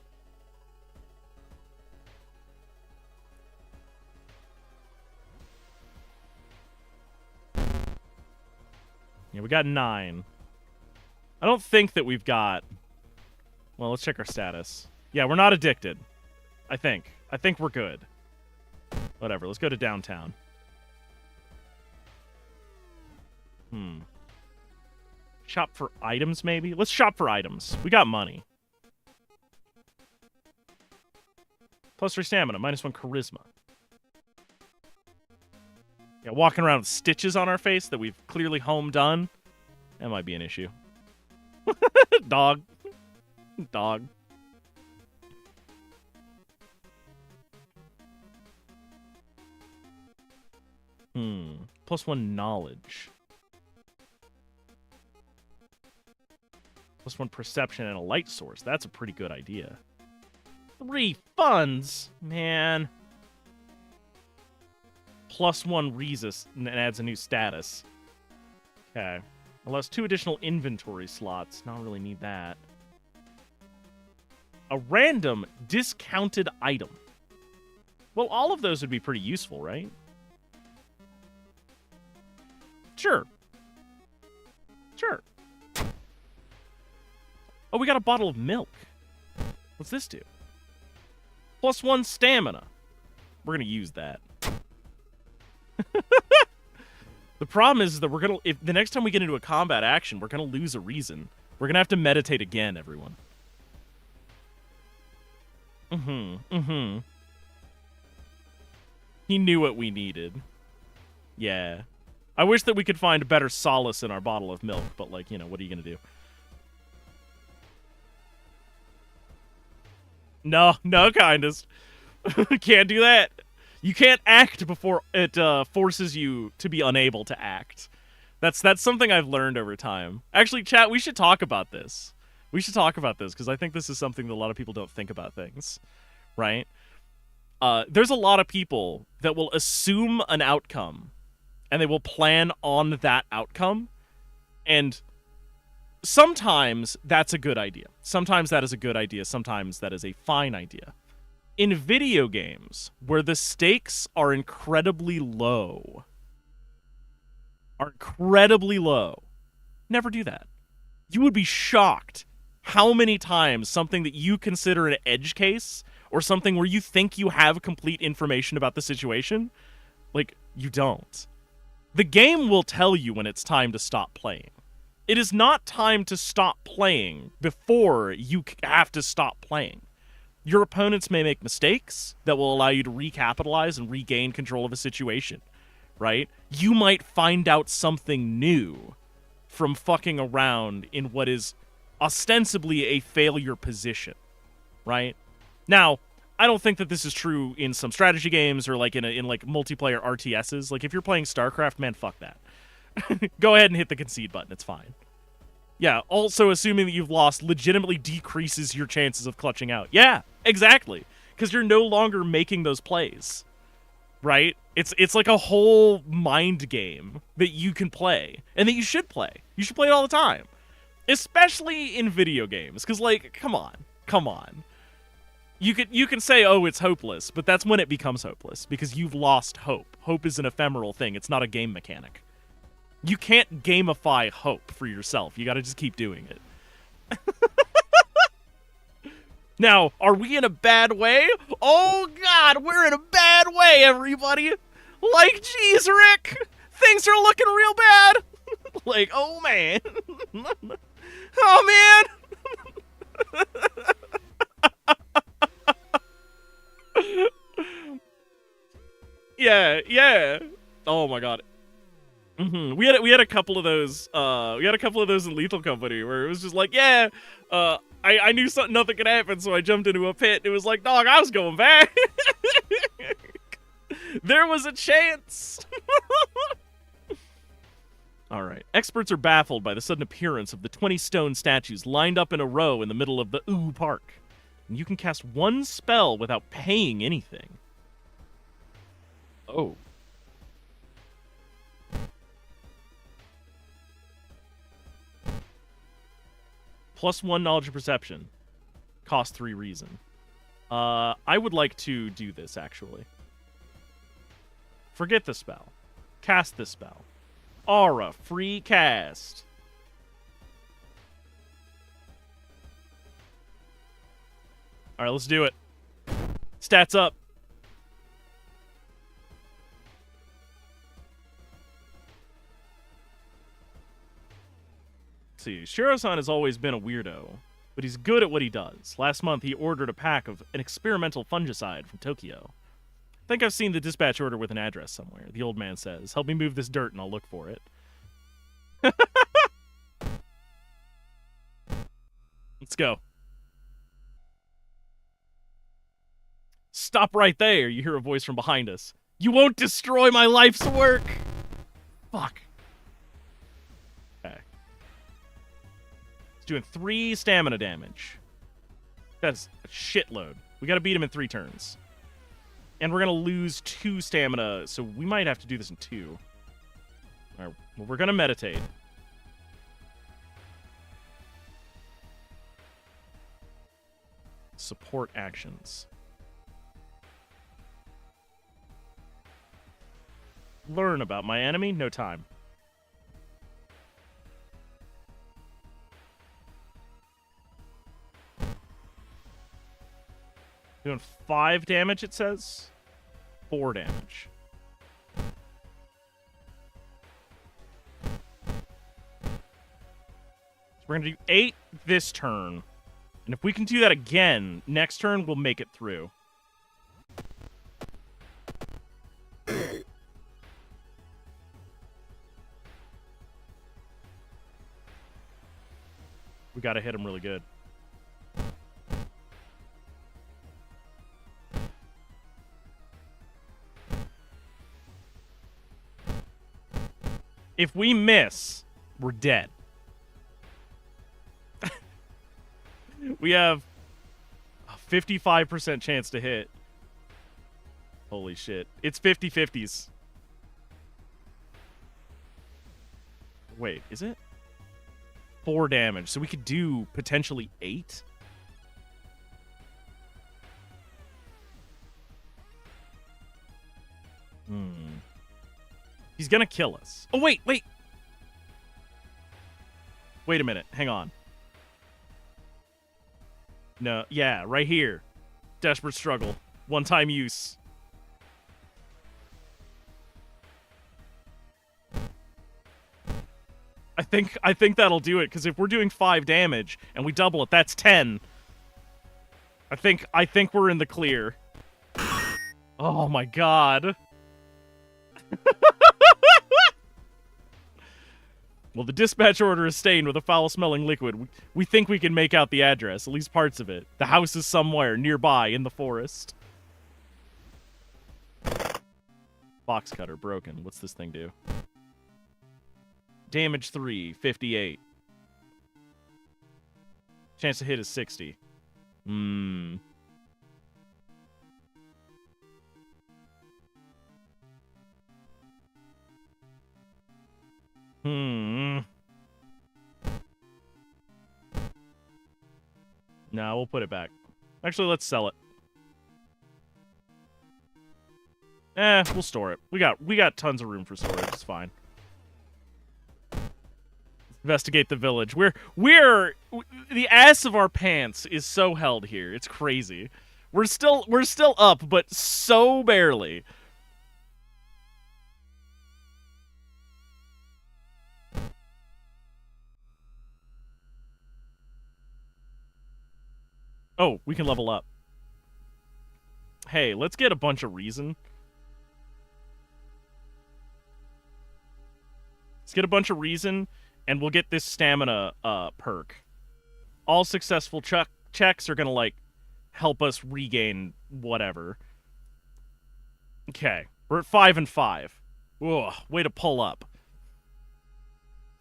Yeah, we got 9. I don't think that we've got... Well, let's check our status. Yeah, we're not addicted. I think we're good. Whatever, let's go to downtown. Shop for items, maybe? Let's shop for items. We got money. +3 stamina, -1 charisma. Yeah, walking around with stitches on our face that we've clearly home done. That might be an issue. Dog. Dog. +1 knowledge. +1 perception and a light source. That's a pretty good idea. 3 funds? Man. +1 Rhesus and adds a new status. Okay. Allows 2 additional inventory slots. Not really need that. A random discounted item. Well, all of those would be pretty useful, right? Sure. Sure. Oh, we got a bottle of milk. What's this do? +1 stamina. We're gonna use that. The problem is that if the next time we get into a combat action, we're gonna lose a reason. We're gonna have to meditate again, everyone. He knew what we needed. Yeah. I wish that we could find better solace in our bottle of milk, but, like, you know, what are you gonna do? No, kindest. Can't do that. You can't act before it forces you to be unable to act. That's something I've learned over time. Actually, chat, we should talk about this. We should talk about this, because I think this is something that a lot of people don't think about things, right? There's a lot of people that will assume an outcome, and they will plan on that outcome, and sometimes that's a good idea. Sometimes that is a good idea. Sometimes that is a fine idea. In video games, where the stakes are incredibly low, never do that. You would be shocked how many times something that you consider an edge case, or something where you think you have complete information about the situation, like, you don't. The game will tell you when it's time to stop playing. It is not time to stop playing before you have to stop playing. Your opponents may make mistakes that will allow you to recapitalize and regain control of a situation, right? You might find out something new from fucking around in what is ostensibly a failure position, right? Now, I don't think that this is true in some strategy games or like in multiplayer RTSs. Like, if you're playing StarCraft, man, fuck that. Go ahead and hit the concede button. It's fine. Yeah, also assuming that you've lost legitimately decreases your chances of clutching out. Yeah, exactly. Because you're no longer making those plays, right? It's like a whole mind game that you can play and that you should play. You should play it all the time. Especially in video games. Because, like, come on. You can say, oh, it's hopeless, but that's when it becomes hopeless, because you've lost hope. Hope is an ephemeral thing. It's not a game mechanic. You can't gamify hope for yourself. You gotta just keep doing it. Now, are we in a bad way? Oh, God, we're in a bad way, everybody. Like, geez, Rick, things are looking real bad. Like, oh, man. Oh, man. Yeah. Oh my god. We had a couple of those. We had a couple of those in Lethal Company where it was just like, yeah, I knew nothing could happen, so I jumped into a pit. It was like, dog, I was going back. There was a chance. All right. Experts are baffled by the sudden appearance of the 20 stone statues lined up in a row in the middle of the Ooh Park. And you can cast one spell without paying anything. Oh. +1 knowledge and perception. Cost 3 reason. I would like to do this, actually. Forget the spell. Cast this spell. Aura, free cast. Alright, let's do it. Stats up. Let's see, Shiro-san has always been a weirdo, but he's good at what he does. Last month, he ordered a pack of an experimental fungicide from Tokyo. I think I've seen the dispatch order with an address somewhere. The old man says, help me move this dirt and I'll look for it. Let's go. Stop right there, you hear a voice from behind us. You won't destroy my life's work! Fuck. Okay. It's doing 3 stamina damage. That's a shitload. We gotta beat him in 3 turns. And we're gonna lose 2 stamina, so we might have to do this in 2. Alright, well, we're gonna meditate. Support actions. Learn about my enemy, no time. Doing 5 damage, it says. 4 damage. So we're going to do 8 this turn. And if we can do that again, next turn, we'll make it through. We got to hit him really good. If we miss, we're dead. We have a 55% chance to hit. Holy shit. It's 50-50s. Wait, is it? 4 damage. So we could do potentially 8? He's gonna kill us. Oh, wait. Wait a minute. Hang on. No, yeah, right here. Desperate struggle. One-time use. I think that'll do it, because if we're doing 5 damage and we double it, that's 10. I think we're in the clear. Oh my god. Well, the dispatch order is stained with a foul-smelling liquid. We think we can make out the address, at least parts of it. The house is somewhere nearby in the forest. Box cutter broken. What's this thing do? Damage 3, 58. Chance to hit is 60. No, we'll put it back. Actually, let's sell it. We'll store it. We got tons of room for storage. It's fine. Investigate the village. We're the ass of our pants is so held here. It's crazy. We're still up, but so barely. Oh, we can level up. Hey, let's get a bunch of reason. Let's get a bunch of reason, and we'll get this stamina perk. All successful checks are gonna, like, help us regain whatever. Okay, we're at 5 and 5. Ugh, way to pull up.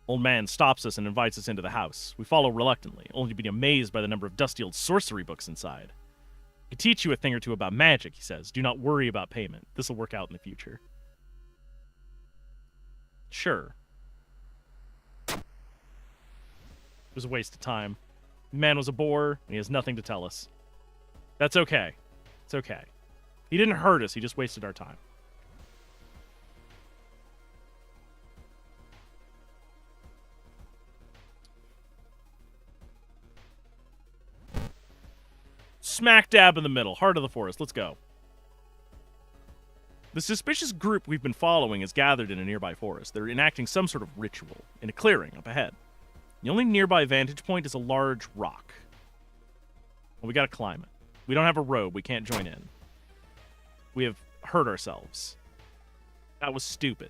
Old man stops us and invites us into the house. We follow reluctantly, only to be amazed by the number of dusty old sorcery books inside. I can teach you a thing or two about magic, he says. Do not worry about payment. This will work out in the future. Sure. It was a waste of time. The man was a bore, and he has nothing to tell us. That's okay. It's okay. He didn't hurt us, he just wasted our time. Smack dab in the middle, heart of the forest. Let's go. The suspicious group we've been following is gathered in a nearby forest. They're enacting some sort of ritual in a clearing up ahead. The only nearby vantage point is a large rock. Well, we gotta climb it. We don't have a robe. We can't join in. We have hurt ourselves. That was stupid.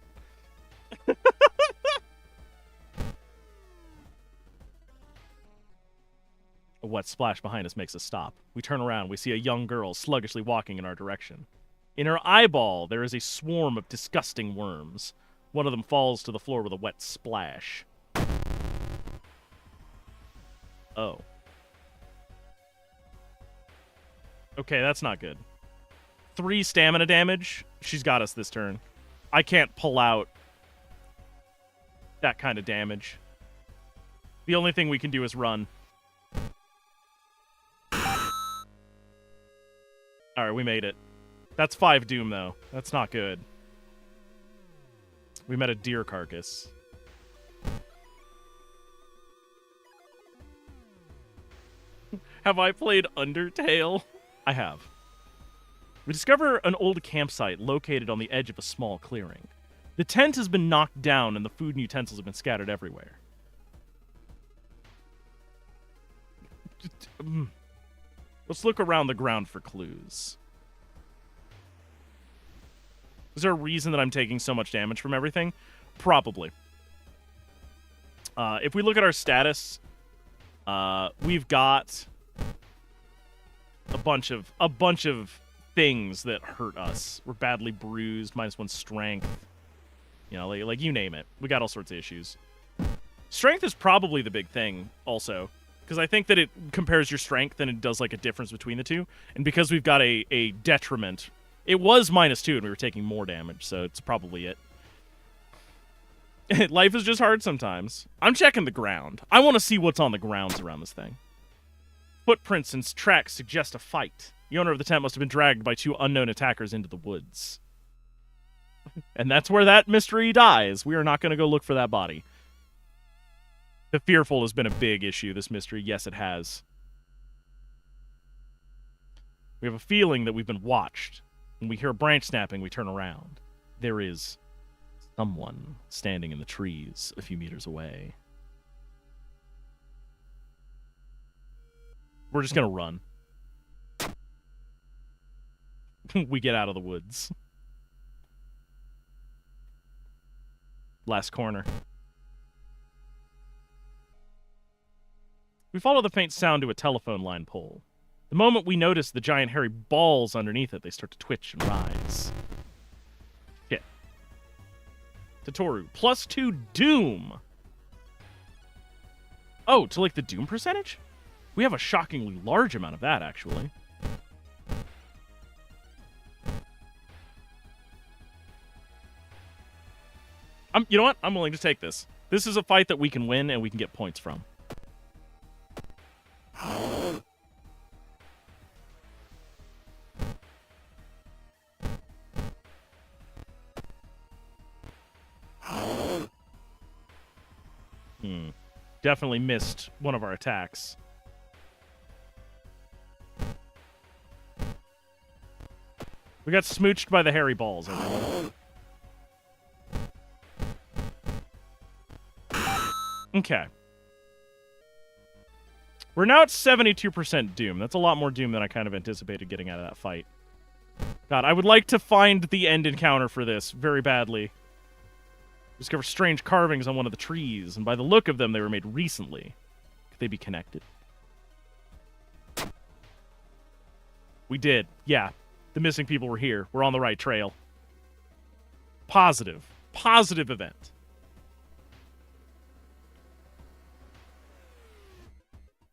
A wet splash behind us makes us stop. We turn around. We see a young girl sluggishly walking in our direction. In her eyeball, there is a swarm of disgusting worms. One of them falls to the floor with a wet splash. Oh. Okay, that's not good. 3 stamina damage. She's got us this turn. I can't pull out that kind of damage. The only thing we can do is run. Alright, we made it. That's 5 doom, though. That's not good. We met a deer carcass. Have I played Undertale? I have. We discover an old campsite located on the edge of a small clearing. The tent has been knocked down and the food and utensils have been scattered everywhere. Let's look around the ground for clues. Is there a reason that I'm taking so much damage from everything? Probably. If we look at our status, we've got a bunch of things that hurt us. We're badly bruised, -1 strength. You know, like you name it. We got all sorts of issues. Strength is probably the big thing also, because I think that it compares your strength and it does like a difference between the two. And because we've got a detriment, it was -2 and we were taking more damage, so it's probably it. Life is just hard sometimes. I'm checking the ground. I want to see what's on the grounds around this thing. Footprints and tracks suggest a fight. The owner of the tent must have been dragged by 2 unknown attackers into the woods. And that's where that mystery dies. We are not going to go look for that body. The fearful has been a big issue, this mystery. Yes, it has. We have a feeling that we've been watched. When we hear a branch snapping, we turn around. There is someone standing in the trees a few meters away. We're just going to run. We get out of the woods. Last corner. We follow the faint sound to a telephone line pole. The moment we notice the giant hairy balls underneath it, they start to twitch and rise. Shit. Tatoru. +2 Doom! Oh, to like the Doom percentage? We have a shockingly large amount of that, actually. You know what? I'm willing to take this. This is a fight that we can win and we can get points from. Definitely missed one of our attacks. We got smooched by the hairy balls, everyone. Okay. We're now at 72% Doom. That's a lot more Doom than I kind of anticipated getting out of that fight. God, I would like to find the end encounter for this very badly. Discover strange carvings on one of the trees, and by the look of them, they were made recently. Could they be connected? We did. Yeah. The missing people were here. We're on the right trail. Positive. Positive event.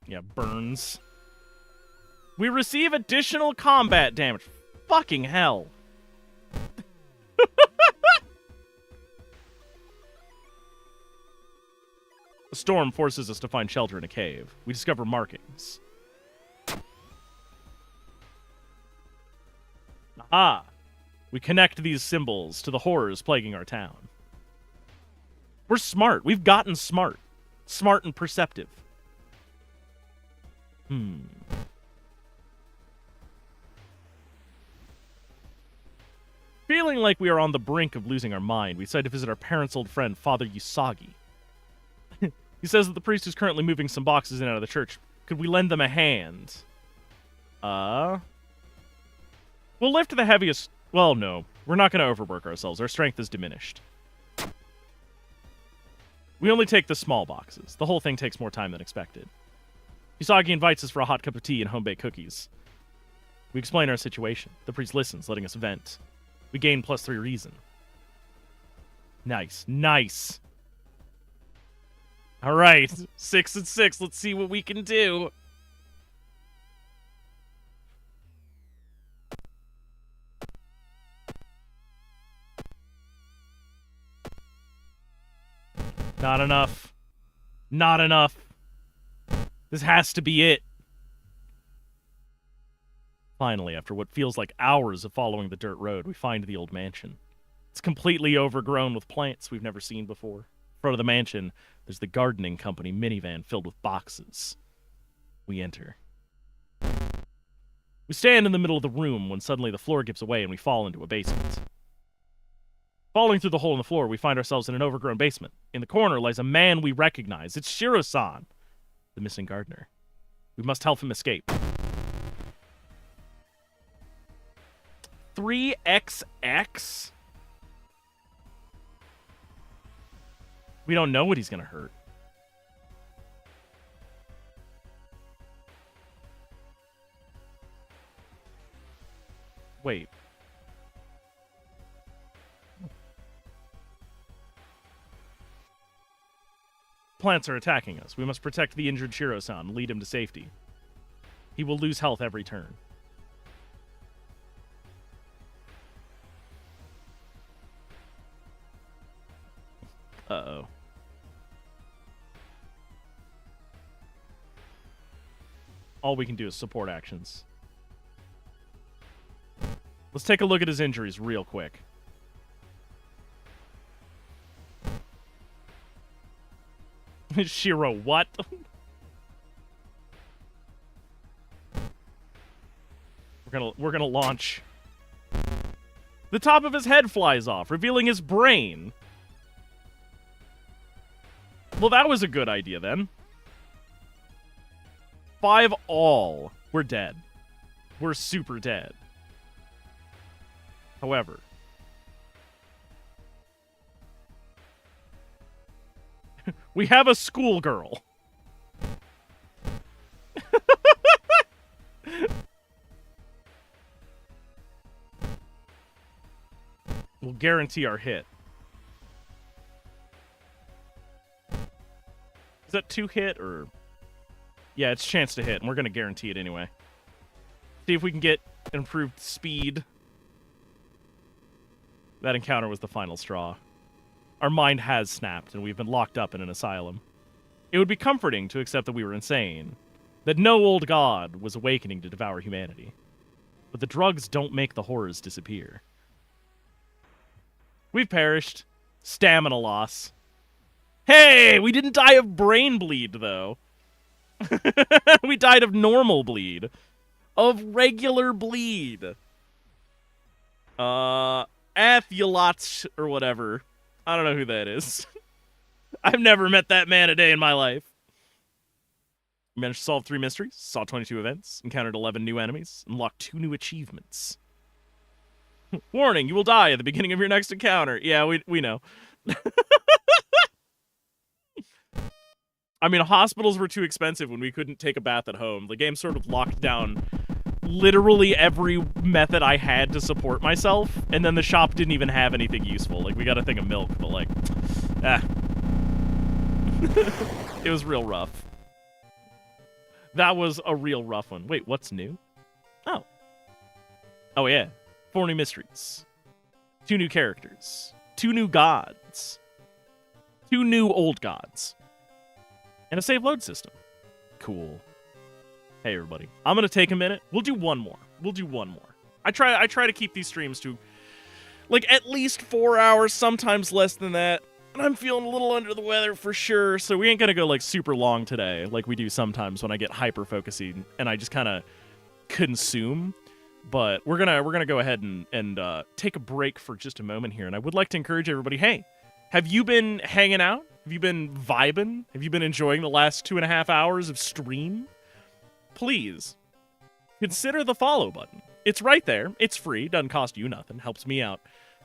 Yeah, burns. We receive additional combat damage. Fucking hell. A storm forces us to find shelter in a cave. We discover markings. Aha! We connect these symbols to the horrors plaguing our town. We're smart. We've gotten smart. Smart and perceptive. Feeling like we are on the brink of losing our mind, we decide to visit our parents' old friend, Father Usagi. He says that the priest is currently moving some boxes in and out of the church. Could we lend them a hand? We'll lift the heaviest... Well, no. We're not going to overwork ourselves. Our strength is diminished. We only take the small boxes. The whole thing takes more time than expected. Usagi invites us for a hot cup of tea and home-baked cookies. We explain our situation. The priest listens, letting us vent. We gain +3 reason. Nice. Nice. All right. 6 and 6. Let's see what we can do. Not enough. Not enough. This has to be it. Finally, after what feels like hours of following the dirt road, we find the old mansion. It's completely overgrown with plants we've never seen before. In front of the mansion, there's the gardening company minivan filled with boxes. We enter. We stand in the middle of the room when suddenly the floor gives away and we fall into a basement. Falling through the hole in the floor, we find ourselves in an overgrown basement. In the corner lies a man we recognize. It's Shiro-san, the missing gardener. We must help him escape. 3XX? We don't know what he's gonna hurt. Wait. Plants are attacking us. We must protect the injured Shiro-san and lead him to safety. He will lose health every turn. Uh-oh. All we can do is support actions. Let's take a look at his injuries real quick. Shiro, what? We're gonna launch. The top of his head flies off, revealing his brain. Well, that was a good idea then. 5 all. We're dead. We're super dead. However, we have a schoolgirl. We'll guarantee our hit. Is that 2 hit or... Yeah, it's chance to hit, and we're going to guarantee it anyway. See if we can get improved speed. That encounter was the final straw. Our mind has snapped, and we've been locked up in an asylum. It would be comforting to accept that we were insane, that no old god was awakening to devour humanity. But the drugs don't make the horrors disappear. We've perished. Stamina loss. Hey, we didn't die of brain bleed, though. We died of normal bleed. Of regular bleed. Athulats or whatever. I don't know who that is. I've never met that man a day in my life. Managed to solve 3 mysteries, saw 22 events, encountered 11 new enemies, unlocked 2 new achievements. Warning, you will die at the beginning of your next encounter. Yeah, we know. I mean, hospitals were too expensive when we couldn't take a bath at home. The game sort of locked down literally every method I had to support myself, and then the shop didn't even have anything useful. Like, we got a thing of milk, but like, it was real rough. That was a real rough one. Wait, what's new? Oh yeah. 4 new mysteries. 2 new characters. 2 new gods. 2 new old gods. And a save load system. Cool. Hey everybody, I'm gonna take a minute. We'll do one more. I try to keep these streams to like at least 4 hours, sometimes less than that. And I'm feeling a little under the weather for sure, so we ain't gonna go like super long today, like we do sometimes when I get hyper focusing and I just kind of consume. But we're gonna go ahead and take a break for just a moment here. And I would like to encourage everybody. Hey, have you been hanging out? Have you been vibing? Have you been enjoying the last 2.5 hours of stream? Please, consider the follow button. It's right there. It's free. Doesn't cost you nothing. Helps me out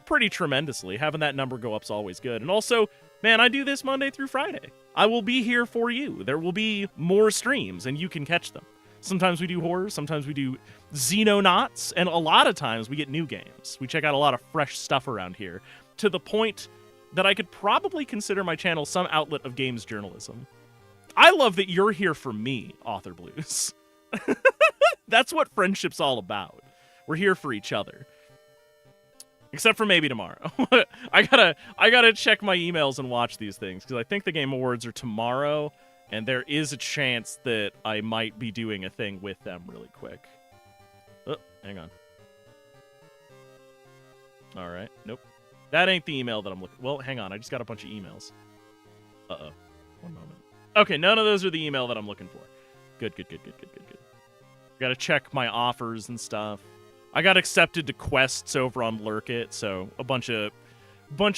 pretty tremendously. Having that number go up is always good. And also, man, I do this Monday through Friday. I will be here for you. There will be more streams, and you can catch them. Sometimes we do horror. Sometimes we do Xenonauts. And a lot of times we get new games. We check out a lot of fresh stuff around here, to the point that I could probably consider my channel some outlet of games journalism. I love that you're here for me, Author Blues. That's what friendship's all about. We're here for each other. Except for maybe tomorrow. I gotta check my emails and watch these things, because I think the Game Awards are tomorrow, and there is a chance that I might be doing a thing with them really quick. Oh, hang on. Alright, nope. That ain't the email that I'm looking... Well, hang on, I just got a bunch of emails. Uh-oh. One moment. Okay, none of those are the email that I'm looking for. Good. Gotta check my offers and stuff. I got accepted to quests over on Lurk It, so a bunch of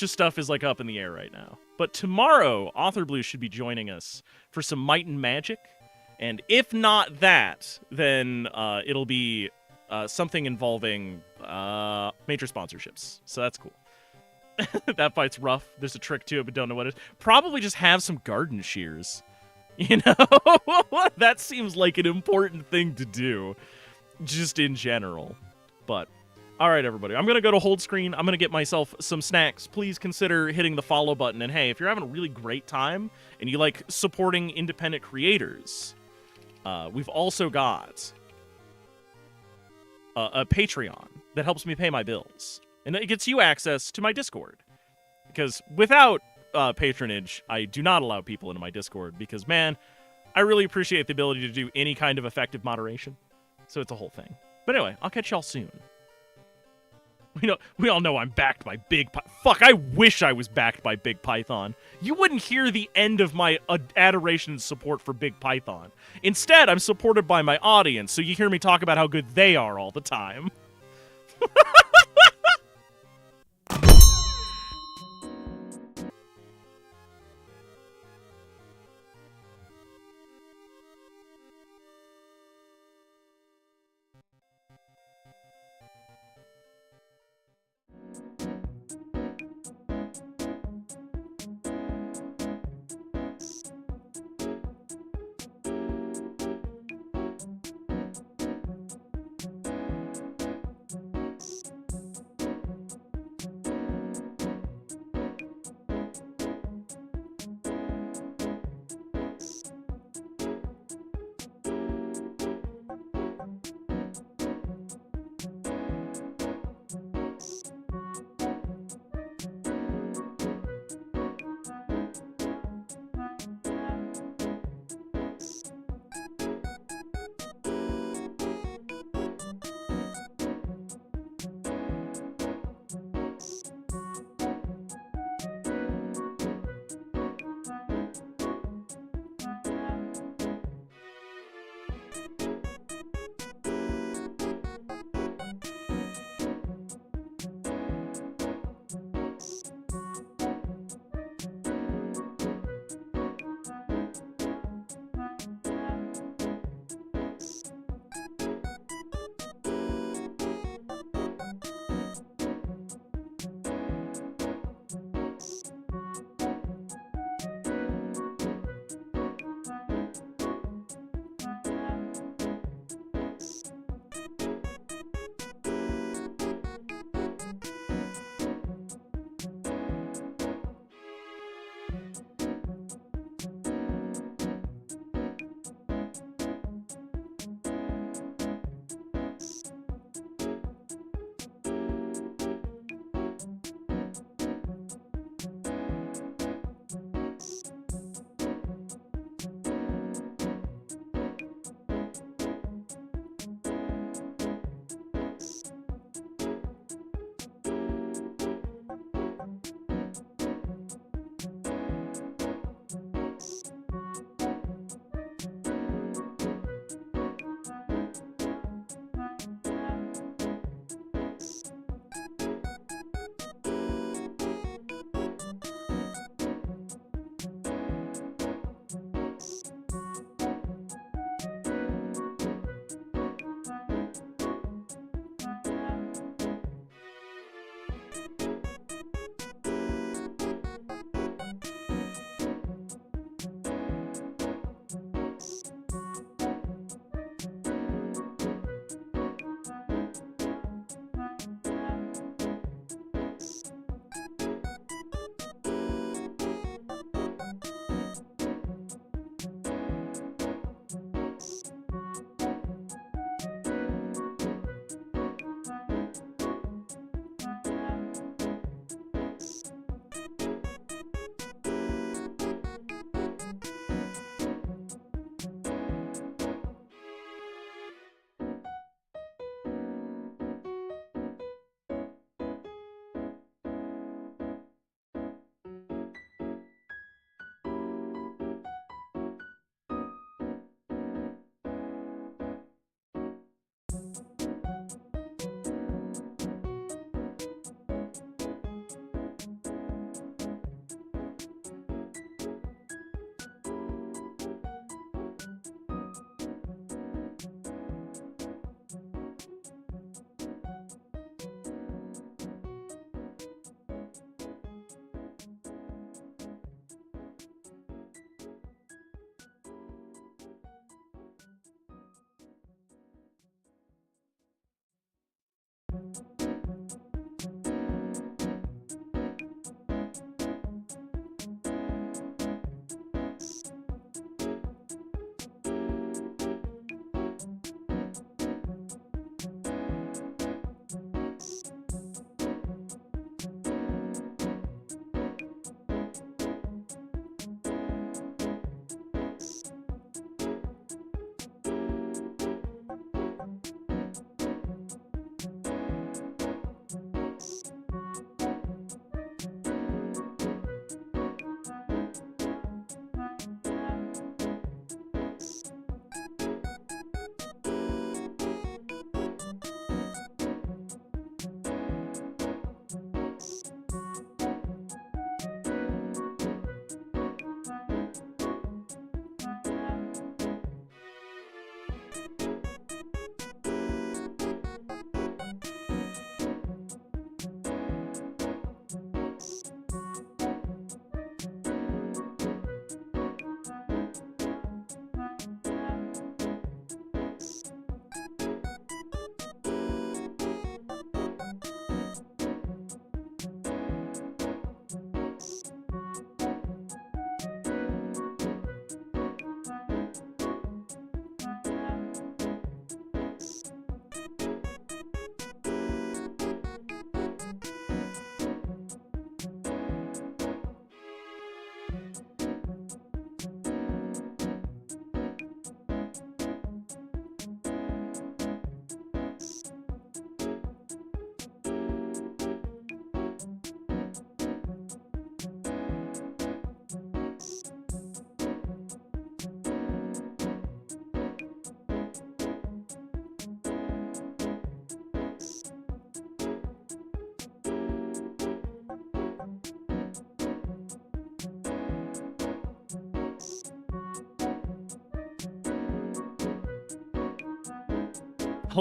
stuff is like up in the air right now. But tomorrow, Author Blue should be joining us for some Might and Magic, and if not that, then it'll be something involving major sponsorships. So that's cool. That fight's rough. There's a trick to it, but don't know what it is. Probably just have some garden shears. You know? That seems like an important thing to do, just in general. But, alright everybody, I'm going to go to hold screen. I'm going to get myself some snacks. Please consider hitting the follow button. And hey, if you're having a really great time, and you like supporting independent creators, we've also got a Patreon that helps me pay my bills. And it gets you access to my Discord. Because without patronage, I do not allow people into my Discord. Because, man, I really appreciate the ability to do any kind of effective moderation. So it's a whole thing. But anyway, I'll catch y'all soon. We all know I'm backed by Big Python. Fuck, I wish I was backed by Big Python. You wouldn't hear the end of my adoration and support for Big Python. Instead, I'm supported by my audience, so you hear me talk about how good they are all the time.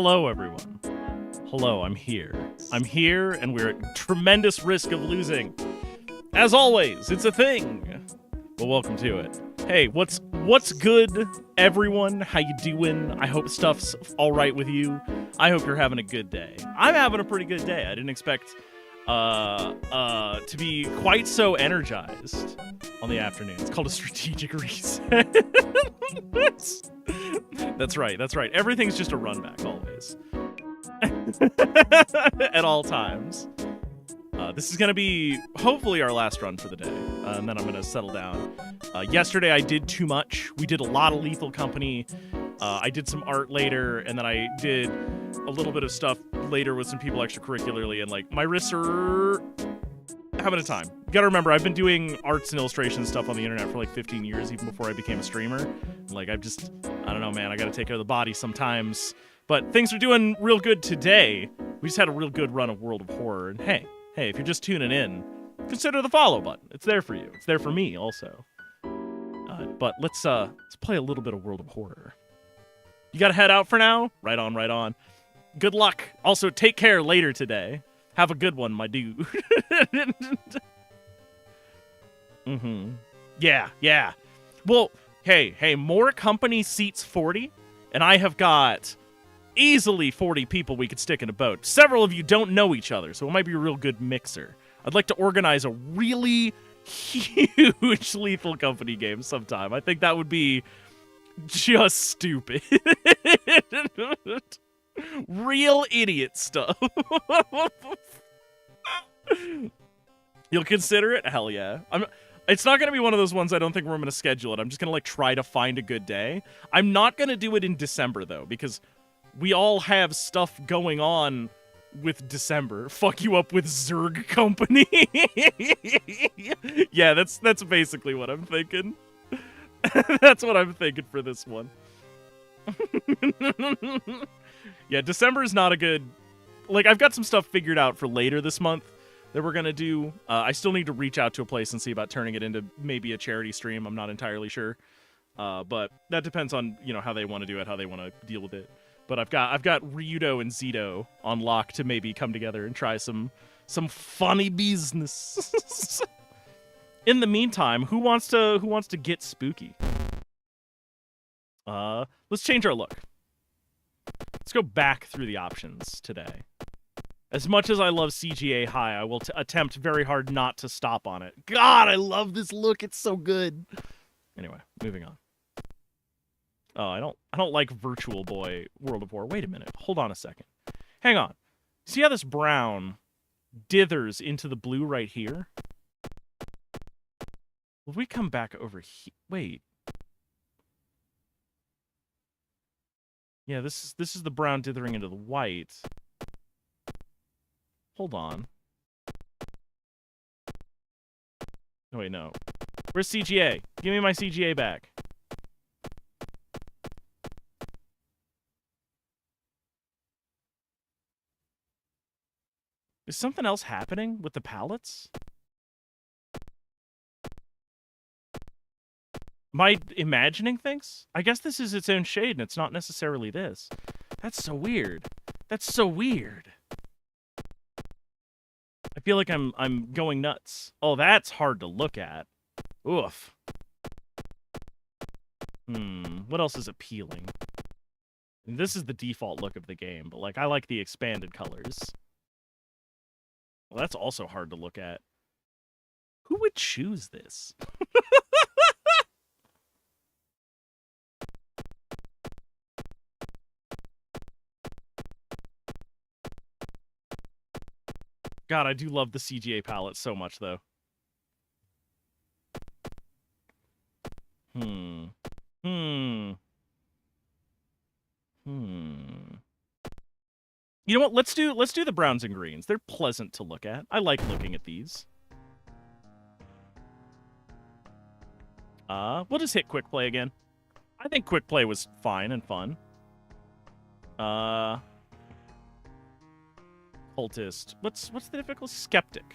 Hello, everyone. Hello, I'm here. I'm here, and we're at tremendous risk of losing. As always, it's a thing. Well, welcome to it. Hey, what's good, everyone? How you doing? I hope stuff's all right with you. I hope you're having a good day. I'm having a pretty good day. I didn't expect to be quite so energized on the afternoon. It's called a strategic reset. That's right. Everything's just a run back always. At all times. This is going to be hopefully our last run for the day, and then I'm going to settle down. Yesterday I did too much. We did a lot of Lethal Company. I did some art later, and then I did a little bit of stuff later with some people extracurricularly, and like my wrists are having a time. You gotta remember, I've been doing arts and illustration stuff on the internet for like 15 years, even before I became a streamer. Like I don't know, man, I gotta take care of the body sometimes. But things are doing real good today. We just had a real good run of World of Horror, and hey, if you're just tuning in, consider the follow button. It's there for you. It's there for me also. But let's play a little bit of World of Horror. You gotta head out for now? Right on. Good luck. Also, take care later today. Have a good one, my dude. Yeah. Well, hey, more company seats 40, and I have got easily 40 people we could stick in a boat. Several of you don't know each other, so it might be a real good mixer. I'd like to organize a really huge Lethal Company game sometime. I think that would be just stupid. Real idiot stuff. You'll consider it? Hell yeah. It's not going to be one of those ones I don't think we're going to schedule it. I'm just going to like try to find a good day. I'm not going to do it in December though, because we all have stuff going on with December. Fuck you up with Zerg Company. Yeah, that's basically what I'm thinking. That's what I'm thinking for this one. Yeah, December is not a good... Like, I've got some stuff figured out for later this month that we're going to do. I still need to reach out to a place and see about turning it into maybe a charity stream. I'm not entirely sure. But that depends on, how they want to do it, how they want to deal with it. But I've got Ryudo and Zito on lock to maybe come together and try some funny business. In the meantime, who wants to get spooky? Let's change our look. Let's go back through the options today. As much as I love CGA High, I will attempt very hard not to stop on it. God, I love this look. It's so good. Anyway, moving on. Oh, I don't like Virtual Boy World of War. Wait a minute. Hold on a second. Hang on. See how this brown dithers into the blue right here? Will we come back over here? Wait. Yeah, this is the brown dithering into the white. Hold on. Oh, wait, no. Where's CGA? Give me my CGA back. Is something else happening with the palettes? Am I imagining things? I guess this is its own shade and it's not necessarily this. That's so weird. That's so weird. I feel like I'm going nuts. Oh, that's hard to look at. Oof. What else is appealing? And this is the default look of the game, but like I like the expanded colors. Well, that's also hard to look at. Who would choose this? God, I do love the CGA palette so much, though. You know what? Let's do the browns and greens. They're pleasant to look at. I like looking at these. We'll just hit quick play again. I think quick play was fine and fun. Cultist. What's the difficult? Skeptic.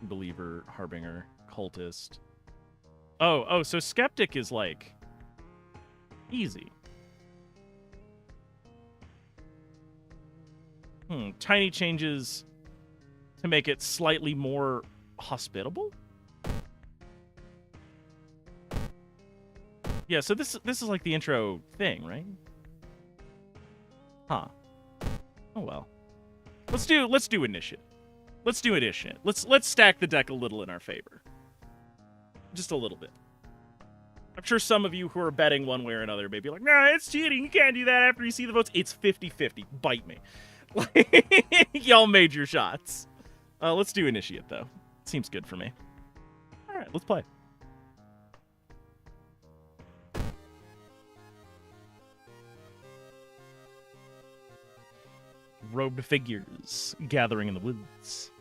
Believer, Harbinger, Cultist. Oh, so Skeptic is like easy. Tiny changes to make it slightly more hospitable? Yeah, so this is like the intro thing, right? Huh. Oh well. Let's do initiative. Let's do initiative. Let's stack the deck a little in our favor. Just a little bit. I'm sure some of you who are betting one way or another may be like, nah, it's cheating. You can't do that after you see the votes. It's 50-50. Bite me. Y'all made your shots. Let's do initiate, though. Seems good for me. All right, let's play. Robed figures gathering in the woods.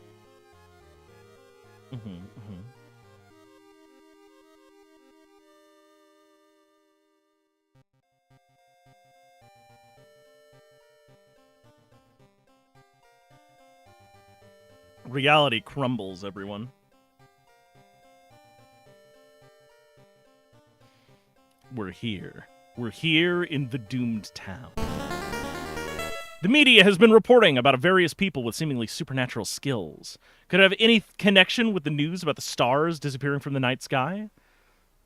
Reality crumbles, everyone. We're here. We're here in the doomed town. The media has been reporting about various people with seemingly supernatural skills. Could it have any connection with the news about the stars disappearing from the night sky?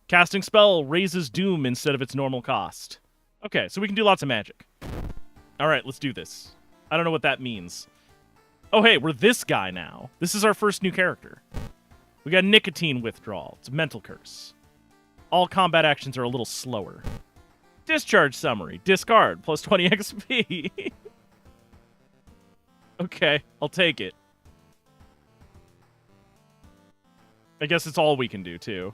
Casting spell raises doom instead of its normal cost. Okay, so we can do lots of magic. All right, let's do this. I don't know what that means. Oh, hey, we're this guy now. This is our first new character. We got nicotine withdrawal. It's a mental curse. All combat actions are a little slower. Discharge summary. Discard. Plus 20 XP. Okay, I'll take it. I guess it's all we can do, too.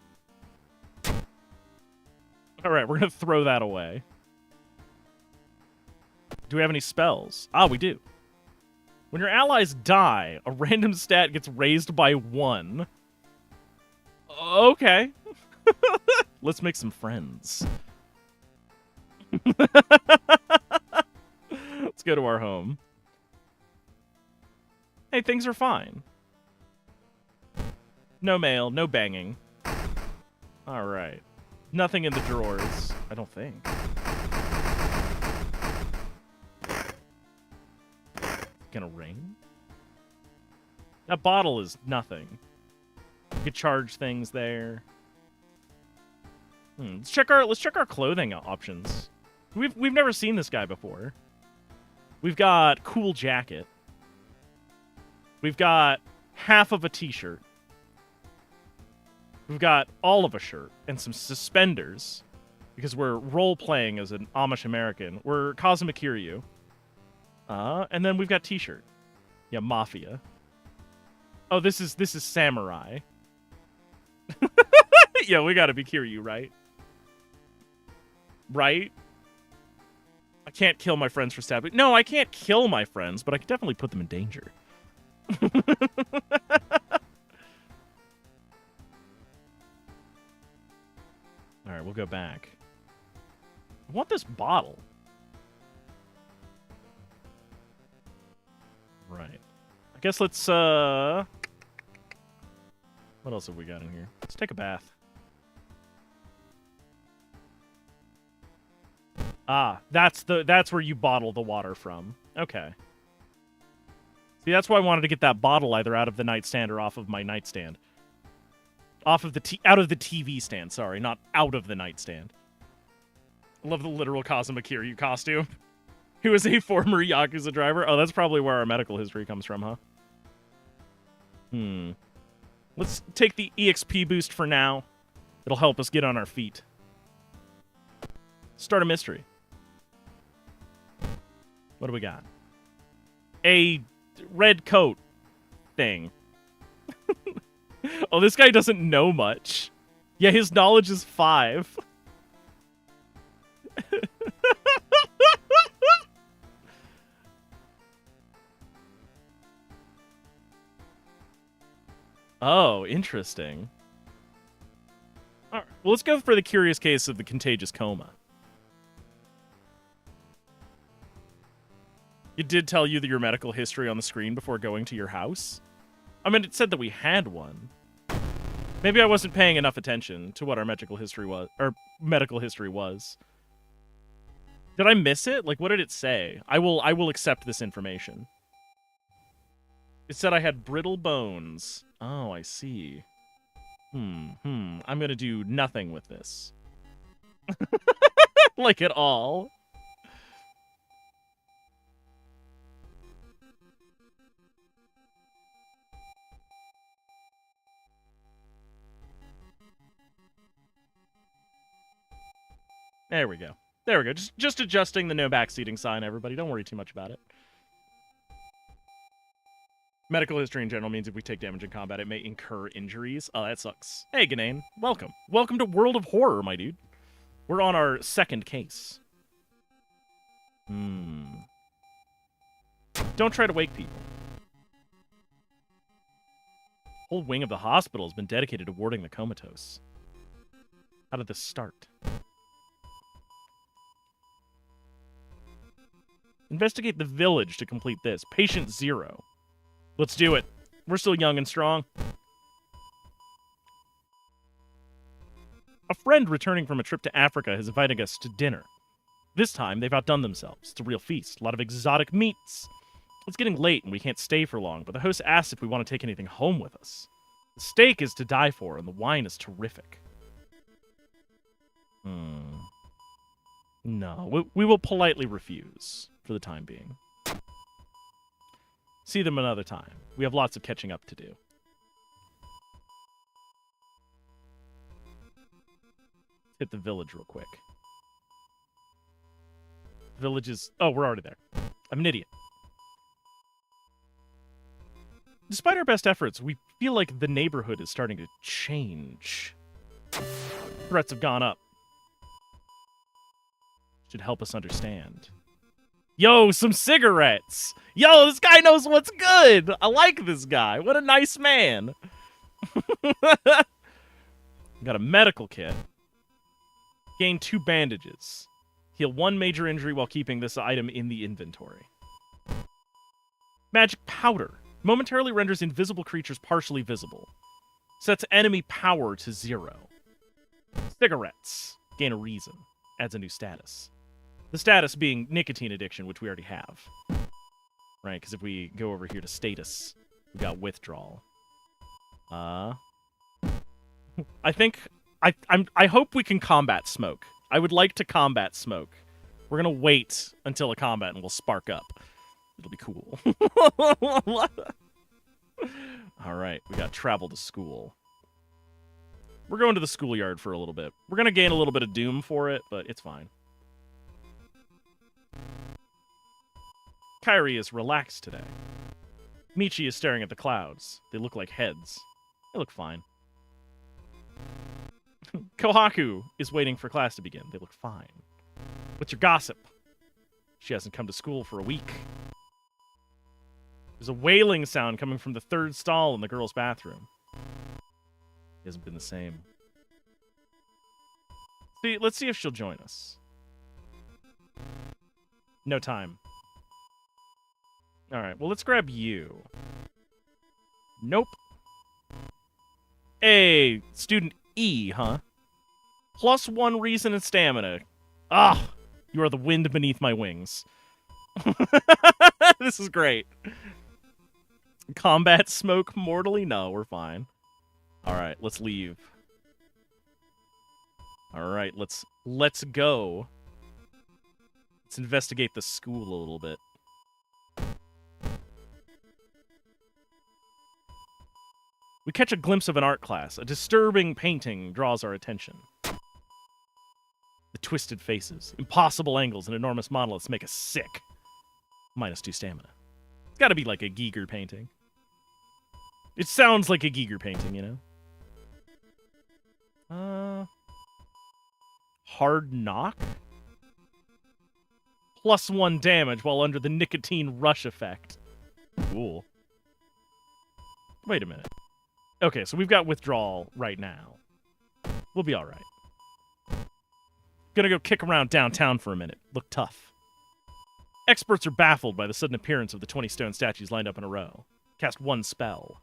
Alright, we're gonna throw that away. Do we have any spells? Ah, we do. When your allies die, a random stat gets raised by 1. Okay. Let's make some friends. Let's go to our home. Hey, things are fine. No mail, no banging. Alright. Nothing in the drawers, I don't think. Gonna ring? That bottle is nothing. You could charge things there. Let's check our clothing options. We've never seen this guy before. We've got cool jacket. We've got half of a t-shirt. We've got all of a shirt and some suspenders because we're role-playing as an Amish American. We're Kazuma Kiryu. And then we've got t-shirt. Yeah, Mafia. Oh, this is Samurai. Yeah, we gotta be Kiryu, right? Right? I can't kill my friends for stabbing. No, I can't kill my friends, but I can definitely put them in danger. Alright, we'll go back. I want this bottle. Right. I guess let's, what else have we got in here? Let's take a bath. Ah, that's where you bottle the water from. Okay. See, that's why I wanted to get that bottle either out of the nightstand or off of my nightstand. Out of the TV stand, sorry, not out of the nightstand. I love the literal Kazuma Kiryu costume. He was a former Yakuza driver. Oh, that's probably where our medical history comes from, huh? Let's take the EXP boost for now. It'll help us get on our feet. Start a mystery. What do we got? A red coat thing. Oh, this guy doesn't know much. Yeah, his knowledge is 5. Oh, interesting. All right, well, let's go for the curious case of the contagious coma. It did tell you your medical history on the screen before going to your house? I mean, it said that we had one. Maybe I wasn't paying enough attention to what our medical history was. Did I miss it? Like, what did it say? I will accept this information. It said I had brittle bones. Oh, I see. I'm gonna do nothing with this. Like at all. There we go. There we go. Just adjusting the no backseating sign, everybody. Don't worry too much about it. Medical history in general means if we take damage in combat, it may incur injuries. Oh, that sucks. Hey, Ganane. Welcome. Welcome to World of Horror, my dude. We're on our second case. Don't try to wake people. Whole wing of the hospital has been dedicated to warding the comatose. How did this start? Investigate the village to complete this. Patient 0. Let's do it. We're still young and strong. A friend returning from a trip to Africa has invited us to dinner. This time, they've outdone themselves. It's a real feast. A lot of exotic meats. It's getting late and we can't stay for long, but the host asks if we want to take anything home with us. The steak is to die for, and the wine is terrific. No, we will politely refuse for the time being. See them another time. We have lots of catching up to do. Hit the village real quick. Village is... Oh, we're already there. I'm an idiot. Despite our best efforts, we feel like the neighborhood is starting to change. Threats have gone up. Should help us understand. Yo, some cigarettes! Yo, this guy knows what's good! I like this guy. What a nice man. Got a medical kit. Gain 2 bandages. Heal 1 major injury while keeping this item in the inventory. Magic powder. Momentarily renders invisible creatures partially visible. Sets enemy power to 0. Cigarettes. Gain a reason. Adds a new status. The status being nicotine addiction, which we already have. Right, because if we go over here to status, we got withdrawal. I think... I hope we can combat smoke. I would like to combat smoke. We're gonna wait until a combat and we'll spark up. It'll be cool. Alright, we got travel to school. We're going to the schoolyard for a little bit. We're gonna gain a little bit of doom for it, but it's fine. Kairi is relaxed today. Michi is staring at the clouds. They look like heads. They look fine. Kohaku is waiting for class to begin. They look fine. What's your gossip? She hasn't come to school for a week. There's a wailing sound coming from the 3rd stall in the girls' bathroom. It hasn't been the same. See, let's see if she'll join us. No time. Alright, well, let's grab you. Nope. Hey, student E, huh? +1 reason and stamina. Ah, you are the wind beneath my wings. This is great. Combat smoke mortally? No, we're fine. Alright, let's leave. Alright, let's go. Let's investigate the school a little bit. We catch a glimpse of an art class. A disturbing painting draws our attention. The twisted faces, impossible angles, and enormous monoliths make us sick. -2 stamina. It's gotta be like a Giger painting. It sounds like a Giger painting, you know? Hard knock? +1 damage while under the nicotine rush effect. Cool. Wait a minute. Okay, so we've got withdrawal right now. We'll be alright. Gonna go kick around downtown for a minute. Look tough. Experts are baffled by the sudden appearance of the 20 stone statues lined up in a row. Cast 1 spell.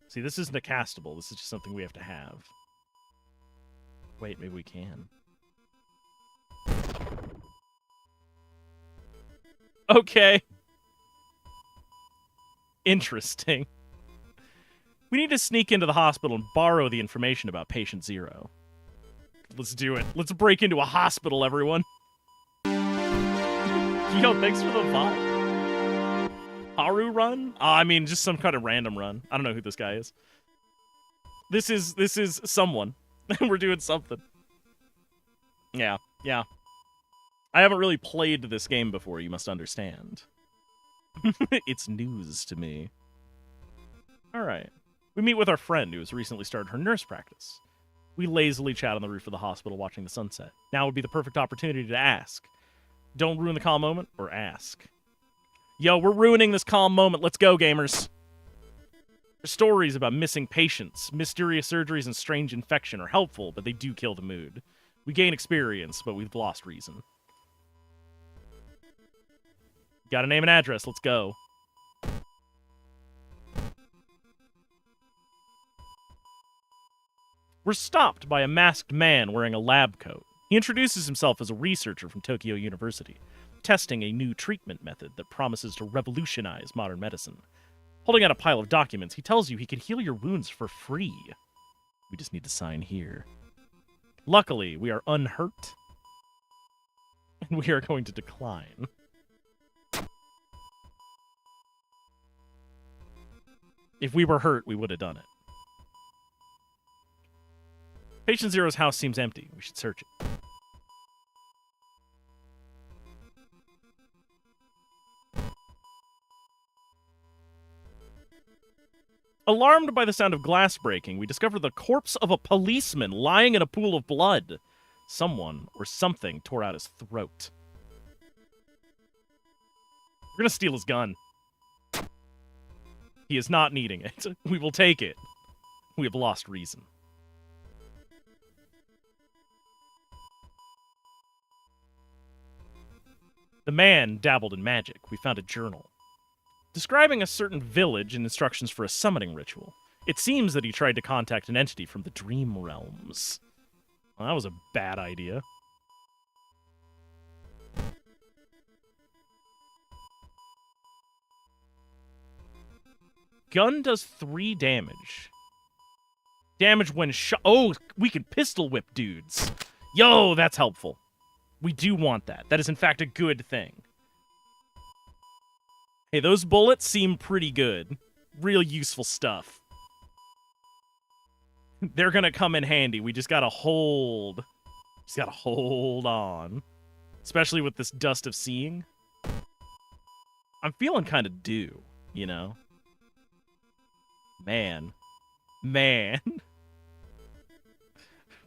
See, this isn't a castable. This is just something we have to have. Wait, maybe we can. Okay. Interesting. We need to sneak into the hospital and borrow the information about Patient Zero. Let's do it. Let's break into a hospital, everyone. Yo, thanks for the vibe. Haru run? I mean, just some kind of random run. I don't know who this guy is. This is someone. We're doing something. Yeah. I haven't really played this game before, you must understand. It's news to me. Alright. We meet with our friend who has recently started her nurse practice. We lazily chat on the roof of the hospital watching the sunset. Now would be the perfect opportunity to ask. Don't ruin the calm moment, or ask. Yo, we're ruining this calm moment. Let's go, gamers. Stories about missing patients, mysterious surgeries, and strange infection are helpful, but they do kill the mood. We gain experience, but we've lost reason. Got a name and address. Let's go. We're stopped by a masked man wearing a lab coat. He introduces himself as a researcher from Tokyo University, testing a new treatment method that promises to revolutionize modern medicine. Holding out a pile of documents, he tells you he can heal your wounds for free. We just need to sign here. Luckily, we are unhurt, and we are going to decline. If we were hurt, we would have done it. Patient Zero's house seems empty. We should search it. Alarmed by the sound of glass breaking, we discover the corpse of a policeman lying in a pool of blood. Someone or something tore out his throat. We're gonna steal his gun. He is not needing it. We will take it. We have lost reason. The man dabbled in magic. We found a journal describing a certain village and instructions for a summoning ritual. It seems that he tried to contact an entity from the Dream Realms. Well, that was a bad idea. Gun does 3 damage. Damage when shot. Oh, we can pistol whip dudes. Yo, that's helpful. We do want that. That is, in fact, a good thing. Hey, those bullets seem pretty good. Real useful stuff. They're gonna come in handy. We just gotta hold. Just gotta hold on. Especially with this dust of seeing. I'm feeling kind of due, you know? Man.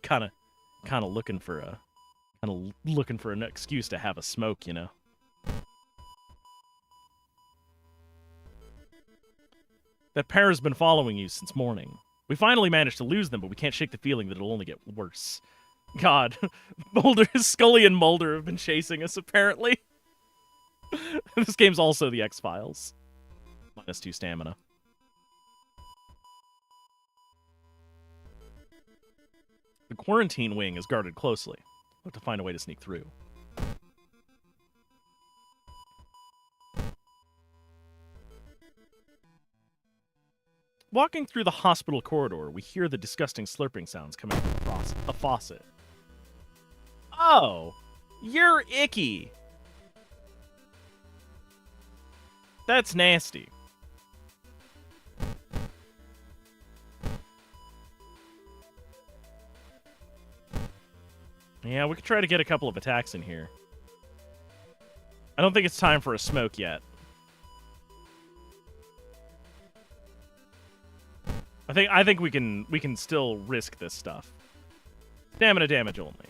Kind of looking for an excuse to have a smoke, you know. That pair has been following you since morning. We finally managed to lose them, but we can't shake the feeling that it'll only get worse. God, Scully and Mulder have been chasing us, apparently. This game's also the X-Files. -2 stamina. The quarantine wing is guarded closely. We'll have to find a way to sneak through. Walking through the hospital corridor, we hear the disgusting slurping sounds coming from a faucet. Oh, you're icky. That's nasty. Yeah, we could try to get a couple of attacks in here. I don't think it's time for a smoke yet. I think we can still risk this stuff. Stamina damage only.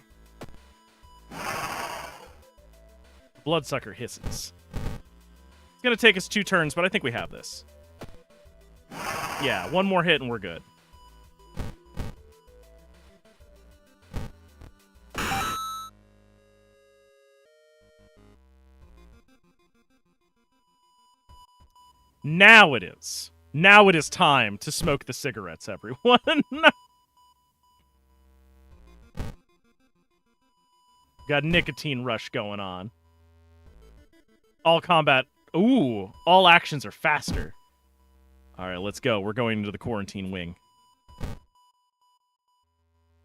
Bloodsucker hisses. It's gonna take us 2 turns, but I think we have this. Yeah, 1 more hit and we're good. Now it is. Now it is time to smoke the cigarettes, everyone. Got nicotine rush going on. All combat. Ooh, all actions are faster. All right, let's go. We're going into the quarantine wing.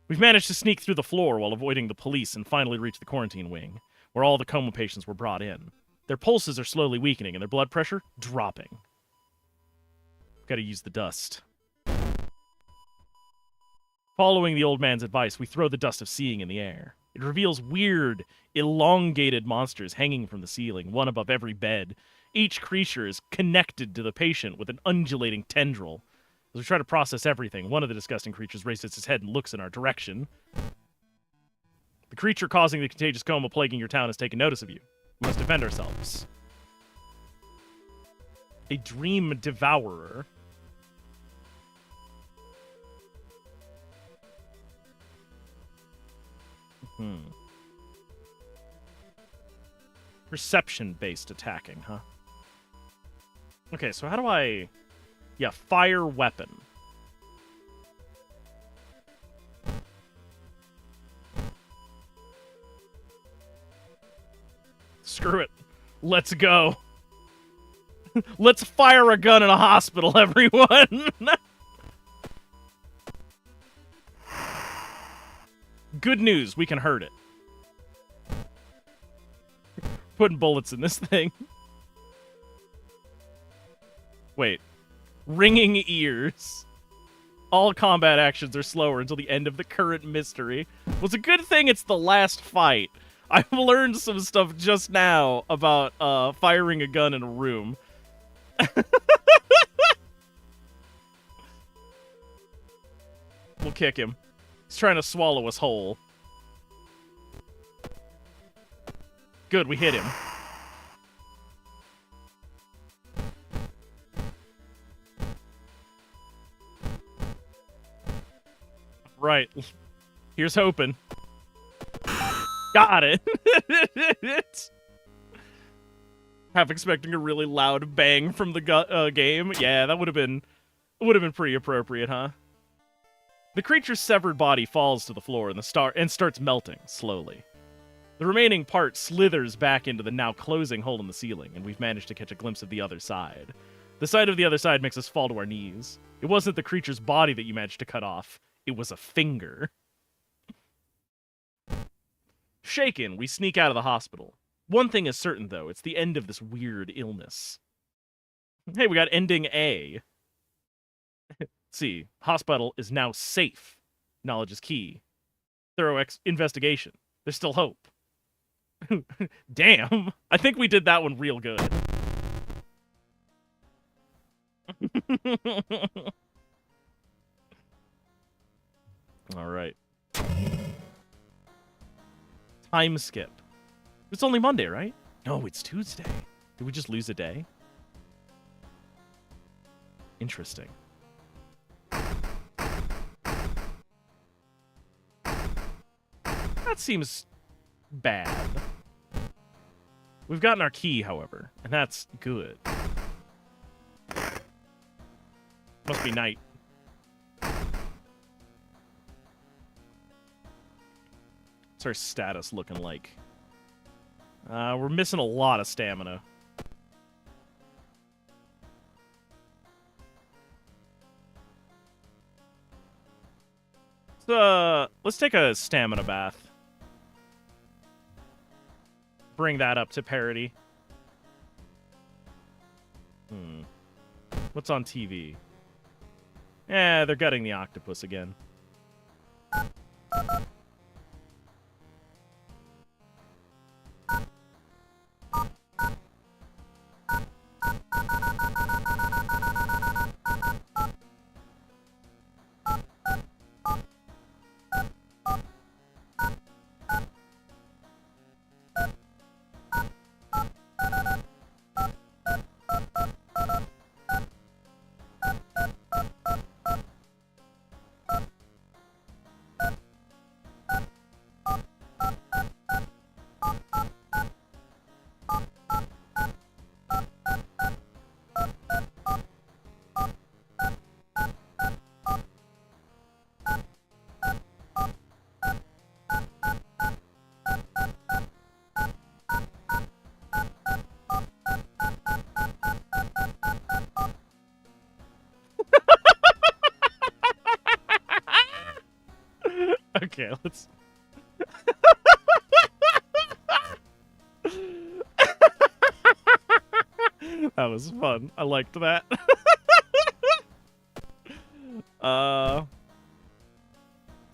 We've managed to sneak through the floor while avoiding the police and finally reach the quarantine wing, where all the coma patients were brought in. Their pulses are slowly weakening and their blood pressure dropping. Gotta use the dust. Following the old man's advice, we throw the dust of seeing in the air. It reveals weird, elongated monsters hanging from the ceiling, one above every bed. Each creature is connected to the patient with an undulating tendril. As we try to process everything, one of the disgusting creatures raises its head and looks in our direction. The creature causing the contagious coma plaguing your town has taken notice of you. We must defend ourselves. A dream devourer. Perception-based attacking, huh? Okay, so how do I... Yeah, fire weapon. Screw it. Let's go. Let's fire a gun in a hospital, everyone! Good news, we can hurt it. Putting bullets in this thing. Wait. Ringing ears. All combat actions are slower until the end of the current mystery. Well, it's a good thing it's the last fight. I've learned some stuff just now about firing a gun in a room. We'll kick him. He's trying to swallow us whole. Good, we hit him. Right. Here's hoping. Got it. Half expecting a really loud bang from the game. Yeah, that would have been pretty appropriate, huh? The creature's severed body falls to the floor and starts melting slowly. The remaining part slithers back into the now closing hole in the ceiling, and we've managed to catch a glimpse of the other side. The sight of the other side makes us fall to our knees. It wasn't the creature's body that you managed to cut off. It was a finger. Shaken, we sneak out of the hospital. One thing is certain, though. It's the end of this weird illness. Hey, we got ending A. Let's see. Hospital is now safe. Knowledge is key. Thorough investigation. There's still hope. Damn. I think we did that one real good. All right. Time skip. It's only Monday, right? No, it's Tuesday. Did we just lose a day? Interesting. That seems bad. We've gotten our key, however, and that's good. Must be night. What's our status looking like? We're missing a lot of stamina. Let's take a stamina bath. Bring that up to parity. What's on TV? Eh, they're gutting the octopus again. Okay, let's... That was fun. I liked that.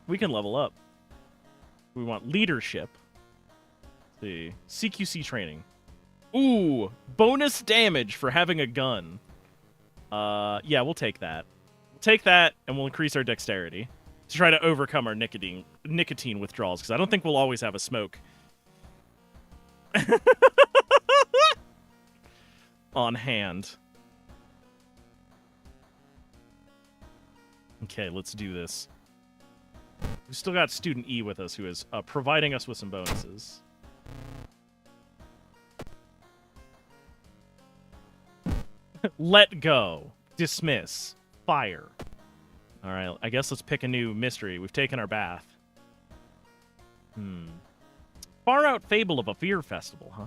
We can level up. We want leadership. Let's see. CQC training. Ooh, bonus damage for having a gun. Yeah, we'll take that. We'll take that, and we'll increase our dexterity to try to overcome our nicotine withdrawals, because I don't think we'll always have a smoke on hand. Okay, let's do this. We've still got Student E with us, who is providing us with some bonuses. Let go. Dismiss. Fire. Alright, I guess let's pick a new mystery. We've taken our bath. Far out fable of a fear festival, huh?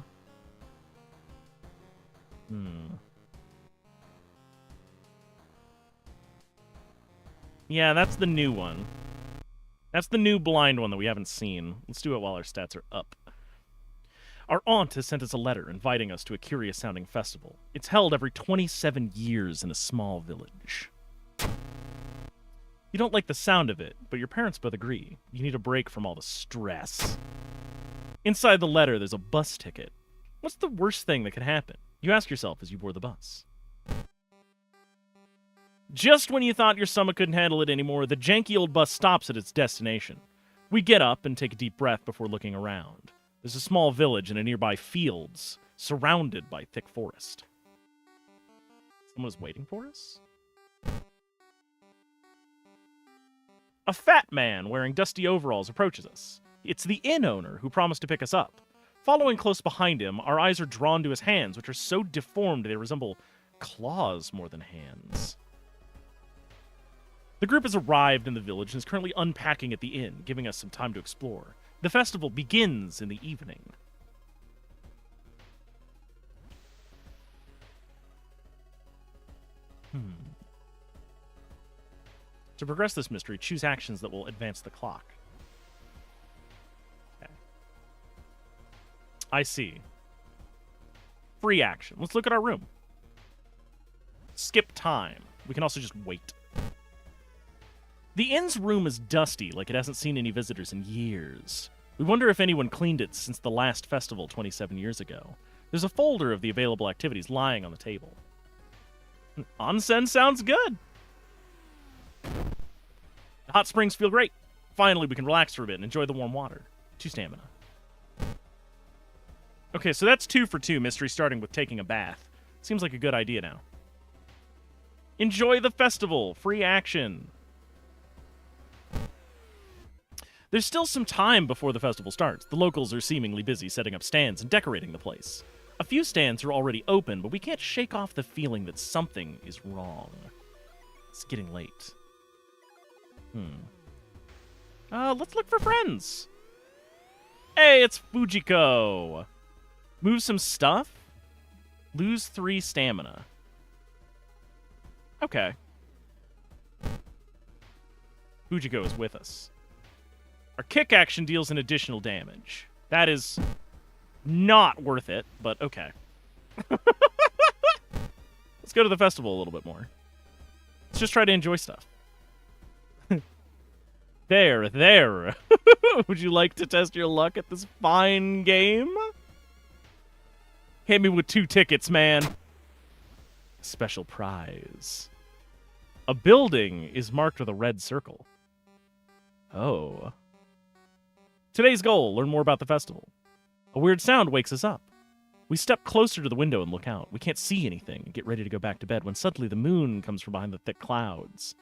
Yeah, that's the new one. That's the new blind one that we haven't seen. Let's do it while our stats are up. Our aunt has sent us a letter inviting us to a curious-sounding festival. It's held every 27 years in a small village. You don't like the sound of it, but your parents both agree. You need a break from all the stress. Inside the letter, there's a bus ticket. What's the worst thing that could happen? You ask yourself as you board the bus. Just when you thought your stomach couldn't handle it anymore, the janky old bus stops at its destination. We get up and take a deep breath before looking around. There's a small village and a nearby fields, surrounded by thick forest. Someone is waiting for us? A fat man wearing dusty overalls approaches us. It's the inn owner who promised to pick us up. Following close behind him, our eyes are drawn to his hands, which are so deformed they resemble claws more than hands. The group has arrived in the village and is currently unpacking at the inn, giving us some time to explore. The festival begins in the evening. To progress this mystery, choose actions that will advance the clock. Okay. I see. Free action. Let's look at our room. Skip time. We can also just wait. The inn's room is dusty, like it hasn't seen any visitors in years. We wonder if anyone cleaned it since the last festival 27 years ago. There's a folder of the available activities lying on the table. Onsen sounds good. The hot springs feel great. Finally, we can relax for a bit and enjoy the warm water. 2 stamina. Okay, so that's 2 for 2, mystery starting with taking a bath. Seems like a good idea now. Enjoy the festival. Free action. There's still some time before the festival starts. The locals are seemingly busy setting up stands and decorating the place. A few stands are already open, but we can't shake off the feeling that something is wrong. It's getting late. Let's look for friends. Hey, it's Fujiko. Move some stuff? Lose 3 stamina. Okay. Fujiko is with us. Our kick action deals an additional damage. That is not worth it, but okay. Let's go to the festival a little bit more. Let's just try to enjoy stuff. There. Would you like to test your luck at this fine game? Hit me with 2 tickets, man. Special prize. A building is marked with a red circle. Oh. Today's goal, learn more about the festival. A weird sound wakes us up. We step closer to the window and look out. We can't see anything and get ready to go back to bed when suddenly the moon comes from behind the thick clouds.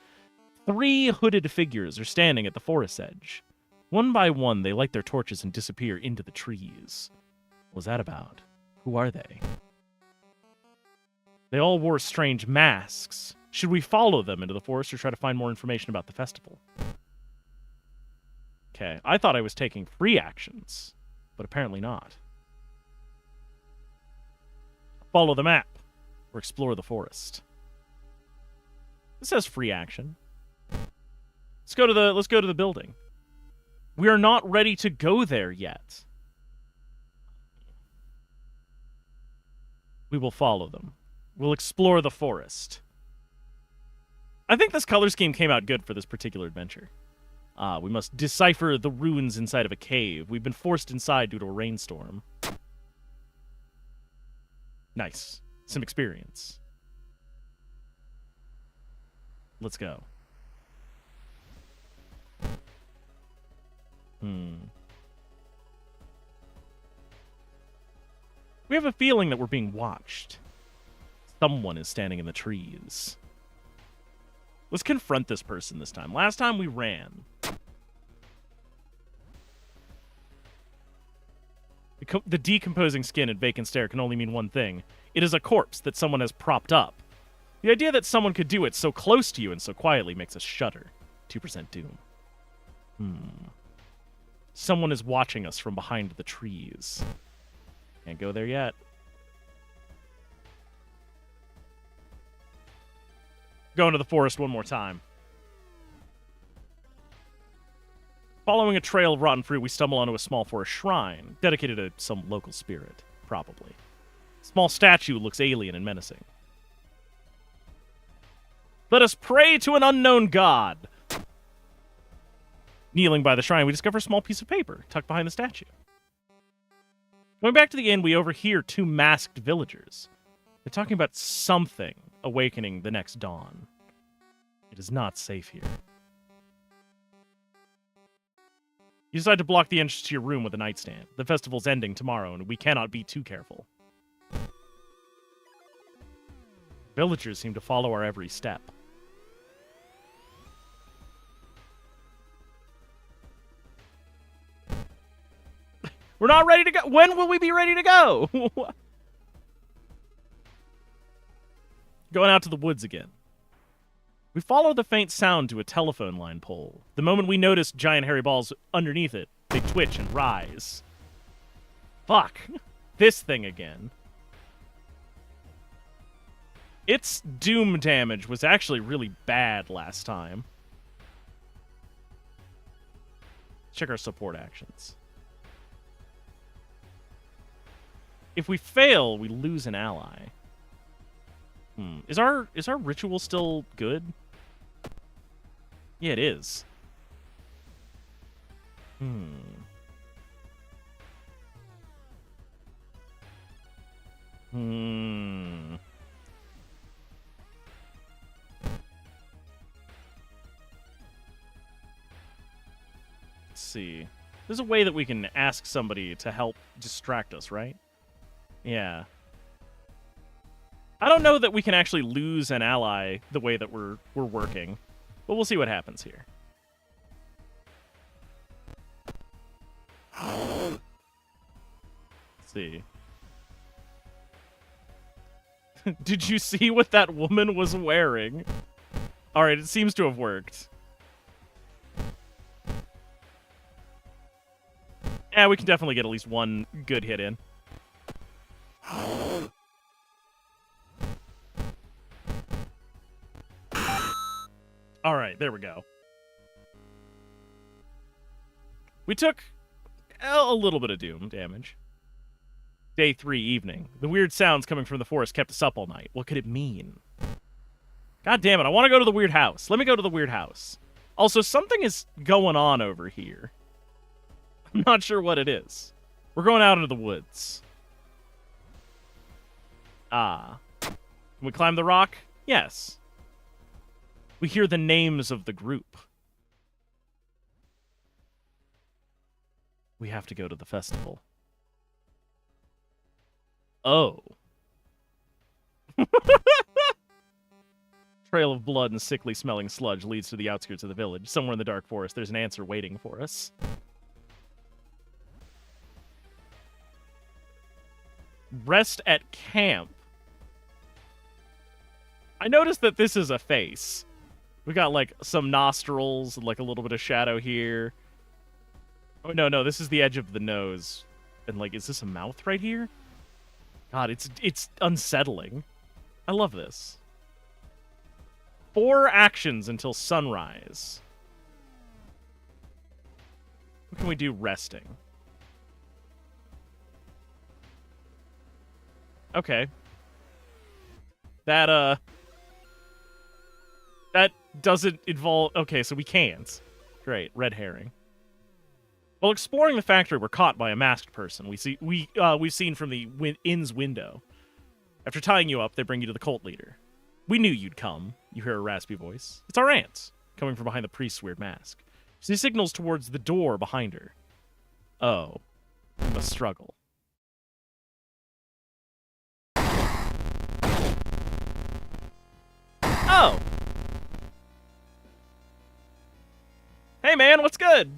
3 hooded figures are standing at the forest edge. One by one, they light their torches and disappear into the trees. What was that about? Who are they? They all wore strange masks. Should we follow them into the forest or try to find more information about the festival? Okay, I thought I was taking free actions, but apparently not. Follow the map or explore the forest. This says free action. Let's go to the building. We are not ready to go there yet. We will follow them. We'll explore the forest. I think this color scheme came out good for this particular adventure. We must decipher the runes inside of a cave. We've been forced inside due to a rainstorm. Nice. Some experience. Let's go. We have a feeling that we're being watched. Someone is standing in the trees. Let's confront this person this time. Last time we ran. The decomposing skin and vacant stare can only mean one thing. It is a corpse that someone has propped up. The idea that someone could do it so close to you and so quietly makes us shudder. 2% doom. Someone is watching us from behind the trees. Can't go there yet. Go into the forest one more time. Following a trail of rotten fruit, we stumble onto a small forest shrine, dedicated to some local spirit, probably. A small statue looks alien and menacing. Let us pray to an unknown god. Kneeling by the shrine, we discover a small piece of paper tucked behind the statue. Going back to the inn, we overhear two masked villagers. They're talking about something awakening the next dawn. It is not safe here. You decide to block the entrance to your room with a nightstand. The festival's ending tomorrow, and we cannot be too careful. Villagers seem to follow our every step. We're not ready to go. When will we be ready to go? Going out to the woods again. We follow the faint sound to a telephone line pole. The moment we notice giant hairy balls underneath it, they twitch and rise. Fuck. This thing again. Its doom damage was actually really bad last time. Check our support actions. If we fail, we lose an ally. Is our ritual still good? Yeah, it is. Let's see. There's a way that we can ask somebody to help distract us, right? Yeah. I don't know that we can actually lose an ally the way that we're working, but we'll see what happens here. Let's see. Did you see what that woman was wearing? Alright, it seems to have worked. Yeah, we can definitely get at least one good hit in. Alright, there we go. We took a little bit of doom damage. Day 3, evening. The weird sounds coming from the forest kept us up all night. What could it mean? God damn it, I want to go to the weird house. Let me go to the weird house. Also, something is going on over here. I'm not sure what it is. We're going out into the woods. Can we climb the rock? Yes. We hear the names of the group. We have to go to the festival. Oh. Trail of blood and sickly smelling sludge leads to the outskirts of the village. Somewhere in the dark forest, there's an answer waiting for us. Rest at camp. I noticed that this is a face. We got, like, some nostrils, like a little bit of shadow here. Oh, no, this is the edge of the nose. And, like, is this a mouth right here? God, it's unsettling. I love this. 4 actions until sunrise. can we do resting? Okay. That doesn't involve... Okay, so we can't. Great, red herring. While exploring the factory, we're caught by a masked person we've seen from the inn's window. After tying you up, they bring you to the cult leader. We knew you'd come, you hear a raspy voice. It's our aunt, coming from behind the priest's weird mask. She signals towards the door behind her. Oh, we must struggle. Oh! Hey man, what's good?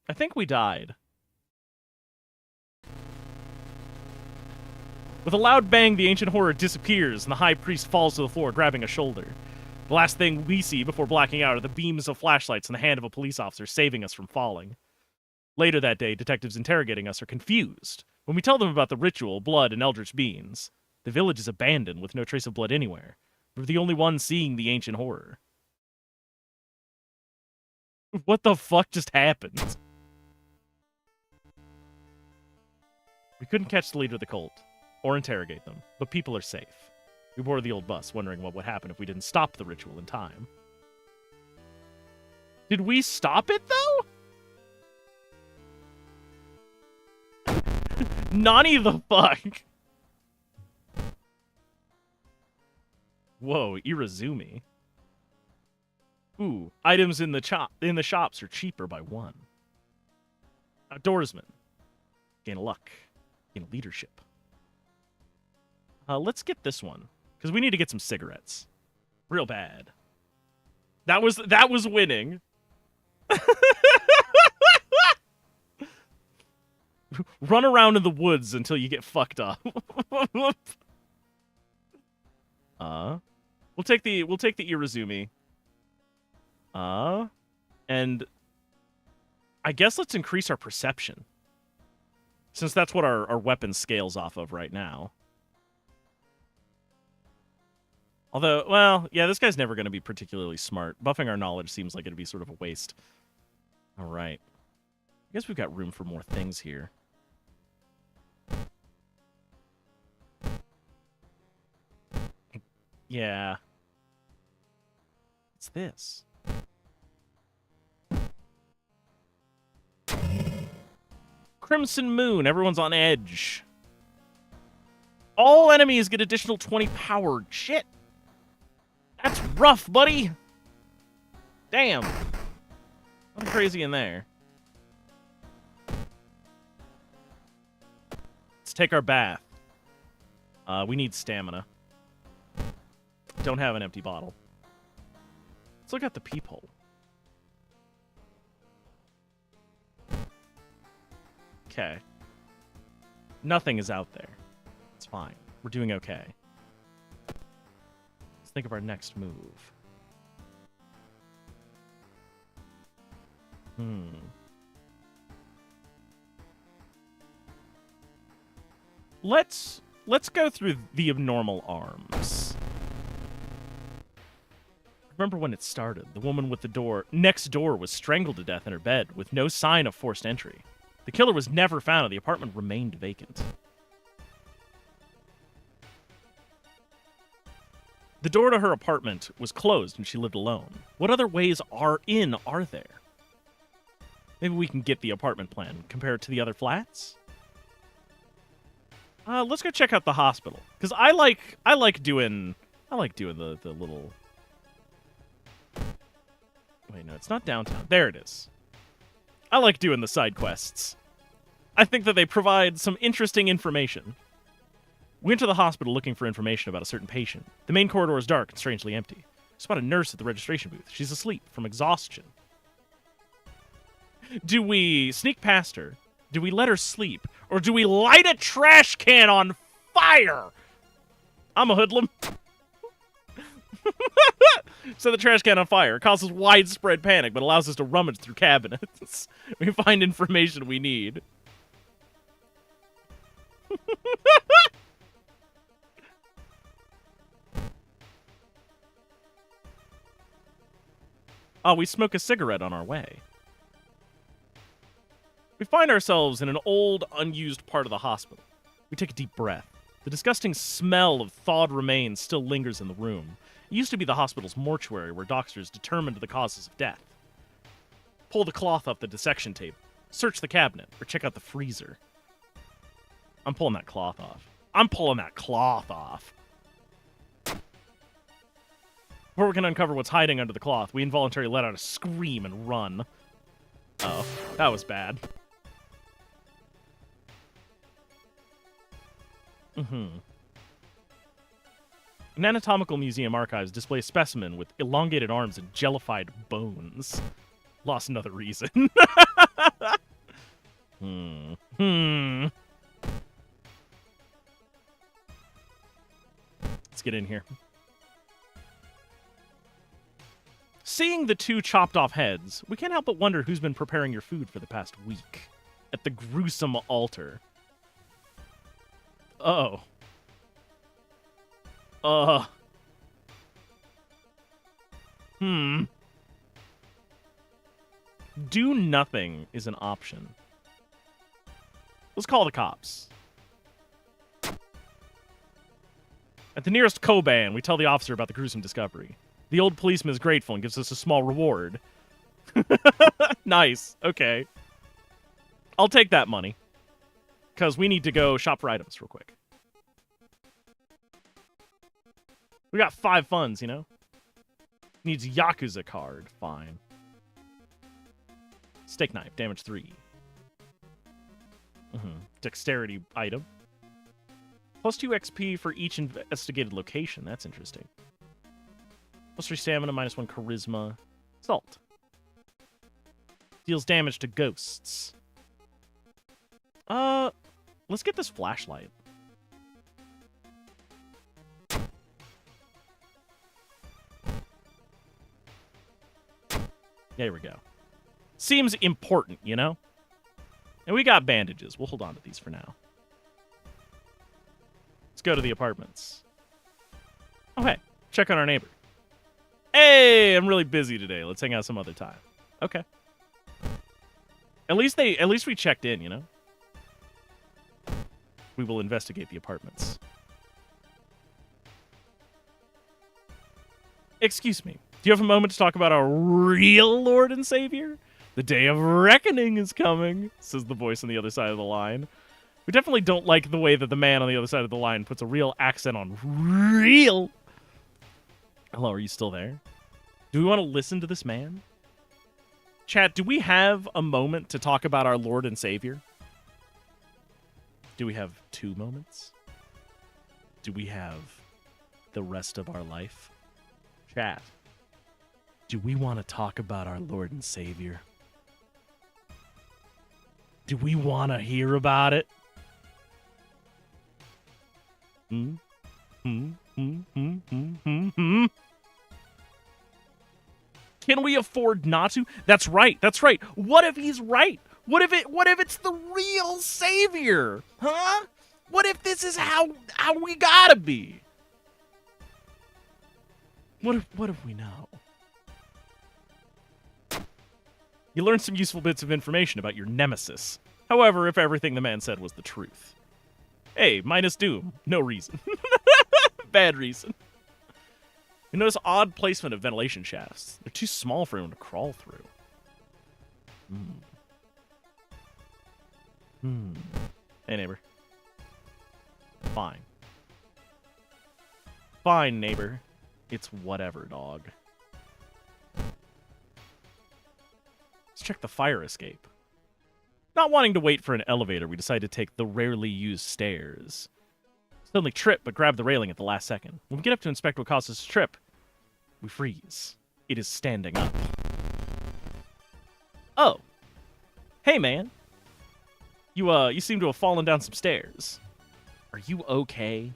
I think we died. With a loud bang, the ancient horror disappears, and the high priest falls to the floor, grabbing a shoulder. The last thing we see before blacking out are the beams of flashlights in the hand of a police officer saving us from falling. Later that day, detectives interrogating us are confused. When we tell them about the ritual, blood, and eldritch beings, the village is abandoned with no trace of blood anywhere. We're the only ones seeing the ancient horror. What the fuck just happened? We couldn't catch the leader of the cult, or interrogate them, but people are safe. We boarded the old bus, wondering what would happen if we didn't stop the ritual in time. Did we stop it, though? Nani the fuck? Whoa, Irizumi. Ooh, items in the shops are cheaper by 1. Outdoorsman. Gain luck. Gain leadership. Let's get this one, because we need to get some cigarettes. Real bad. That was winning. Run around in the woods until you get fucked up. We'll take the Irizumi. And I guess let's increase our perception, since that's what our weapon scales off of right now. Although, well, yeah, this guy's never going to be particularly smart. Buffing our knowledge seems like it'd be sort of a waste. All right. I guess we've got room for more things here. Yeah. What's this? Crimson Moon. Everyone's on edge. All enemies get additional 20 power. Shit. That's rough, buddy. Damn. Nothing crazy in there. Let's take our bath. We need stamina. Don't have an empty bottle. Let's look at the peephole. Okay. Nothing is out there. It's fine. We're doing okay. Let's think of our next move. Let's go through the abnormal arms. Remember when it started? The woman with the door next door was strangled to death in her bed with no sign of forced entry. The killer was never found and the apartment remained vacant. The door to her apartment was closed and she lived alone. What other ways are there? Maybe we can get the apartment plan, compare it to the other flats? Let's go check out the hospital. Because I like doing the little... Wait, no, it's not downtown. There it is. I like doing the side quests. I think that they provide some interesting information. We went to the hospital looking for information about a certain patient. The main corridor is dark and strangely empty. We spot a nurse at the registration booth. She's asleep from exhaustion. Do we sneak past her? Do we let her sleep? Or do we light a trash can on fire? I'm a hoodlum. Set the trash can on fire. It causes widespread panic, but allows us to rummage through cabinets. We find information we need. Oh, we smoke a cigarette on our way. We find ourselves in an old, unused part of the hospital. We take a deep breath. The disgusting smell of thawed remains still lingers in the room. It used to be the hospital's mortuary where doctors determined the causes of death. Pull the cloth off the dissection table. Search the cabinet, or check out the freezer. I'm pulling that cloth off. I'm pulling that cloth off. Before we can uncover what's hiding under the cloth, we involuntarily let out a scream and run. Oh, that was bad. An anatomical museum archives display a specimen with elongated arms and jellified bones. Lost another reason. Let's get in here. Seeing the two chopped off heads, we can't help but wonder who's been preparing your food for the past week. At the gruesome altar. Oh. Do nothing is an option. Let's call the cops. At the nearest Koban, we tell the officer about the gruesome discovery. The old policeman is grateful and gives us a small reward. Nice. Okay. I'll take that money. Because we need to go shop for items real quick. We got 5 funds, you know? Needs Yakuza card. Fine. Steak knife. Damage 3. Dexterity item. Plus 2 XP for each investigated location. That's interesting. Plus 3 stamina, minus 1 charisma. Salt. Deals damage to ghosts. Let's get this flashlight. There we go. Seems important, you know? And we got bandages. We'll hold on to these for now. Let's go to the apartments. Oh, hey. Check on our neighbor. Hey, I'm really busy today. Let's hang out some other time. Okay. At least we checked in, you know? We will investigate the apartments. Excuse me. Do you have a moment to talk about our real Lord and Savior? The day of reckoning is coming, says the voice on the other side of the line. We definitely don't like the way that the man on the other side of the line puts a real accent on real. Hello, are you still there? Do we want to listen to this man? Chat, do we have a moment to talk about our Lord and Savior? Do we have 2 moments? Do we have the rest of our life? Chat, do we want to talk about our Lord and Savior? Do we want to hear about it? Can we afford not to? That's right. That's right. What if he's right? What if it's the real Savior? Huh? What if this is how we gotta be? What if we know? You learned some useful bits of information about your nemesis. However, if everything the man said was the truth. Hey, minus doom. No reason. Bad reason. You notice odd placement of ventilation shafts. They're too small for him to crawl through. Hey, neighbor. Fine. Fine, neighbor. It's whatever, dog. Let's check the fire escape. Not wanting to wait for an elevator, we decide to take the rarely used stairs. Suddenly trip, but grab the railing at the last second. When we get up to inspect what caused us to trip, we freeze. It is standing up. Oh. Hey, man. You seem to have fallen down some stairs. Are you okay?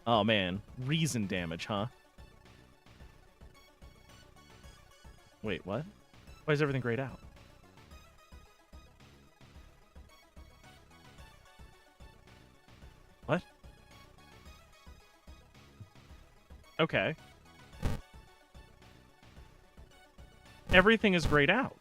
Oh, man. Reason damage, huh? Wait, what? Why is everything grayed out? What? Okay. Everything is grayed out.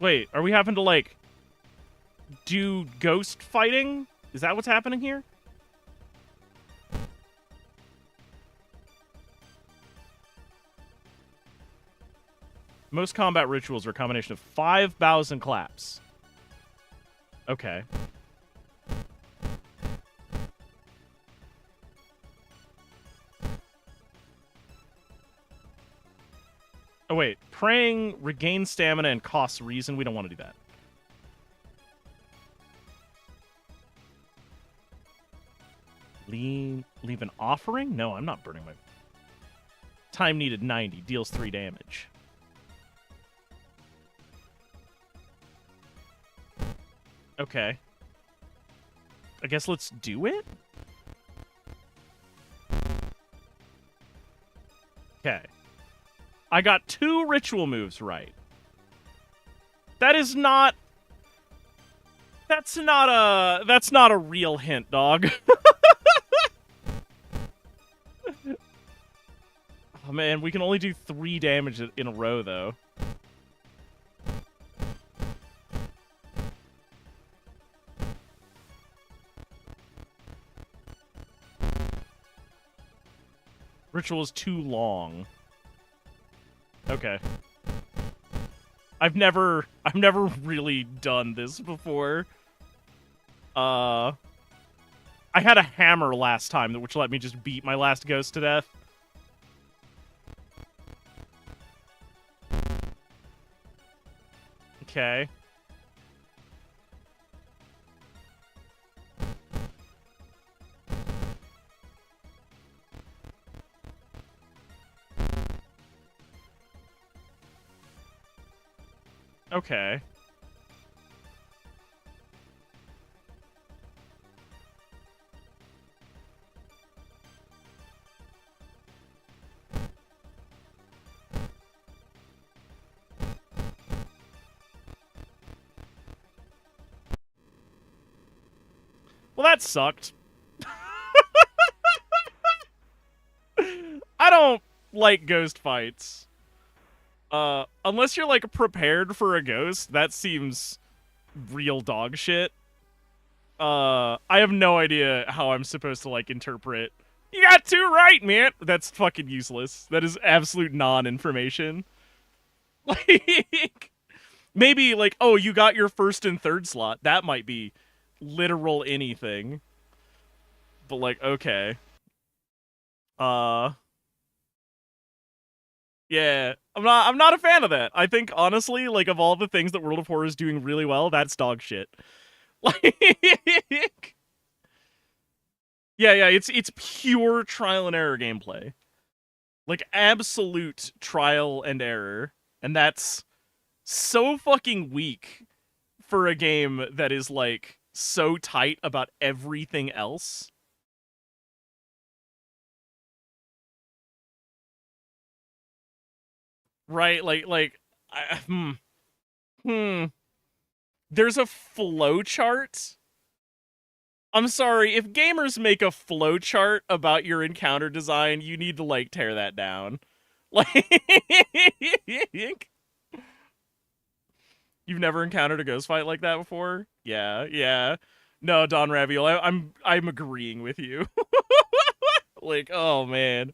Wait, are we having to, like, do ghost fighting? Is that what's happening here? Most combat rituals are a combination of 5 bows and claps. Okay. Oh, wait. Praying regains stamina and costs reason. We don't want to do that. Leave an offering? No, I'm not burning my... Time needed 90. Deals 3 damage. Okay. I guess let's do it? Okay. I got 2 ritual moves right. That is not... That's not a real hint, dog. Oh, man, we can only do 3 damage in a row, though. Ritual is too long. Okay. I've never really done this before. I had a hammer last time, which let me just beat my last ghost to death. Okay. Okay. Well, that sucked. I don't like ghost fights. Unless you're, like, prepared for a ghost, that seems real dog shit. I have no idea how I'm supposed to, like, interpret. You got 2 right, man! That's fucking useless. That is absolute non-information. Like, maybe, like, oh, you got your 1st and 3rd slot. That might be literal anything. But, like, okay. Yeah, I'm not a fan of that. I think, honestly, like, of all the things that World of Horror is doing really well, that's dog shit. Like, yeah, it's pure trial and error gameplay. Like, absolute trial and error. And that's so fucking weak for a game that is, like, so tight about everything else. Right, there's a flow chart? I'm sorry, if gamers make a flow chart about your encounter design, you need to, like, tear that down. Like, you've never encountered a ghost fight like that before? Yeah. No, Don Raviol, I'm agreeing with you. Like, oh man.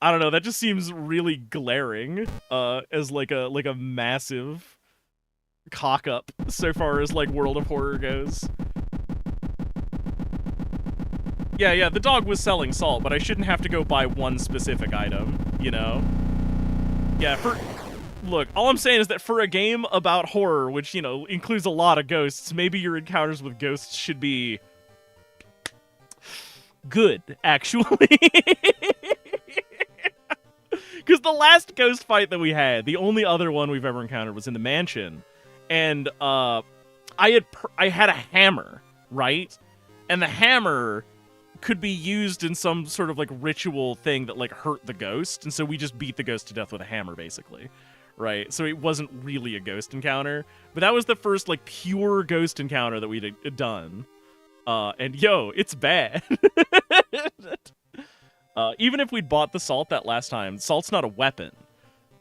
I don't know, that just seems really glaring, as like a massive cock up so far as, like, World of Horror goes. Yeah, the dog was selling salt, but I shouldn't have to go buy one specific item, you know? Yeah, look, all I'm saying is that for a game about horror, which, you know, includes a lot of ghosts, maybe your encounters with ghosts should be good, actually. Because the last ghost fight that we had, the only other one we've ever encountered, was in the mansion, and I had a hammer, right? And the hammer could be used in some sort of like ritual thing that like hurt the ghost, and so we just beat the ghost to death with a hammer, basically, right? So it wasn't really a ghost encounter, but that was the first like pure ghost encounter that we'd done. And yo, it's bad. Even if we'd bought the salt that last time, salt's not a weapon.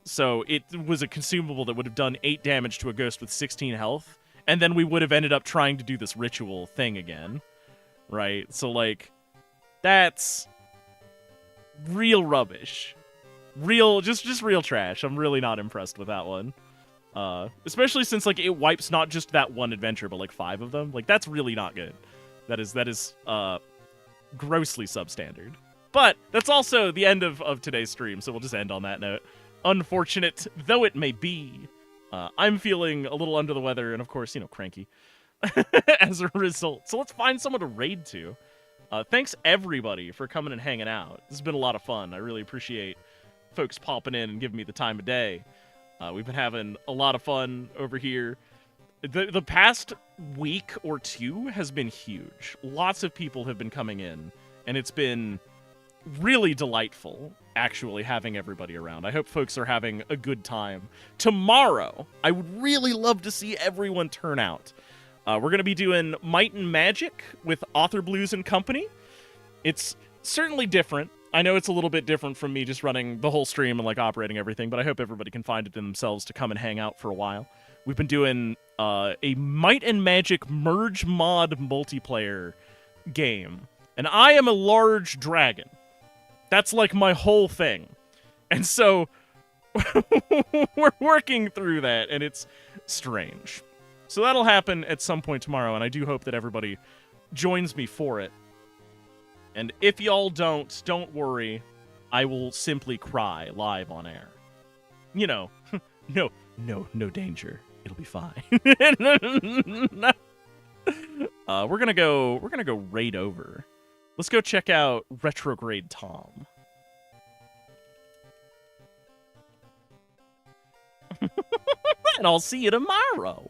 So it was a consumable that would have done 8 damage to a ghost with 16 health, and then we would have ended up trying to do this ritual thing again, right? So, like, that's real rubbish. Just real trash. I'm really not impressed with that one. Especially since, like, it wipes not just that one adventure, but, like, 5 of them. Like, that's really not good. That is grossly substandard. But that's also the end of today's stream, so we'll just end on that note. Unfortunate though it may be, I'm feeling a little under the weather and, of course, cranky as a result. So let's find someone to raid to. Thanks, everybody, for coming and hanging out. This has been a lot of fun. I really appreciate folks popping in and giving me the time of day. We've been having a lot of fun over here. The past week or two has been huge. Lots of people have been coming in, and it's been really delightful, actually, having everybody around. I hope folks are having a good time. Tomorrow, I would really love to see everyone turn out. We're going to be doing Might and Magic with Author Blues and Company. It's certainly different. I know it's a little bit different from me just running the whole stream and like operating everything, but I hope everybody can find it in themselves to come and hang out for a while. We've been doing a Might and Magic merge mod multiplayer game, and I am a large dragon. That's like my whole thing. And so we're working through that, and it's strange. So that'll happen at some point tomorrow, and I do hope that everybody joins me for it. And if y'all don't worry, I will simply cry live on air. No danger. It'll be fine. We're gonna go raid over. Let's go check out Retrograde Tom. And I'll see you tomorrow.